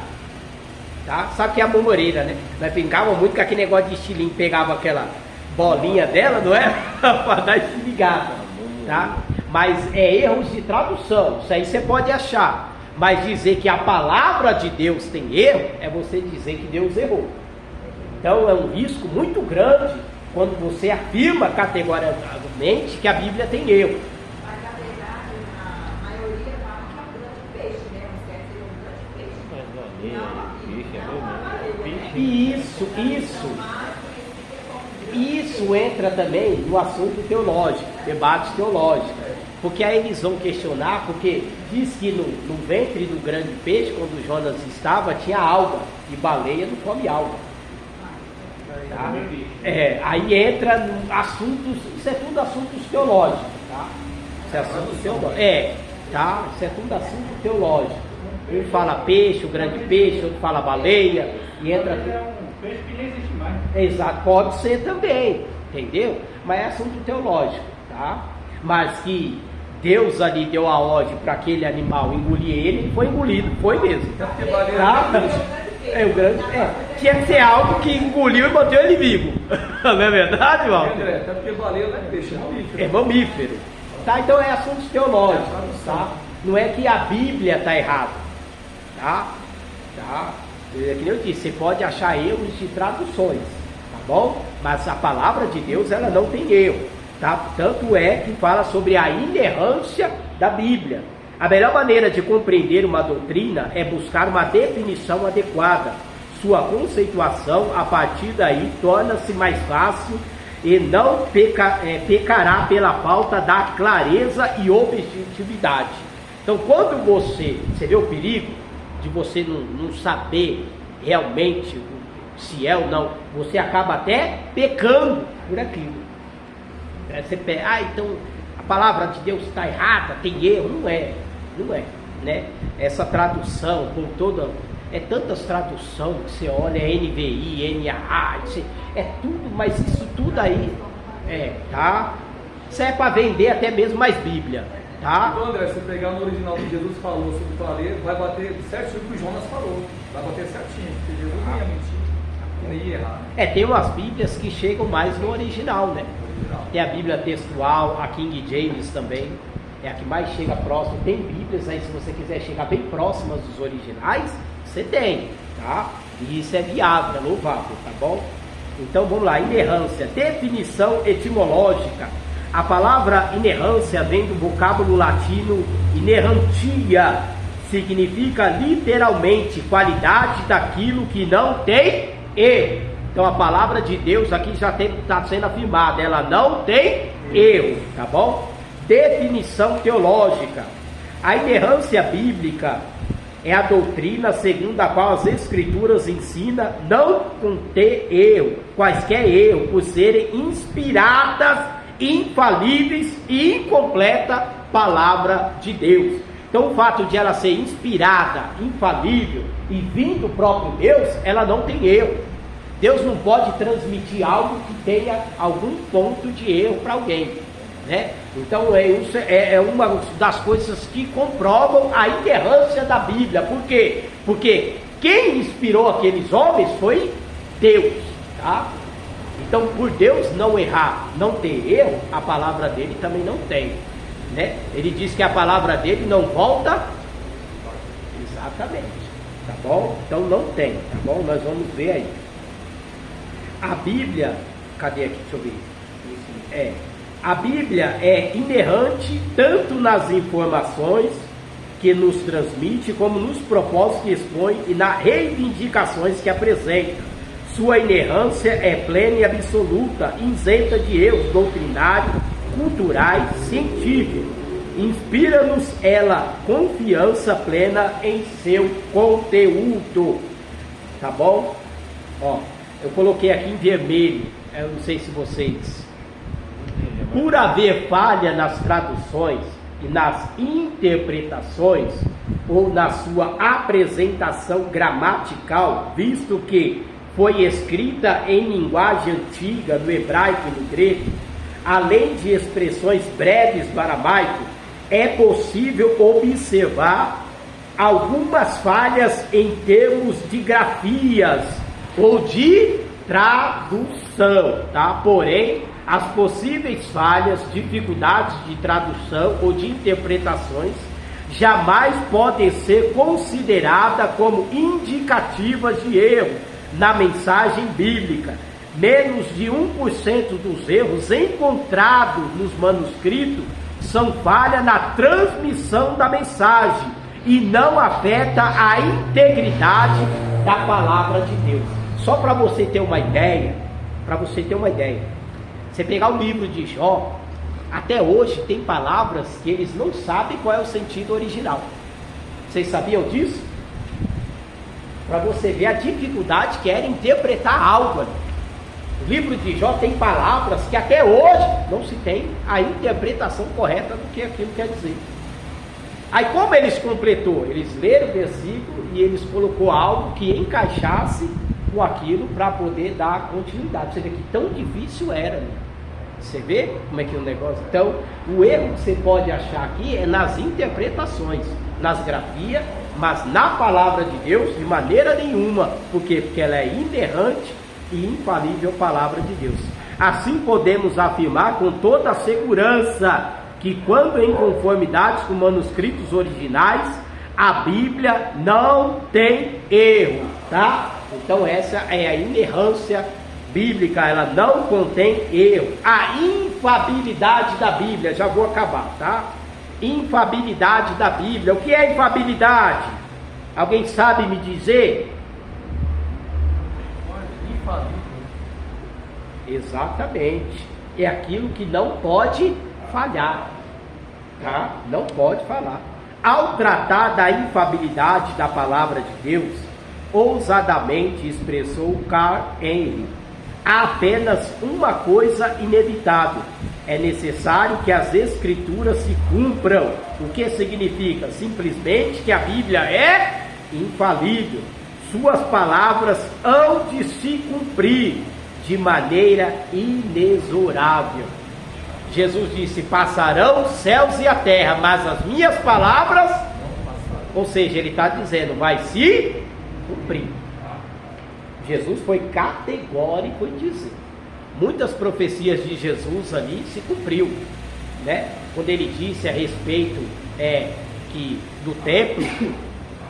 Tá? Sabe o que é a momoreira, né? Nós brincávamos muito com aquele negócio de estilingue, pegava aquela bolinha dela, não é? Para dar estilingada, tá? Mas é erros de tradução, isso aí você pode achar. Mas dizer que a palavra de Deus tem erro, é você dizer que Deus errou. Então é um risco muito grande quando você afirma categoricamente que a Bíblia tem erro. Mas na verdade, a maioria fala que é um grande peixe, né? Não quer ser um grande peixe. Isso entra também no assunto teológico, debate teológico. Porque aí eles vão questionar, porque diz que no ventre do grande peixe, quando Jonas estava, tinha alga, e baleia não come alga. Tá? Aí entra assuntos, isso é tudo assuntos teológicos, tá? Isso é assunto teológico. Tá? Isso é tudo assunto teológico. Um fala peixe, o grande peixe, outro fala baleia, e entra tudo. É um peixe que nem existe mais. Exato, pode ser também, entendeu? Mas é assunto teológico, tá? Mas que Deus ali deu a ordem para aquele animal engolir ele foi engolido, foi mesmo. Tá? Tinha que ser algo que engoliu e manteve ele vivo. Não é verdade, Walter? André, até porque baleia não é peixe, é mamífero. É mamífero. Tá? Então é assuntos teológicos, tá? Não é que a Bíblia está errada, tá? É que nem eu disse, você pode achar erros de traduções, tá bom? Mas a palavra de Deus, ela não tem erro, tá? Tanto é que fala sobre a inerrância da Bíblia. A melhor maneira de compreender uma doutrina é buscar uma definição adequada. Sua conceituação, a partir daí, torna-se mais fácil e não pecará pela falta da clareza e objetividade. Então, quando você vê o perigo de você não saber realmente se é ou não, você acaba até pecando por aquilo. Você pega, então a palavra de Deus está errada, tem erro. Não é, né? Essa tradução, com toda, tantas traduções que você olha, NVI, NAA, é tudo, mas isso tudo aí, tá? Isso é para vender até mesmo mais Bíblia, tá? Então, André, se pegar no original que Jesus falou sobre o clareiro, vai bater certinho o que o Jonas falou, vai bater certinho, porque Jesus não ia mentir, não ia errar. Tem umas Bíblias que chegam mais no original, né? Tem a Bíblia textual, a King James também, é a que mais chega próximo. Tem Bíblias aí, se você quiser chegar bem próximas dos originais, Você tem, tá? E isso é viável, é louvável, tá bom? Então vamos lá, inerrância, definição etimológica. A palavra inerrância vem do vocábulo latino inerrantia, significa literalmente qualidade daquilo que não tem erro. Então a palavra de Deus aqui já está sendo afirmada, ela não tem erro, tá bom? Definição teológica. A inerrância bíblica é a doutrina segundo a qual as escrituras ensinam não conter erro, quaisquer erro, por serem inspiradas, infalíveis e incompleta palavra de Deus. Então o fato de ela ser inspirada, infalível e vindo do próprio Deus, ela não tem erro. Deus não pode transmitir algo que tenha algum ponto de erro para alguém, né? Então isso é uma das coisas que comprovam a inerrância da Bíblia. Por quê? Porque quem inspirou aqueles homens foi Deus, tá? Então, por Deus não errar, não ter erro, a palavra dele também não tem, né? Ele diz que a palavra dele não volta exatamente, tá bom? Então não tem, tá bom? Nós vamos ver aí. A Bíblia, cadê aqui? Deixa eu ver. A Bíblia é inerrante tanto nas informações que nos transmite, como nos propósitos que expõe e nas reivindicações que apresenta. Sua inerrância é plena e absoluta, isenta de erros doutrinários, culturais, científicos. Inspira-nos ela confiança plena em seu conteúdo. Tá bom? Ó, eu coloquei aqui em vermelho, eu não sei se vocês... Por haver falha nas traduções e nas interpretações, ou na sua apresentação gramatical, visto que foi escrita em linguagem antiga, no hebraico e no grego, além de expressões breves do aramaico, é possível observar algumas falhas em termos de grafias ou de tradução, tá? Porém, as possíveis falhas, dificuldades de tradução ou de interpretações jamais podem ser consideradas como indicativas de erro na mensagem bíblica. Menos de 1% dos erros encontrados nos manuscritos são falhas na transmissão da mensagem e não afeta a integridade da palavra de Deus. Só para você ter uma ideia, você pegar o livro de Jó, até hoje tem palavras que eles não sabem qual é o sentido original. Vocês sabiam disso? Para você ver a dificuldade que era interpretar algo ali. O livro de Jó tem palavras que até hoje não se tem a interpretação correta do que aquilo quer dizer. Aí como eles completou? Eles leram o versículo e eles colocou algo que encaixasse com aquilo para poder dar continuidade. Você vê que tão difícil era, né? Você vê como é que é o negócio? Então, o erro que você pode achar aqui é nas interpretações, nas grafias, mas na palavra de Deus, de maneira nenhuma. Por quê? Porque ela é inerrante e infalível palavra de Deus. Assim podemos afirmar com toda a segurança que quando em conformidade com manuscritos originais, a Bíblia não tem erro, tá? Então essa é a inerrância bíblica, ela não contém erro. A infabilidade da Bíblia, já vou acabar, tá? Infabilidade da Bíblia. O que é infabilidade? Alguém sabe me dizer? Exatamente. É aquilo que não pode falhar, tá? Não pode falar. Ao tratar da infabilidade da palavra de Deus, ousadamente expressou Carl Henry: há apenas uma coisa inevitável: é necessário que as escrituras se cumpram. O que significa? Simplesmente que a Bíblia é infalível. Suas palavras hão de se cumprir de maneira inexorável. Jesus disse: passarão os céus e a terra, mas as minhas palavras, ou seja, ele está dizendo, vai se cumprir. Jesus foi categórico em dizer. Muitas profecias de Jesus ali se cumpriu, né? Quando ele disse a respeito que do templo,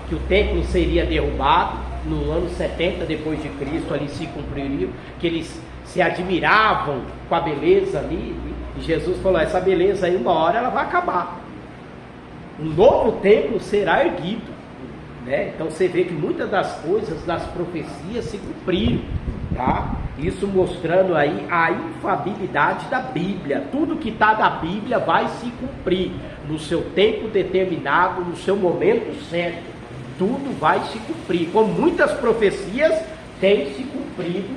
que o templo seria derrubado no ano 70 depois de Cristo, ali se cumpriria, que eles se admiravam com a beleza ali, e Jesus falou, essa beleza aí uma hora ela vai acabar, um novo templo será erguido, né? Então você vê que muitas das coisas, das profecias se cumpriram, tá? Isso mostrando aí a infalibilidade da Bíblia. Tudo que está na Bíblia vai se cumprir no seu tempo determinado, no seu momento certo. Tudo vai se cumprir, como muitas profecias têm se cumprido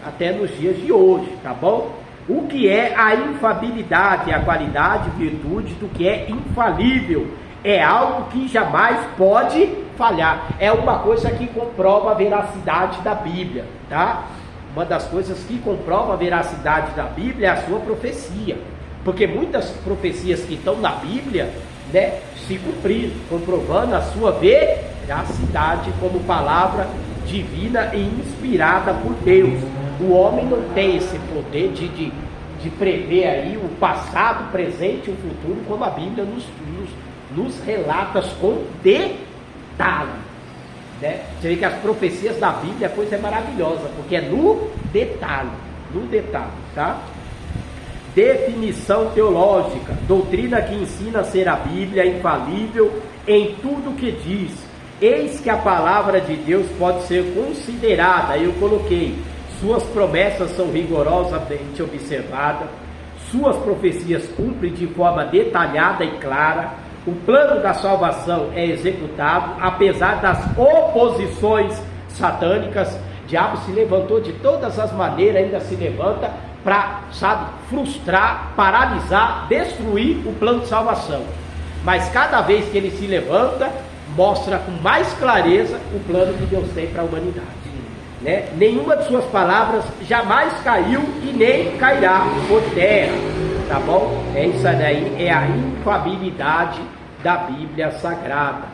até nos dias de hoje, tá bom? O que é a infalibilidade, a qualidade, virtude do que é infalível? É algo que jamais pode falhar. É uma coisa que comprova a veracidade da Bíblia, tá? Uma das coisas que comprova a veracidade da Bíblia é a sua profecia. Porque muitas profecias que estão na Bíblia, né, se cumpriram, comprovando a sua veracidade como palavra divina e inspirada por Deus. O homem não tem esse poder de prever aí o passado, o presente e o futuro, como a Bíblia nos relata com detalhe, né? Você vê que as profecias da Bíblia, a coisa é maravilhosa, porque é no detalhe, tá? Definição teológica, doutrina que ensina a ser a Bíblia infalível em tudo que diz. Eis que a palavra de Deus pode ser considerada, eu coloquei, suas promessas são rigorosamente observadas, suas profecias cumprem de forma detalhada e clara, o plano da salvação é executado, apesar das oposições satânicas. O diabo se levantou de todas as maneiras, ainda se levanta para, frustrar, paralisar, destruir o plano de salvação. Mas cada vez que ele se levanta, mostra com mais clareza o plano que Deus tem para a humanidade, né? Nenhuma de suas palavras jamais caiu e nem cairá por terra, tá bom? Isso daí é a infalibilidade da Bíblia Sagrada.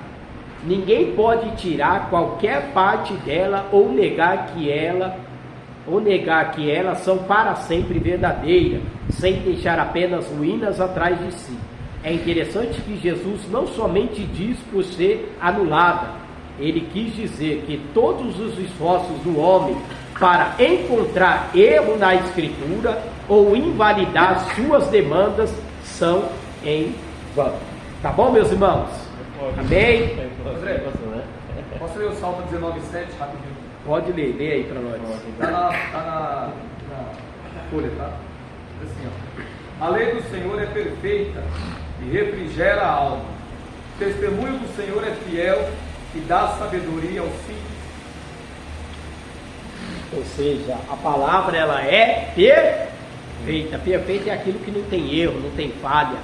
Ninguém pode tirar qualquer parte dela ou negar que elas são para sempre verdadeiras, sem deixar apenas ruínas atrás de si. É interessante que Jesus não somente diz por ser anulada, ele quis dizer que todos os esforços do homem para encontrar erro na Escritura ou invalidar suas demandas são em vão. Tá bom, meus irmãos? Amém? André, posso ler o Salmo 19:7 rapidinho? Pode ler, lê aí para nós. Está na folha, tá? Diz assim, ó. A lei do Senhor é perfeita e refrigera a alma. O testemunho do Senhor é fiel e dá sabedoria aos simples. Ou seja, a palavra ela é perfeita. Perfeita é aquilo que não tem erro, não tem falha.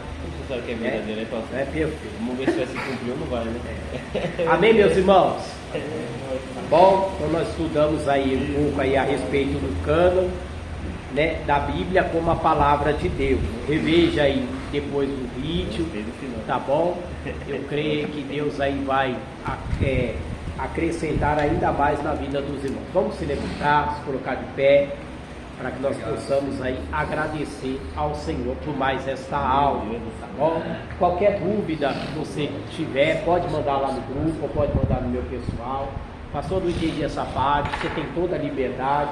Você sabe que é verdadeiro, né, pastor? É perfeito. Vamos ver se vai se cumprir ou não vai, né? Amém, meus irmãos? Tá bom? Então nós estudamos aí um pouco aí a respeito do cânon, né, da Bíblia como a palavra de Deus. Reveja aí depois do vídeo, tá bom? Eu creio que Deus aí vai acrescentar ainda mais na vida dos irmãos. Vamos se levantar, se colocar de pé, para que nós possamos aí agradecer ao Senhor por mais esta aula, tá bom? Qualquer dúvida que você tiver, pode mandar lá no grupo, pode mandar no meu pessoal. Pastor, não entendi essa parte, você tem toda a liberdade,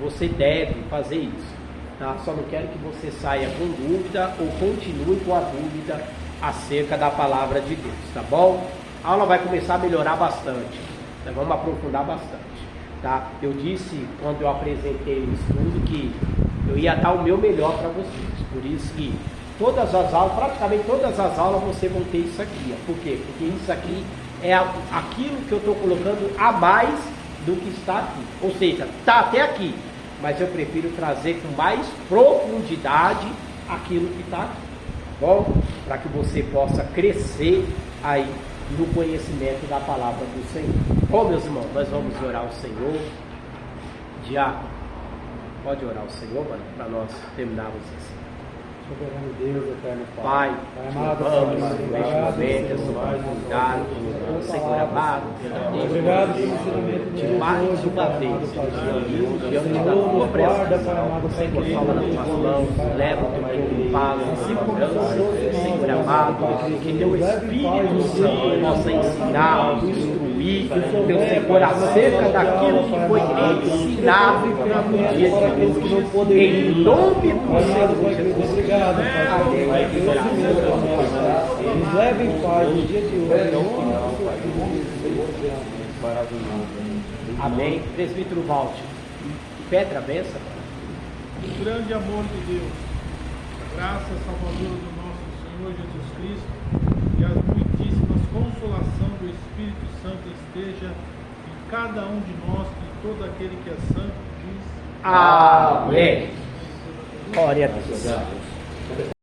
você deve fazer isso, tá? Só não quero que você saia com dúvida ou continue com a dúvida acerca da palavra de Deus, tá bom? A aula vai começar a melhorar bastante, então vamos aprofundar bastante, tá? Eu disse quando eu apresentei o estudo que eu ia dar o meu melhor para vocês, por isso que todas as aulas, praticamente todas as aulas vocês vão ter isso aqui, ó. Por quê? Porque isso aqui é aquilo que eu estou colocando a mais do que está aqui, ou seja, está até aqui, mas eu prefiro trazer com mais profundidade aquilo que está aqui, tá bom? Para que você possa crescer aí no conhecimento da palavra do Senhor. Bom, meus irmãos, nós vamos orar ao Senhor. Diácono, pode orar ao Senhor, mano, para nós terminarmos assim. Soberano Deus, eterno Pai, Pai amado, vamos neste momento, essa oportunidade, Senhor amado, verdadeiro. Obrigado pelo ensinamento De mais uma vez, reunimos diante da tua presença. Senhor, fala nas tuas mãos, leva o teu povo em paz, em segurança. Senhor amado, que teu Espírito Santo possa ensinar, instruir, teu Senhor, acerca daquilo que foi ensinado no dia de hoje. Em nome do Senhor Jesus. Obrigado, Pai. Amém. Nos leve em paz no dia de hoje. Amém. Presbítero Walter, Petra, benção. O grande amor de Deus, a graça salvadora do nosso Senhor Jesus Cristo e a muitíssimas consolação do Espírito Santo esteja em cada um de nós, e todo aquele que é santo diz. Amém. Glória a Deus.